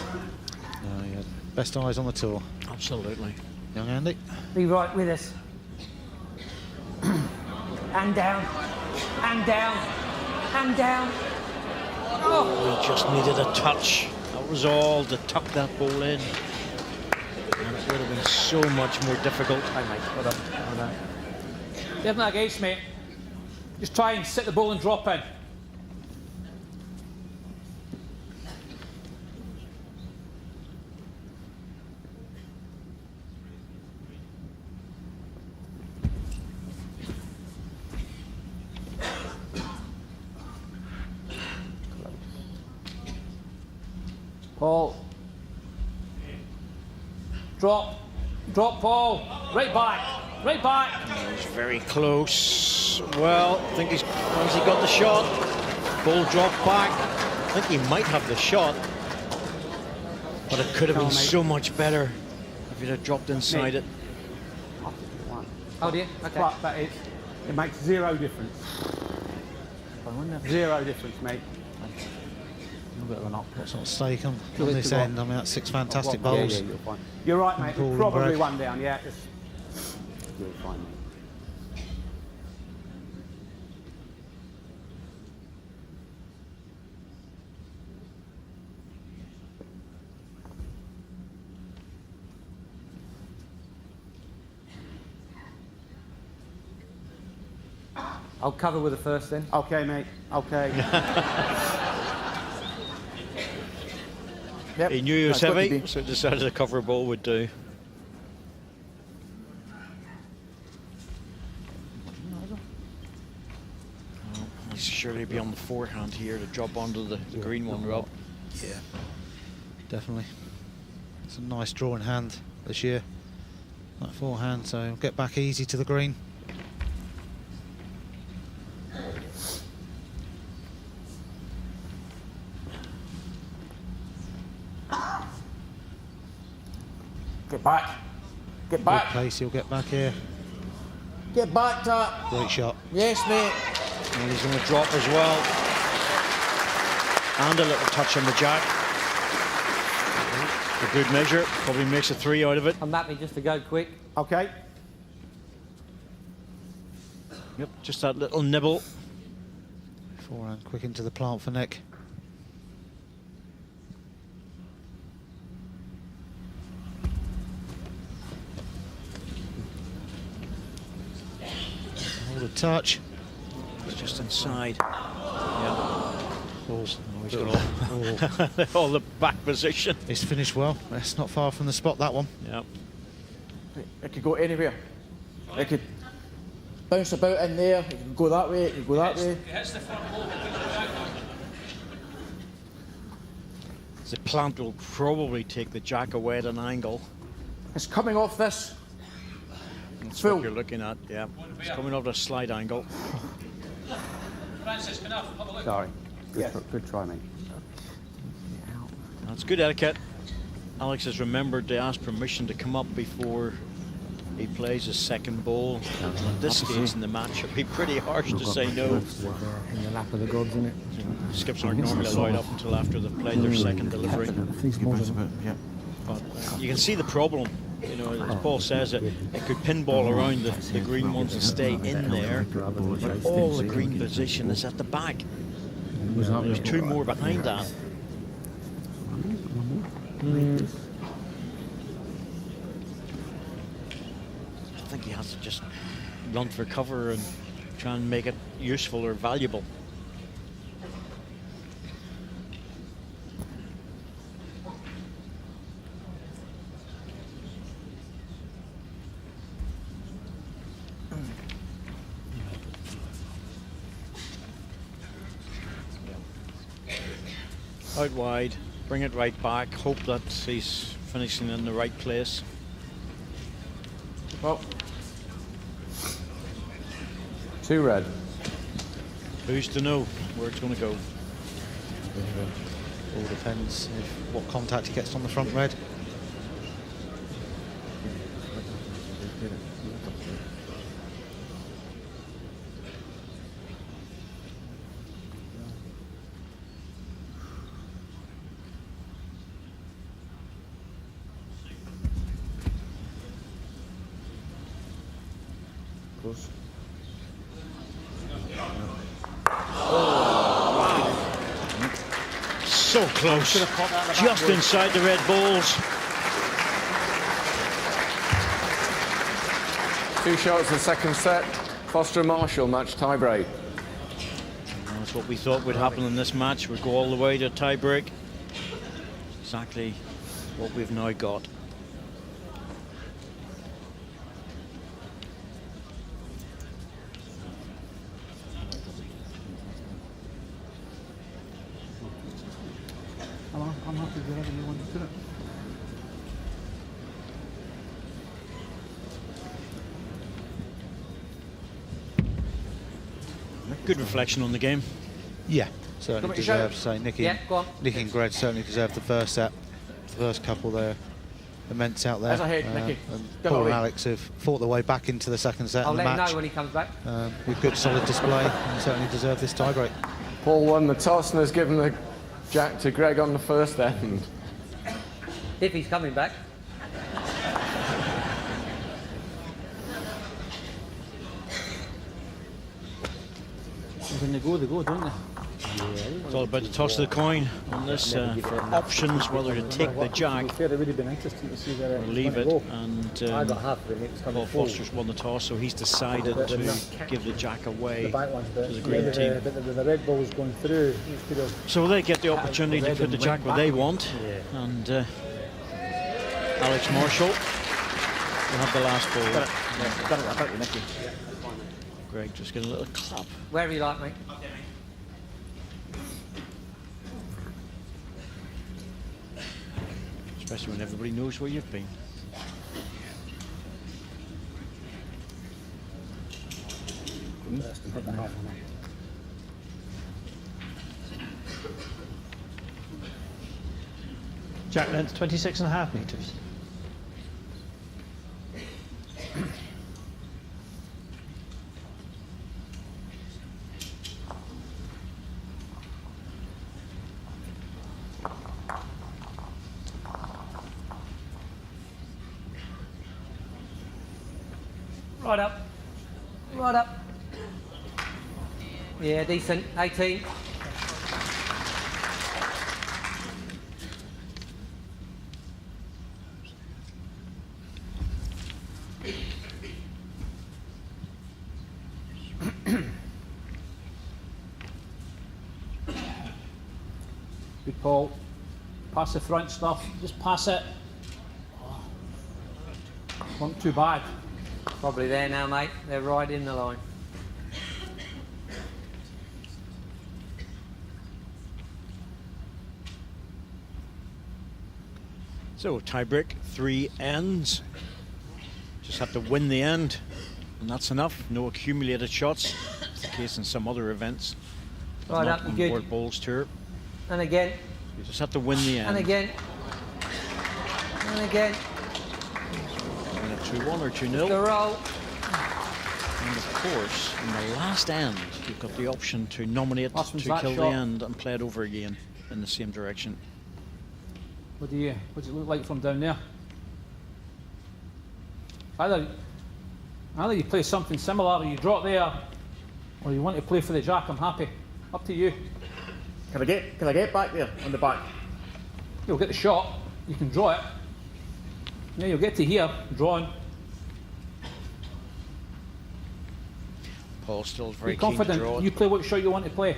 S4: yeah. Best eyes on the tour.
S3: Absolutely.
S4: Young Andy.
S6: Be right with us. And down. And down. And down. Oh.
S3: We just needed a touch. That was all, to tuck that ball in. And it would have been so much more difficult.
S5: Hi, mate. Hold up. Hold on. Give that against, mate. Just try and sit the ball and drop in. Paul. Drop. Drop, Paul. Right back. Right back.
S3: He's very close. Well, I think has he got the shot? Ball dropped back. I think he might have the shot. But it could have been so much better if he'd have dropped inside it.
S6: Oh dear. Okay.
S8: But that is, it makes zero difference. Zero difference, mate. A bit of an up.
S4: What's at stake on this end? I mean, that's 6 fantastic bowls.
S8: Yeah, you're fine. You're right, mate.
S4: Paul
S8: Probably
S4: Bragg.
S8: 1 down, yeah. You're fine, mate.
S6: I'll cover with the first then.
S8: Okay, mate. Okay.
S3: Yep. He knew he was heavy, so decided a cover ball would do. Well, he's surely be on the forehand here to drop onto the green one, Rob.
S4: Yeah, definitely. It's a nice drawing hand this year. That forehand, so get back easy to the green.
S5: Get back. Get back.
S4: Good pace, he'll get back here.
S7: Get back to that.
S4: Great shot.
S7: Yes, mate.
S3: And he's going to drop as well. And a little touch on the jack. A good measure. Probably makes a 3 out of it.
S6: I'm happy just to go quick.
S7: Okay.
S3: Yep, just that little nibble.
S4: Forehand quick into the plant for Nick. Hold a touch.
S3: It's just inside. Yeah.
S4: Balls.
S3: Oh, he's got all the back position.
S4: It's finished well. That's not far from the spot, that one.
S3: Yeah.
S7: It could go anywhere. It could bounce about in there. It could go that way. It could go that way.
S3: The plant will probably take the jack away at an angle.
S7: It's coming off this.
S3: That's
S7: Full.
S3: what you're looking at, yeah. It's coming off a slight angle.
S5: Francis, enough. Have a look.
S10: Sorry. Good try, mate.
S3: That's good etiquette. Alex has remembered to ask permission to come up before he plays his second ball. At this stage in the match, it'd be pretty harsh to say no.
S10: In the lap of the gods, isn't it?
S3: Skips aren't normally allowed up until after they've played their second delivery. But you can see the problem. You know, as Paul says, it could pinball around the green ones and stay in there, but all the green position is at the back. There's 2 more behind that. I think he has to just run for cover and try and make it useful or valuable. Out wide, bring it right back, hope that he's finishing in the right place.
S9: Well, 2 red.
S3: Who's to know where it's going to go?
S4: All depends what contact he gets on the front red.
S3: So close, just inside the red balls.
S9: 2 shots in the second set. Foster and Marshall match tie break.
S3: That's what we thought would happen in this match. We'd go all the way to tie break. Exactly what we've now got.
S10: I'm happy with whatever you want to put it.
S3: Good reflection on the game.
S4: Yeah, certainly deserves. Say Nicky and Greg certainly deserved the first set. The first couple there, immense out there.
S7: As I heard, Nicky.
S4: And Paul and Alex have fought their way back into the second set.
S6: I'll
S4: of the
S6: let
S4: match.
S6: him know when he comes back.
S4: With good solid display, and certainly deserve this tiebreak.
S9: Paul won the toss and has given the jack to Greg on the first end.
S6: If he's coming back.
S5: When they go, don't they?
S3: It's all about the toss of the coin on this for options, whether to take the jack
S10: It would have been interesting to see where
S3: or leave it. And
S10: I got half of it. It was coming
S3: Paul
S10: full.
S3: Foster's won the toss, so he's decided to give the jack away
S10: The back ones, but
S3: to the green team.
S10: the red ball was going through. He could have.
S3: So they get the opportunity to put the jack where they want, and Alex Marshall will have the last ball.
S7: Got it about you, Nicky.
S3: Greg just get a little clap.
S6: Wherever you like, mate.
S3: Especially when everybody knows where you've been.
S8: Jack length 26.5 metres.
S6: Right up. Right up. Yeah, decent. 18.
S5: Good Paul. Pass the front stuff. Just pass it. Wasn't too bad.
S6: Probably there now, mate. They're right in the line.
S3: So tiebreak, 3 ends. Just have to win the end, and that's enough. No accumulated shots. It's the case in some other events.
S6: Right
S3: Not
S6: up,
S3: on
S6: good.
S3: World Bowls Tour.
S6: And again.
S3: You just have to win the end.
S6: And again. And again.
S3: Win it 2-1 or 2-0.
S6: The roll.
S3: And of course, in the last end, you've got the option to nominate
S5: Last
S3: to
S5: one's
S3: kill
S5: that
S3: the
S5: shot.
S3: end and play it over again in the same direction.
S5: What does it look like from down there? Either you play something similar, or you drop there, or you want to play for the jack. I'm happy. Up to you.
S7: Can I get back there on the back?
S5: You'll get the shot. You can draw it. Yeah, you'll get to here, drawing.
S3: Paul still very
S5: Be
S3: keen to draw
S5: confident.
S3: it.
S5: You play what shot you want to play.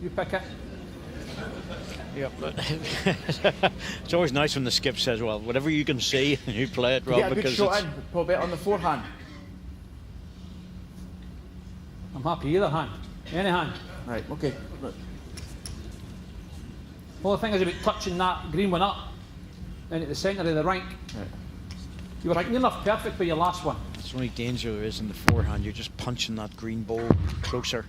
S5: You pick it.
S3: Yep. It's always nice when the skip says, well, whatever you can see, you play it, Rob,
S7: Get a good
S3: because
S7: shot
S3: it's...
S7: in, probably on the forehand.
S5: I'm happy either hand. Any hand.
S7: Right, okay. Right.
S5: Well, the thing is about touching that green one up and at the centre of the rink.
S7: Right.
S5: You were like near enough perfect for your last one.
S3: It's the only danger there is in the forehand. You're just punching that green ball closer.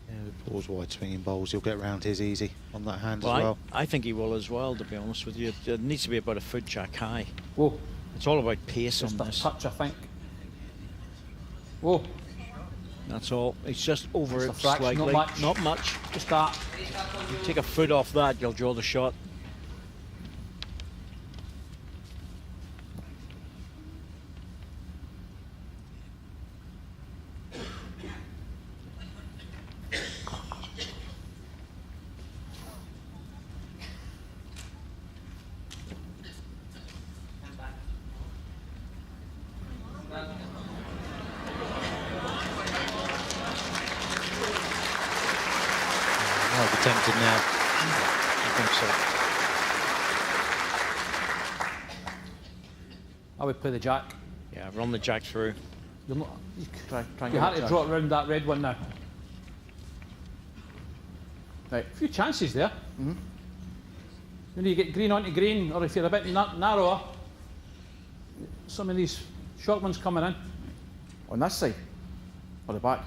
S4: Yeah, with Paul's wide swinging bowls, he'll get round his easy on that hand
S3: Well,
S4: as well.
S3: I think he will as well, to be honest with you. It needs to be about a foot jack high.
S5: Whoa.
S3: It's all about pace
S5: Just
S3: on
S5: a
S3: this.
S5: touch, I think. Whoa.
S3: That's all. It's just over
S5: Just
S3: it
S5: a fraction,
S3: slightly.
S5: not much.
S3: Not much.
S5: Just that.
S3: You take a foot off that, you'll draw the shot.
S4: I'll be tempted now.
S3: I think so.
S5: I would play the jack.
S3: Yeah, run the jack through.
S5: You'll not,
S7: Try and
S5: you
S7: get
S5: had
S7: it
S5: to
S7: jack.
S5: draw it round that red one now.
S7: Right.
S5: A few chances there. When you get green onto green, or if you're a bit narrower, some of these short ones coming in.
S7: On this side? Or the back?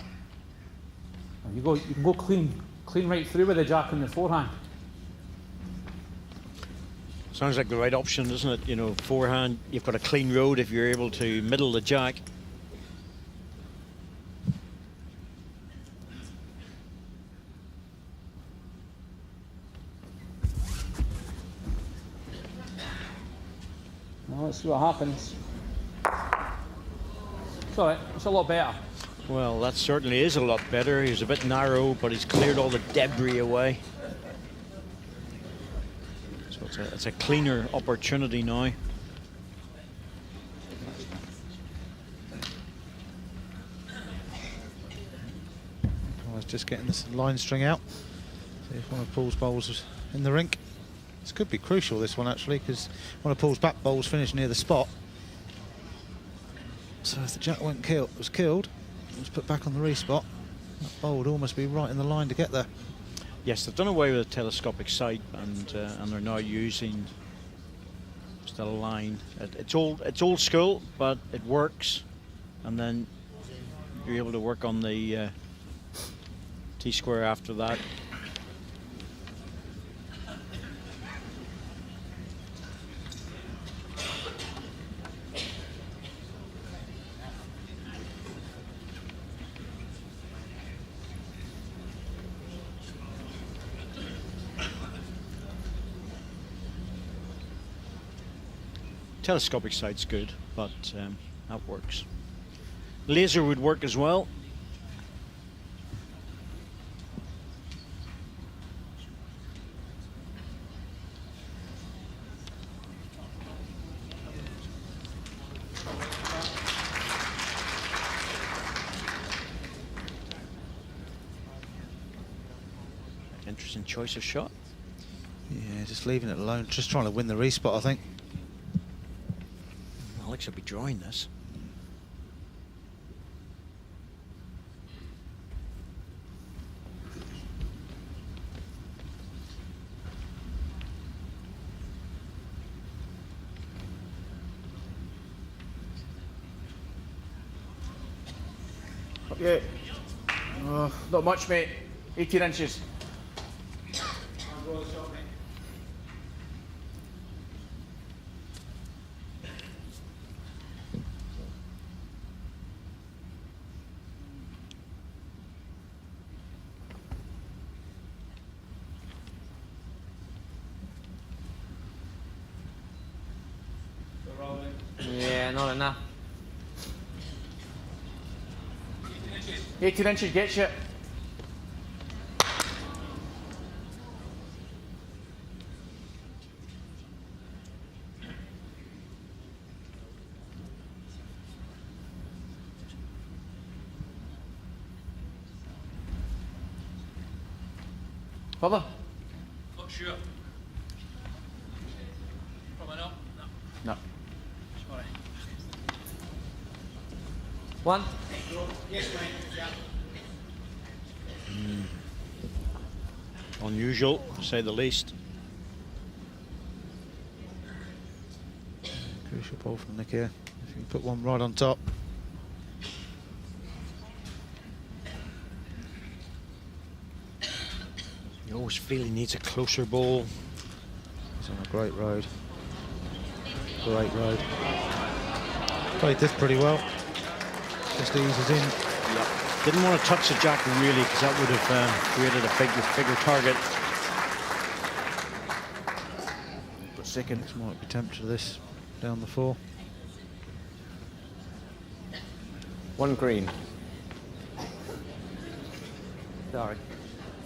S5: You can go clean right through with the jack in the forehand.
S3: Sounds like the right option, doesn't it? You know, forehand, you've got a clean road if you're able to middle the jack.
S5: Well, let's see what happens. It's all right. It's a lot better.
S3: Well, that certainly is a lot better. He's a bit narrow, but he's cleared all the debris away. So it's a cleaner opportunity now.
S4: I was just getting this line string out. See if one of Paul's bowls was in the rink. This could be crucial, this one, actually, because one of Paul's back bowls finished near the spot. So if the jack was killed, it was put back on the respot. That bowl would almost be right in the line to get there.
S3: Yes, they've done away with a telescopic sight, and they're now using just a line. It's old school, but it works. And then you're able to work on the T-square after that. Telescopic sight's good, but that works. Laser would work as well. Interesting choice of shot.
S4: Yeah, just leaving it alone, just trying to win the respot, I think.
S3: Alex will be drawing this.
S7: Yeah. Oh, not much, mate. 18 inches.
S6: Yeah, not enough.
S7: 18 inches gets you. Further?
S5: Not sure. Probably not.
S7: No.
S5: Sorry.
S6: One.
S5: Yes, mate. Yeah.
S3: Unusual, to say the least.
S4: Crucial ball from Nick here. If you can put one right on top.
S3: You always feel he needs a closer ball.
S4: He's on a great road. Great road. Played this pretty well. Just eases in.
S3: Yep. Didn't want to touch the jack really, because that would have created a bigger target.
S4: But second, might be tempted to this down the 4.
S9: 1 green.
S6: Sorry.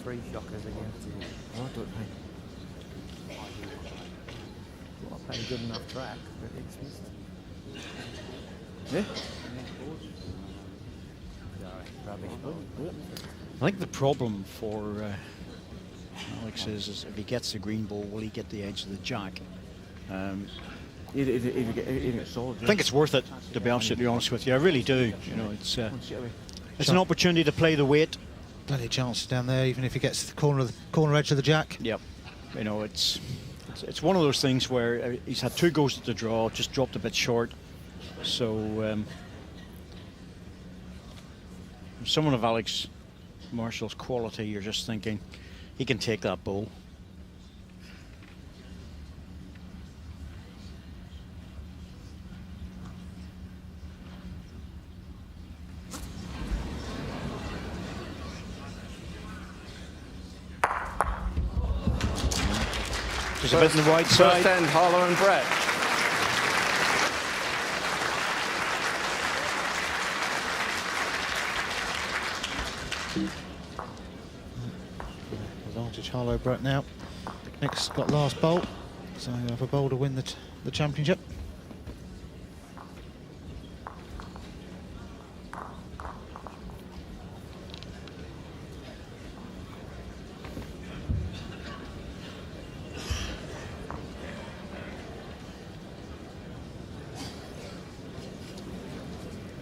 S6: 3 shockers again.
S7: Oh, I don't think.
S6: Not playing good enough track, but it's missed.
S7: Yeah?
S6: Sorry, rubbish.
S3: I think the problem for Alex is if he gets the green ball, will he get the edge of the jack?
S7: If you get solid.
S3: I think it's worth it, to be absolutely honest with you. I really do. You know, it's an opportunity to play the weight.
S4: Plenty of chances down there, even if he gets the corner edge of the jack.
S3: Yep. You know, it's one of those things where he's had 2 goes at the draw, just dropped a bit short. So someone of Alex Marshall's quality, you're just thinking he can take that ball. Just a bit in the right side.
S9: First end, Harlow and Brett.
S4: Advantage Harlow, Brett now. Nick's got last bowl, so he'll have a bowl to win the championship.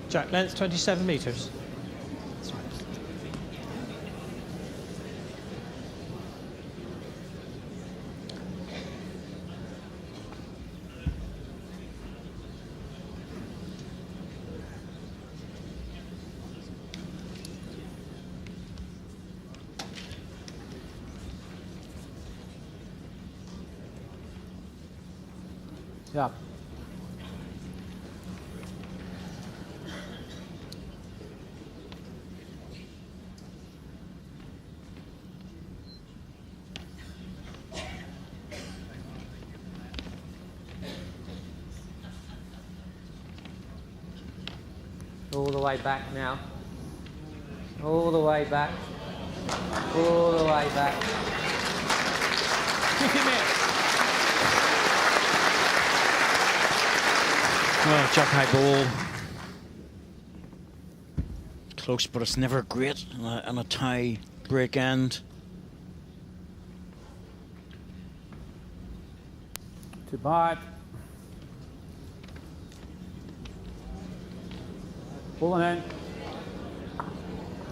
S8: Jack length 27 metres.
S6: Yeah. All the way back now. All the way back. All the way back.
S3: Well, jack high ball. Close, but it's never great on a tie break end.
S5: Too bad. Pulling in.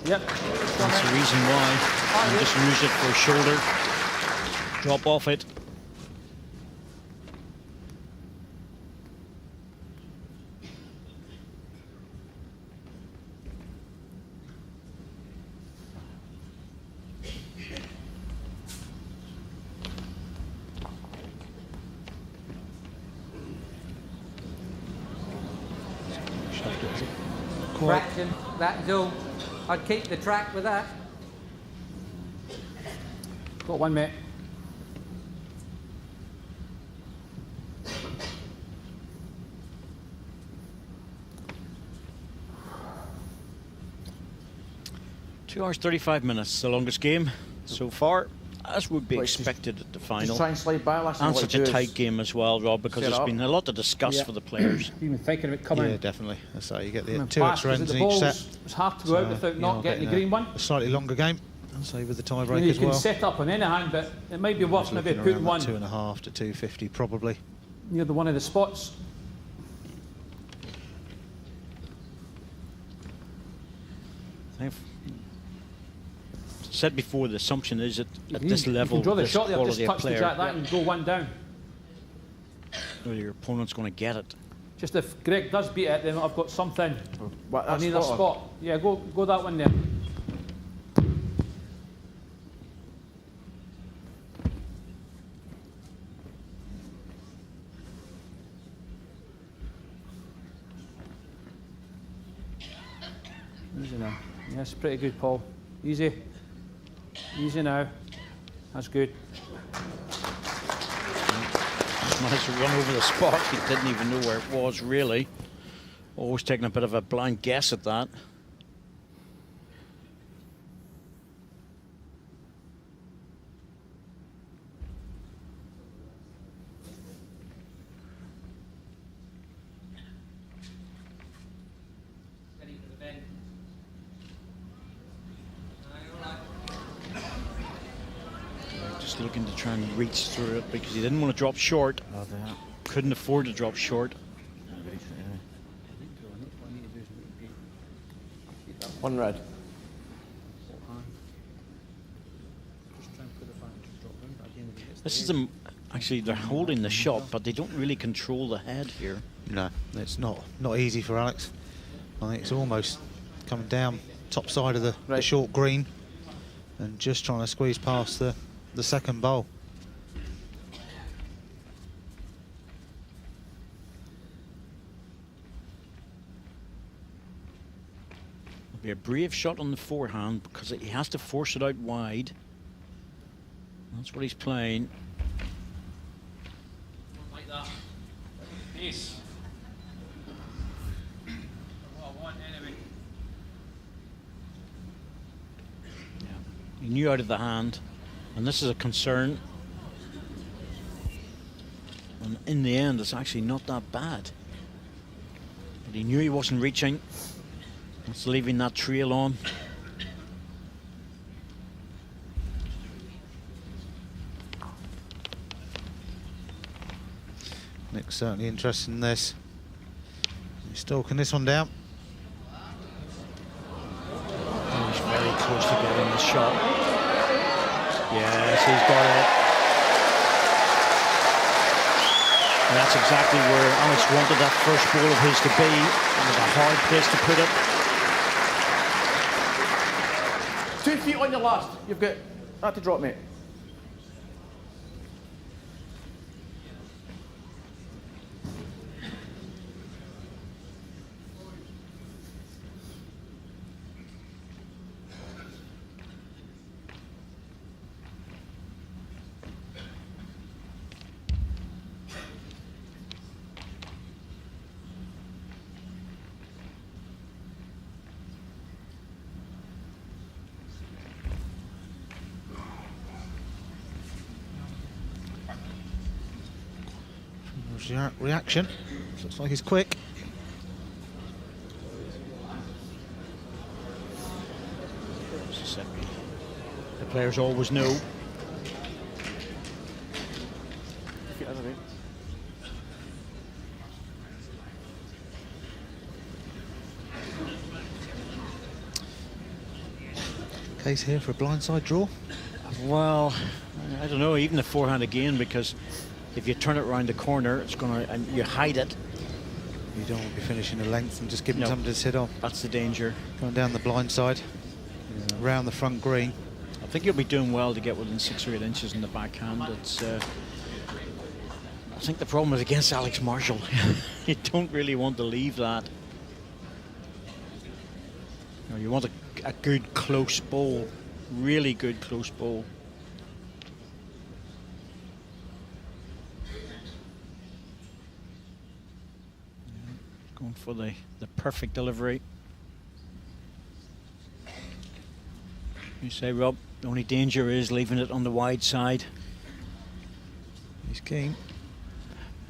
S5: Yep.
S3: That's the reason why. And just use it for a shoulder. Drop off it.
S6: Fraction, that is all. I'd keep the track with that.
S5: Got 1 minute.
S3: Two hours 35 minutes, the longest game so far, as would be expected at the final.
S7: Just try and slide by.
S3: And such a tight game as well, Rob, because there's been a lot to discuss for the players.
S5: Even thinking about coming.
S4: Yeah, definitely. That's how you get the 2
S5: Pass,
S4: extra ends
S5: the
S4: in each
S5: balls,
S4: set.
S5: it's hard to go out without not getting the green one.
S4: A slightly longer game, and so with the tie
S5: I
S4: break
S5: mean, you
S4: as
S5: can
S4: well.
S5: set up on any hand, but it might be worth maybe
S4: Looking
S5: putting
S4: around
S5: one
S4: that 2.5 to 250 probably.
S5: near the one of the spots.
S3: I've said before, the assumption is that at this
S5: You
S3: level,
S5: can draw the
S3: this
S5: shot there, just
S3: quality of
S5: touch the
S3: player,
S5: jack that and go one down.
S3: your opponent's going to get it.
S5: Just if Greg does beat it, then I've got something on either
S7: spot?
S5: spot. Yeah, go that one there. Easy now. Yes, pretty good, Paul. Easy. Easy now. That's good.
S3: Managed to run over the spot. He didn't even know where it was, really. Always taking a bit of a blind guess at that. Just looking to try and reach through it because he didn't want to drop short. Couldn't afford to drop short.
S9: 1 red.
S3: This is actually they're holding the shot, but they don't really control the head here.
S4: No, it's not easy for Alex. I think it's almost coming down top side of the short green and just trying to squeeze past the second bowl.
S3: It'll be a brave shot on the forehand because he has to force it out wide. That's what he's playing.
S5: Like that. Peace. What I want anyway.
S3: He knew out of the hand, and this is a concern. And in the end, it's actually not that bad. But he knew he wasn't reaching. It's leaving that trail on.
S4: Nick's certainly interested in this. He's stalking this one down.
S3: Oh, he's very close to getting the shot. Yes, he's got it. And that's exactly where Alex wanted that first ball of his to be. It was a hard place to put it.
S7: 2 feet on your last. You've got that to drop, mate.
S4: reaction. Looks like he's quick.
S3: The players always know.
S4: Case here for a blindside draw.
S3: Well, I don't know, even the forehand again, because if you turn it around the corner, it's going to, and you hide it.
S4: You don't want to be finishing a length and just giving something to sit on.
S3: That's the danger.
S4: Going down the blind side, round the front green.
S3: I think you'll be doing well to get within 6 or 8 inches in the backhand. It's, I think the problem is against Alex Marshall. You don't really want to leave that. You want a good close ball, really good close ball. Going for the perfect delivery. You say, Rob, the only danger is leaving it on the wide side.
S4: He's keen.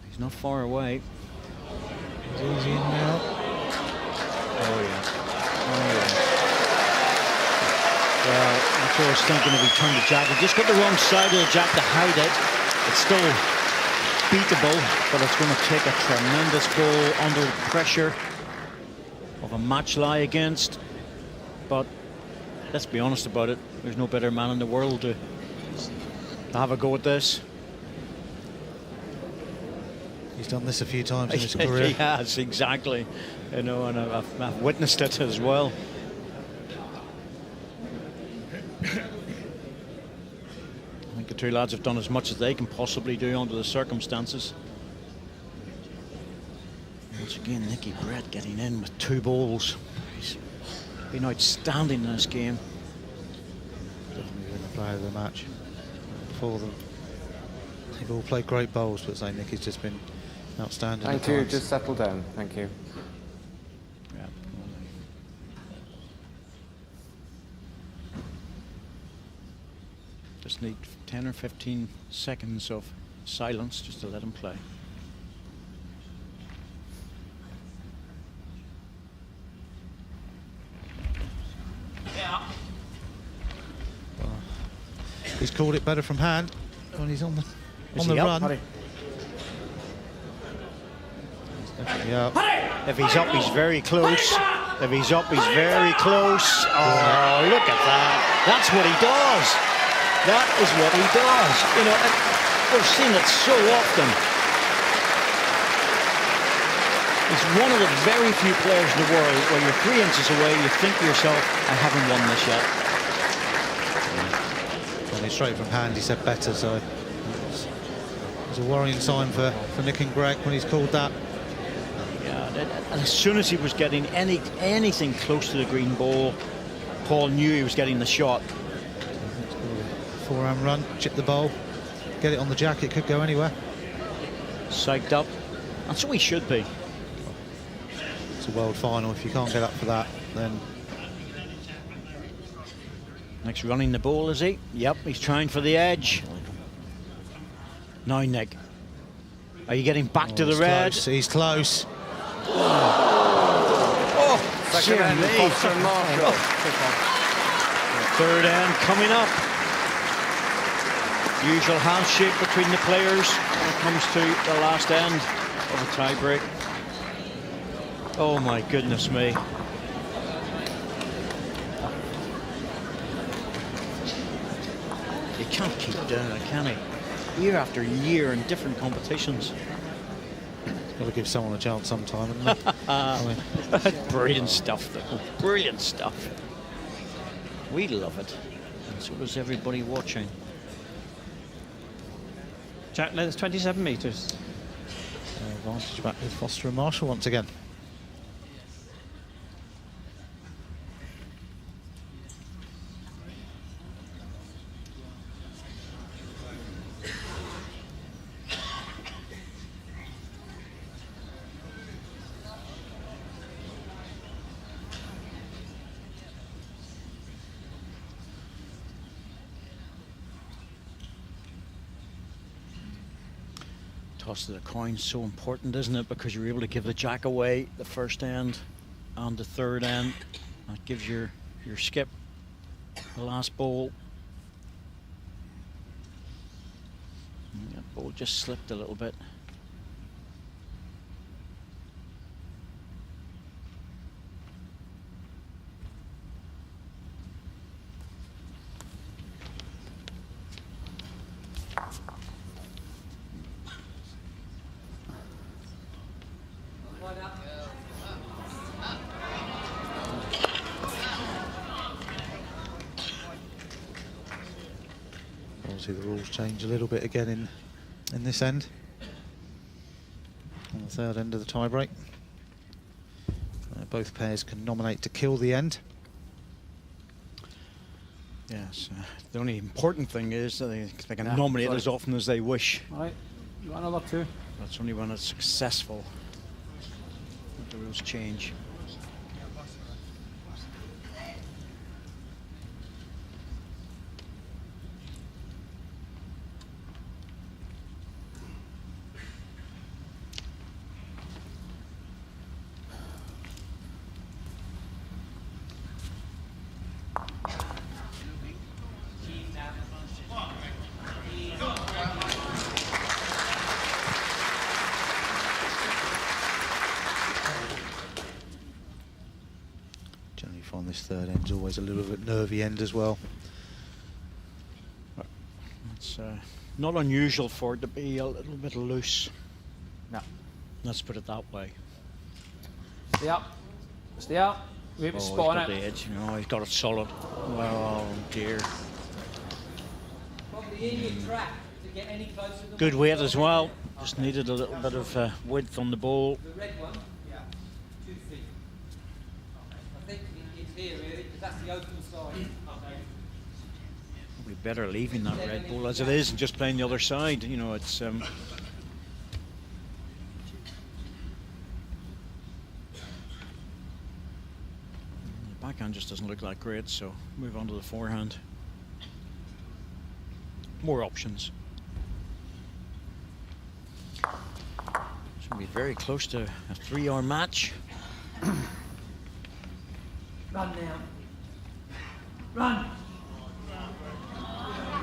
S3: He's not far away.
S4: He's easy in now.
S3: Oh yeah. Oh yeah. Well, that's what I was thinking if he turned the jack. He just got the wrong side of the jack to hide it. It's still beatable, but it's going to take a tremendous ball under the pressure of a match lie against. But let's be honest about it, there's no better man in the world to have a go at this.
S4: He's done this a few times in his career.
S3: He has, exactly. You know, and I've witnessed it as well. I think the two lads have done as much as they can possibly do under the circumstances. Once again, Nicky Brett getting in with 2 balls. He's been outstanding in this game.
S4: Definitely been the player of the match for them. They've all played great bowls, but say Nicky's just been outstanding.
S9: Thank you, just settle down, thank you.
S3: Yeah. Just need 10 or 15 seconds of silence just to let him play.
S5: Yeah.
S4: He's called it better from hand when he's on the
S3: Up?
S4: run.
S3: Yeah. If he's up, he's very close. If he's up, he's very close. Oh, look at that. That's what he does. That is what he does. You know, we've seen it so often. He's one of the very few players in the world where you're 3 inches away, you think to yourself, I haven't won this yet.
S4: And he's straight from hand, he said better, so it's a worrying sign for Nick and Greg when he's called that.
S3: And as soon as he was getting anything close to the green ball, Paul knew he was getting the shot.
S4: Forehand run, chip the bowl, get it on the jack, it could go anywhere.
S3: Psyched up. That's what he should be.
S4: It's a world final. If you can't get up for that, then...
S3: Next running the ball, is he? Yep, he's trying for the edge. Now, Nick. Are you getting back to the red?
S4: Close. He's close.
S3: Oh,
S9: Second end, Foster and Marshall.
S3: Third end coming up. Usual handshake between the players when it comes to the last end of a tie break. Oh my goodness me. You can't keep doing it, can he? Year after year in different competitions.
S4: Got to give someone a chance sometime, haven't they? I mean,
S3: brilliant stuff, though. Brilliant stuff. We love it. And so does everybody watching.
S8: Jack length 27 metres.
S4: Advantage back with Foster and Marshall once again.
S3: toss of the coin's so important, isn't it? Because you're able to give the jack away the first end and the third end. That gives your skip the last ball. And that ball just slipped a little bit.
S4: Obviously the rules change a little bit again in this end, on the third end of the tie-break. Both pairs can nominate to kill the end.
S3: Yes, the only important thing is that they can nominate as often as they wish.
S5: All right, you want another two?
S3: That's only when it's successful that the rules change.
S4: Generally find this third end's always a little bit nervy end as well.
S3: It's not unusual for it to be a little bit loose.
S5: No.
S3: Let's put it that way.
S5: Stay up. Stay up. We have a spot
S3: He's
S5: on
S3: got
S5: it.
S3: the edge. No, he's got it solid. Oh dear.
S6: Get any closer than
S3: Good weight as well. Just needed a little bit of width on the ball.
S6: the red one? Yeah. 2 feet. I think it's here really, because that's the open side.
S3: Probably better leaving that red ball as it is and just playing the other side. You know, it's the backhand just doesn't look that great, so move on to the forehand. More options. Should be very close to a 3-hour match.
S6: Run now. Run!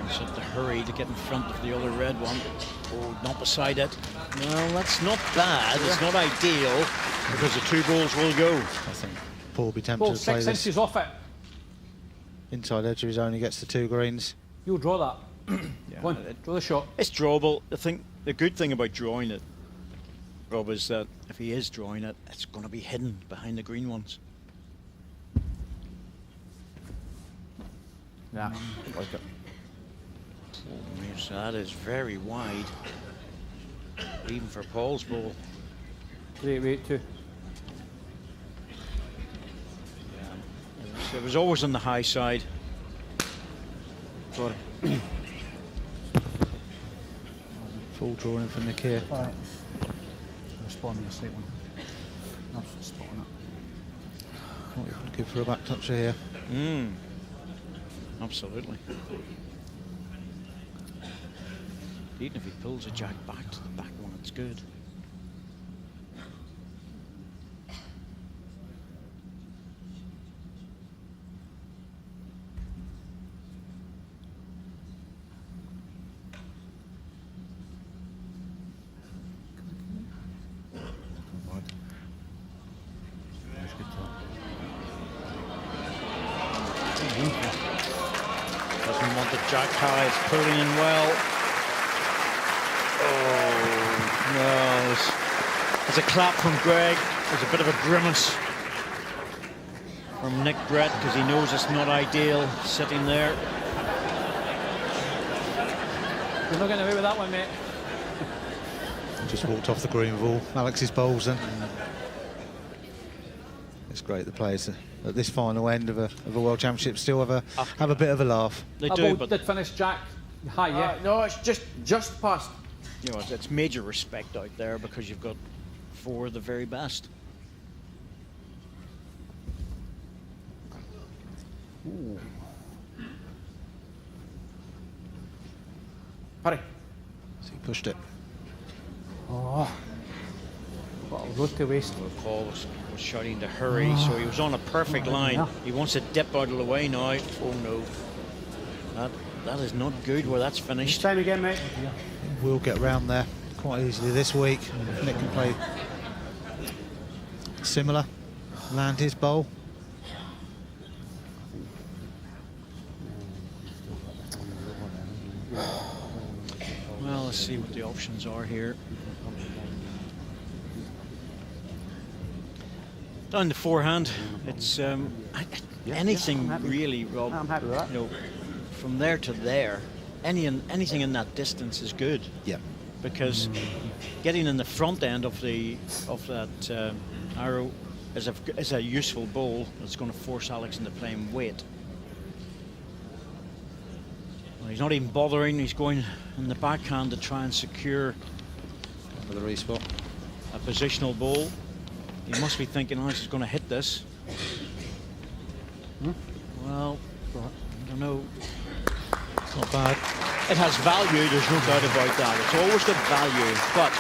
S3: Just have to hurry to get in front of the other red one. Oh, not beside it. Well, that's not bad. It's not ideal because the 2 balls will go.
S4: I think Paul will be tempted
S5: Ball
S4: to play
S5: 6
S4: this
S5: inches off it.
S4: inside edge of his own. He gets the 2 greens.
S5: You'll draw that.
S3: Yeah,
S5: Go on, draw the shot.
S3: it's drawable. The good thing about drawing it, Rob, is that if he is drawing it, it's going to be hidden behind the green ones.
S7: Yeah, like it.
S3: Oh, yes, that is very wide, even for Paul's ball.
S5: Great weight too.
S3: It was always on the high side.
S5: Sorry.
S4: Full drawing for Nick here.
S7: All right. Respond to the straight one. That's spot on it.
S4: Good for a back toucher here.
S3: Absolutely. Even if he pulls a jack back to the back one, it's good. Doesn't want the jack high, it's pulling in well. Oh, no. There's a clap from Greg. There's a bit of a grimace from Nick Brett because he knows it's not ideal sitting there.
S5: You're not getting away with that one, mate.
S4: Just walked off the green wall. Alex's bowls then. It's great the players at this final end of a World Championship still have a bit of a laugh.
S3: They
S5: That
S3: do,
S5: ball
S3: but
S5: did finish Jack high, yeah.
S7: No, it's just past.
S3: you know, it's major respect out there because you've got 4 of the very best.
S7: Ooh. Hurry.
S4: So he pushed it.
S8: Oh. Got a road to waste.
S3: Well, Paul was shouting to hurry, so he was on a perfect line. He wants to dip out of the way now. Oh no. That is not good where that's finished.
S8: Time again, mate.
S4: We'll get round there quite easily this week. Nick can play similar, land his bowl.
S3: Well, let's see what the options are here. Down the forehand, it's anything really, Rob.
S8: I'm happy with that.
S3: You know, from there to there, anything in that distance is good.
S4: Yeah.
S3: Because getting in the front end of that arrow is a useful ball that's going to force Alex into playing weight. Well, he's not even bothering. He's going in the backhand to try and secure
S4: For the respot.
S3: a positional ball. He must be thinking, Alex is going to hit this. Well, I don't know.
S4: It's not bad.
S3: It has value, there's no doubt about that. It's always got value, but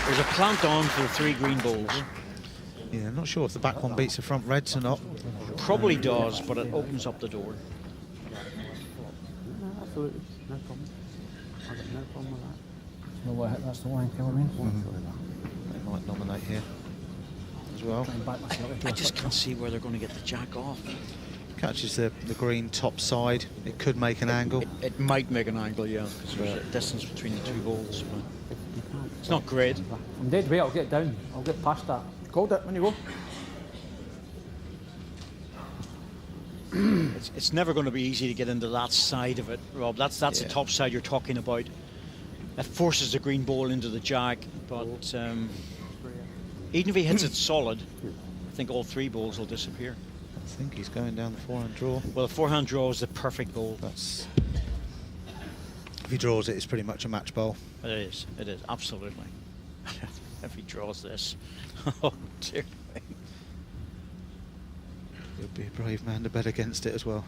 S3: there's a plant on for the 3 green balls.
S4: Yeah, I'm not sure if the back one beats the front reds or not.
S3: Probably does, but it opens up the door.
S11: No, absolutely. No problem. I've got no problem with that.
S8: No way, that's the line, come in.
S4: They might nominate here as well.
S3: I just can't see where they're going to get the jack off.
S4: Catches the green top side. It could make an angle.
S3: It might make an angle, yeah, because there's a distance between the 2 balls. But it's not great.
S8: I'm dead weight, I'll get down. I'll get past that.
S7: Called it when you go.
S3: It's never going to be easy to get into that side of it, Rob. That's the top side you're talking about. That forces the green ball into the jack, but even if he hits it solid, I think all 3 balls will disappear.
S4: I think he's going down the forehand draw.
S3: Well, the forehand draw is the perfect ball.
S4: That's if he draws it, it's pretty much a match bowl.
S3: It is, absolutely. If he draws this, oh dear me.
S4: He'll be a brave man to bet against it as well.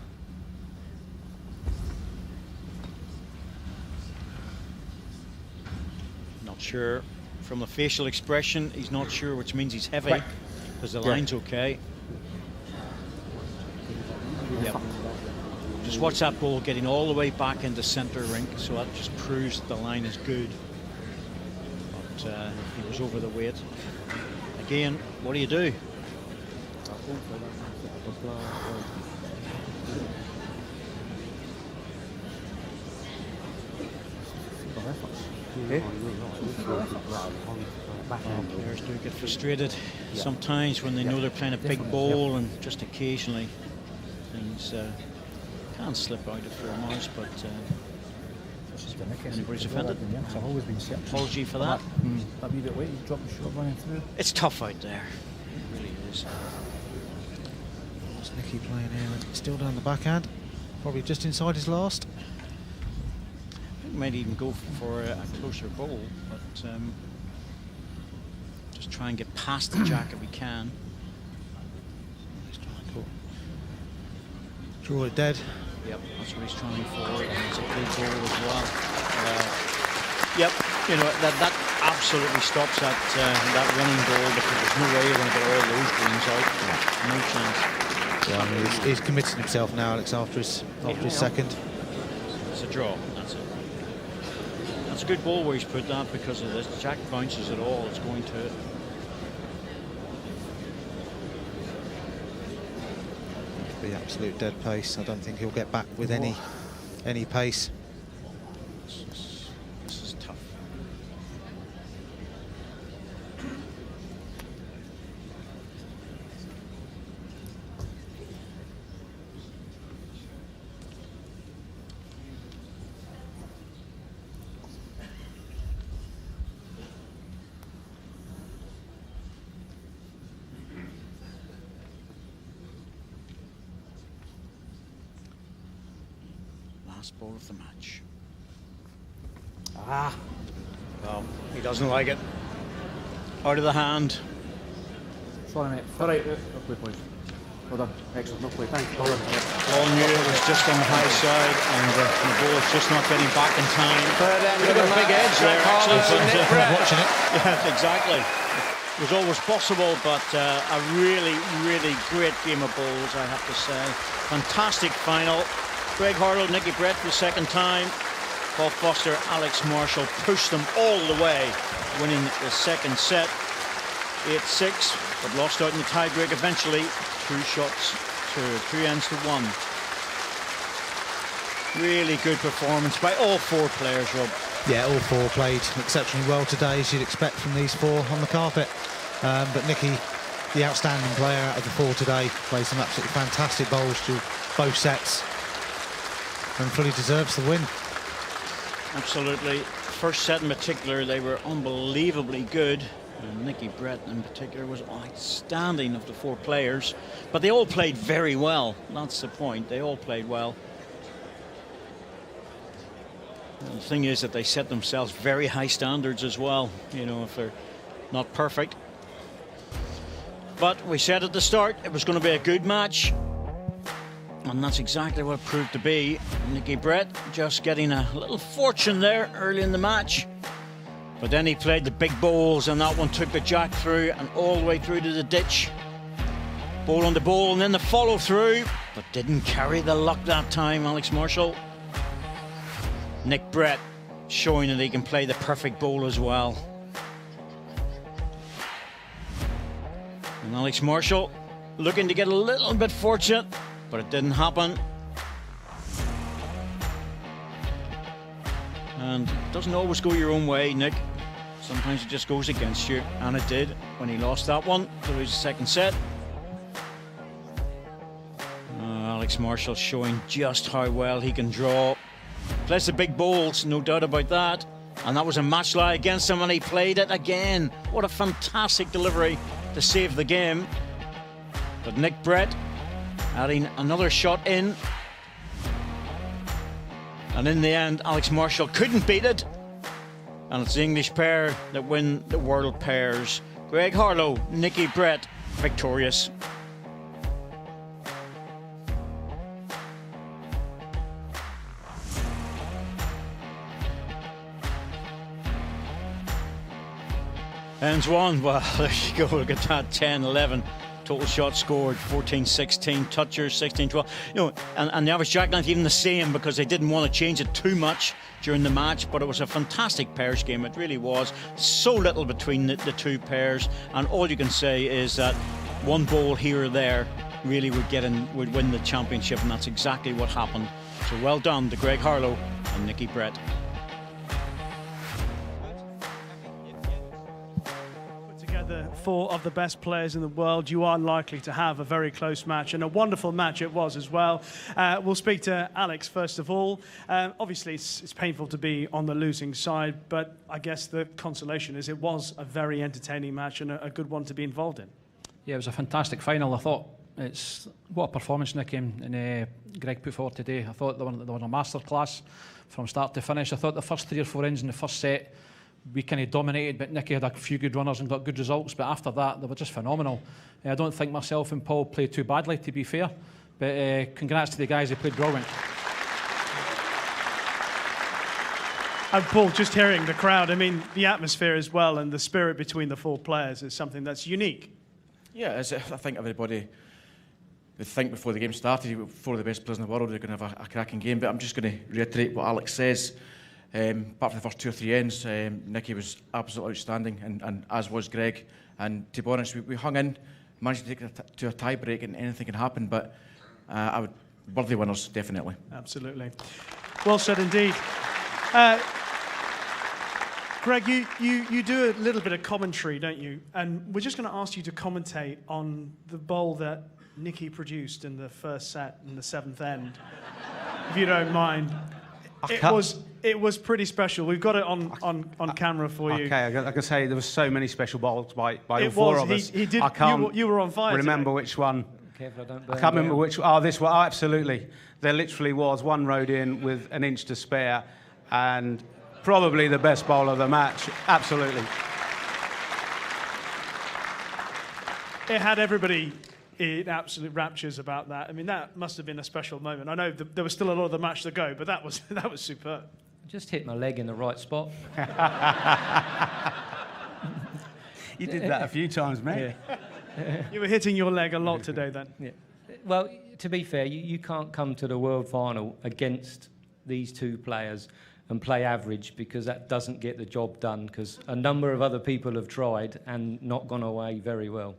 S3: Not sure. From the facial expression, he's not sure, which means he's heavy,
S8: Quick.
S3: because the line's okay. Yep. Just watch that ball getting all the way back into centre rink, so that just proves that the line is good. But he was over the weight. Again, what do you do? Players do get frustrated sometimes when they know they're playing a big ball, and just occasionally things can slip out of form, but anybody's offended.
S8: I've always been set.
S3: Apology for that.
S8: That wee bit weight, you drop the shot running through.
S3: It's tough out there. It really is.
S4: What's Nicky playing here? Still down the backhand. Probably just inside his last.
S3: I think might even go for a closer ball, but just try and get past the jack if we can.
S4: Draw it dead.
S3: Yep, that's what he's trying for, and it's a good ball as well. Yep, you know, that absolutely stops that running ball, because there's no way you're going to get all those greens out. No chance.
S4: Yeah, I mean, he's committed himself now, Alex, after his second.
S3: It's a draw, that's it. That's a good ball where he's put that, because of this. The jack bounces at all, it's going to it.
S4: The absolute dead pace. I don't think he'll get back with any pace.
S3: This is tough. Last ball of the match. Well, he doesn't like it. Out of the hand.
S8: Sorry, mate.
S7: All right, play points. Well done. Excellent. No play. Thanks. Well done.
S3: All knew it was just on the high side, and the ball's just not getting back in time.
S9: Third end
S3: Look
S9: of
S3: at
S9: the
S3: the big
S9: match.
S3: edge there,
S9: Harlow
S3: actually.
S9: and Nick Brett.
S4: Watching it.
S3: Yeah, exactly. It was always possible, but a really, really great game of bowls, I have to say. Fantastic final. Greg Harlow, Nicky Brett for the second time. Paul Foster, Alex Marshall pushed them all the way, winning the second set. 8-6, but lost out in the tiebreak eventually. 2 ends to 1. Really good performance by all 4 players, Rob.
S4: Yeah, all 4 played exceptionally well today, as you'd expect from these 4 on the carpet. But Nicky, the outstanding player out of the 4 today, played some absolutely fantastic bowls to both sets and fully deserves the win.
S3: Absolutely. First set in particular, they were unbelievably good. And Nicky Brett in particular was outstanding of the 4 players. But they all played very well. That's the point. They all played well. And the thing is that they set themselves very high standards as well, you know, if they're not perfect. But we said at the start it was going to be a good match. And that's exactly what it proved to be. Nicky Brett just getting a little fortune there early in the match. But then he played the big bowls, and that one took the jack through and all the way through to the ditch. Bowl on the bowl, and then the follow through, but didn't carry the luck that time, Alex Marshall. Nick Brett showing that he can play the perfect bowl as well. And Alex Marshall looking to get a little bit fortunate, but it didn't happen. And it doesn't always go your own way, Nick. Sometimes it just goes against you, and it did when he lost that one to lose the second set. Alex Marshall showing just how well he can draw. Plays the big bowls, no doubt about that. And that was a match lie against him, and he played it again. What a fantastic delivery to save the game. But Nick Brett adding another shot in. And in the end, Alex Marshall couldn't beat it. And it's the English pair that win the World Pairs. Greg Harlow, Nicky Brett, victorious. Ends 1, well, there you go, look at that, 10-11. Total shots scored, 14-16, touchers, 16-12. You know, and the average jack length even the same, because they didn't want to change it too much during the match, but it was a fantastic pairs game, it really was. So little between the 2 pairs, and all you can say is that one bowl here or there really would win the championship, and that's exactly what happened. So well done to Greg Harlow and Nicky Brett.
S12: The 4 of the best players in the world, you are likely to have a very close match, and a wonderful match it was as well. We'll speak to Alex first of all. Obviously it's painful to be on the losing side, but I guess the consolation is it was a very entertaining match and a good one to be involved in.
S5: Yeah, it was a fantastic final. I thought what a performance Nicky and Greg put forward today. I thought they were a masterclass from start to finish. I thought the first 3 or 4 ends in the first set we kind of dominated, but Nicky had a few good runners and got good results, but after that they were just phenomenal. I don't think myself and Paul played too badly, to be fair, but congrats to the guys, they played brilliant.
S12: And Paul, just hearing the crowd, I mean, the atmosphere as well and the spirit between the 4 players is something that's unique.
S7: Yeah, I think everybody would think before the game started, 4 of the best players in the world are going to have a cracking game, but I'm just going to reiterate what Alex says. Apart from the first 2 or 3 ends, Nicky was absolutely outstanding, and as was Greg. And to be honest, we hung in, managed to take it to a tie break, and anything can happen. But worthy winners, definitely.
S12: Absolutely. Well said indeed. Greg, you do a little bit of commentary, don't you? And we're just going to ask you to commentate on the bowl that Nicky produced in the first set in the 7th end, if you don't mind. It was pretty special. We've got it on camera for you.
S10: Okay, I can say there were so many special bowls by all 4 of us.
S12: He did.
S10: I can't
S12: you were on fire.
S10: Remember which one?
S8: Careful, I don't
S10: I can't remember which. Oh, this one. Oh, absolutely. There literally was one rode in with an inch to spare, and probably the best bowl of the match. Absolutely.
S12: It had everybody in absolute raptures about that. I mean, that must have been a special moment. I know there was still a lot of the match to go, but that was superb.
S6: Just hit my leg in the right spot.
S10: You did that a few times, mate.
S12: Yeah. You were hitting your leg a lot today then.
S6: Yeah. Well, to be fair, you can't come to the World Final against these two players and play average, because that doesn't get the job done, because a number of other people have tried and not gone away very well.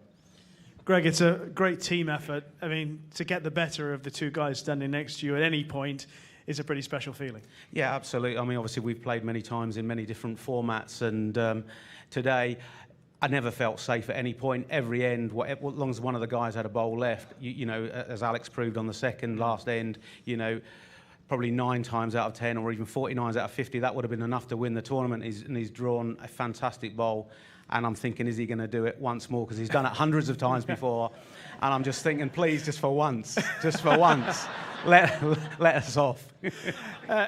S12: Greg, it's a great team effort. I mean, to get the better of the two guys standing next to you at any point is a pretty special feeling.
S10: Yeah, absolutely. I mean, obviously, we've played many times in many different formats, and today, I never felt safe at any point. Every end, as long as one of the guys had a bowl left, you know, as Alex proved on the second last end, you know, probably 9 times out of 10 or even 49 out of 50, that would have been enough to win the tournament. He's drawn a fantastic bowl. And I'm thinking, is he going to do it once more? Because he's done it hundreds of times before. And I'm just thinking, please, just for once, let us off.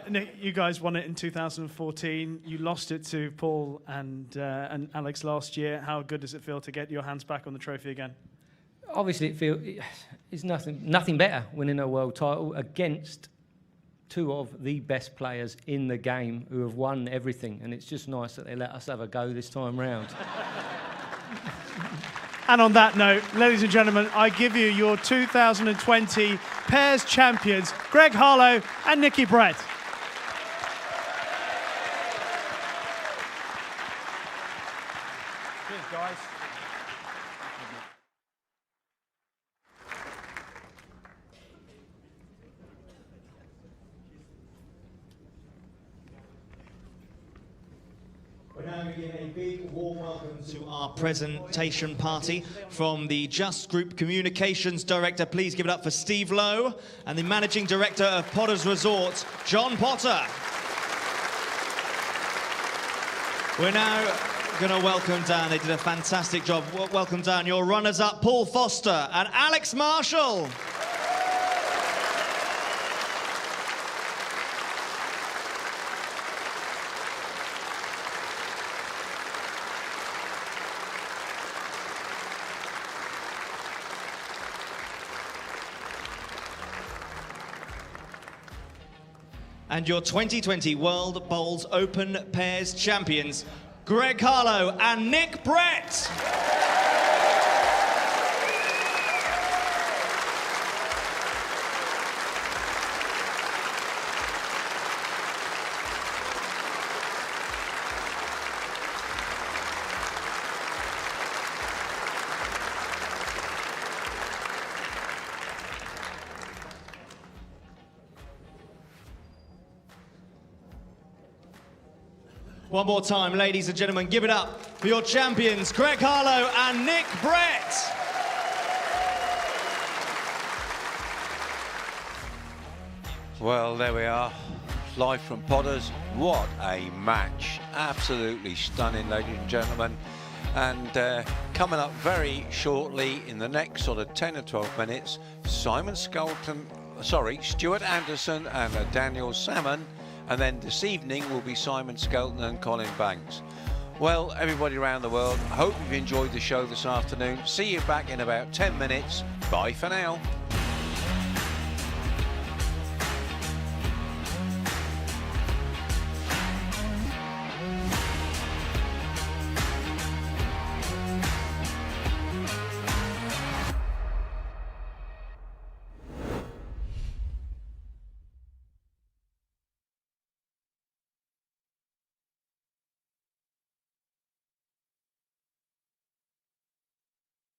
S12: Nick, you guys won it in 2014. You lost it to Paul and Alex last year. How good does it feel to get your hands back on the trophy again?
S6: Obviously, it's nothing better winning a world title against two of the best players in the game who have won everything, and it's just nice that they let us have a go this time round.
S12: And on that note, ladies and gentlemen, I give you your 2020 pairs champions, Greg Harlow and Nicky Brett.
S10: Cheers, guys.
S2: We're now going to give a big warm welcome to our presentation party from the Just Group Communications Director. Please give it up for Steve Lowe, and the Managing Director of Potter's Resort, John Potter. We're now going to welcome down, they did a fantastic job, welcome down your runners-up, Paul Foster and Alex Marshall. And your 2020 World Bowls Open Pairs champions, Greg Harlow and Nick Brett. One more time, ladies and gentlemen, give it up for your champions, Greg Harlow and Nick Brett.
S1: Well, there we are, live from Potters. What a match, absolutely stunning, ladies and gentlemen. And coming up very shortly in the next sort of 10 or 12 minutes, Stuart Anderson and Daniel Salmon. And then this evening will be Simon Skelton and Colin Banks. Well, everybody around the world, hope you've enjoyed the show this afternoon. See you back in about 10 minutes. Bye for now.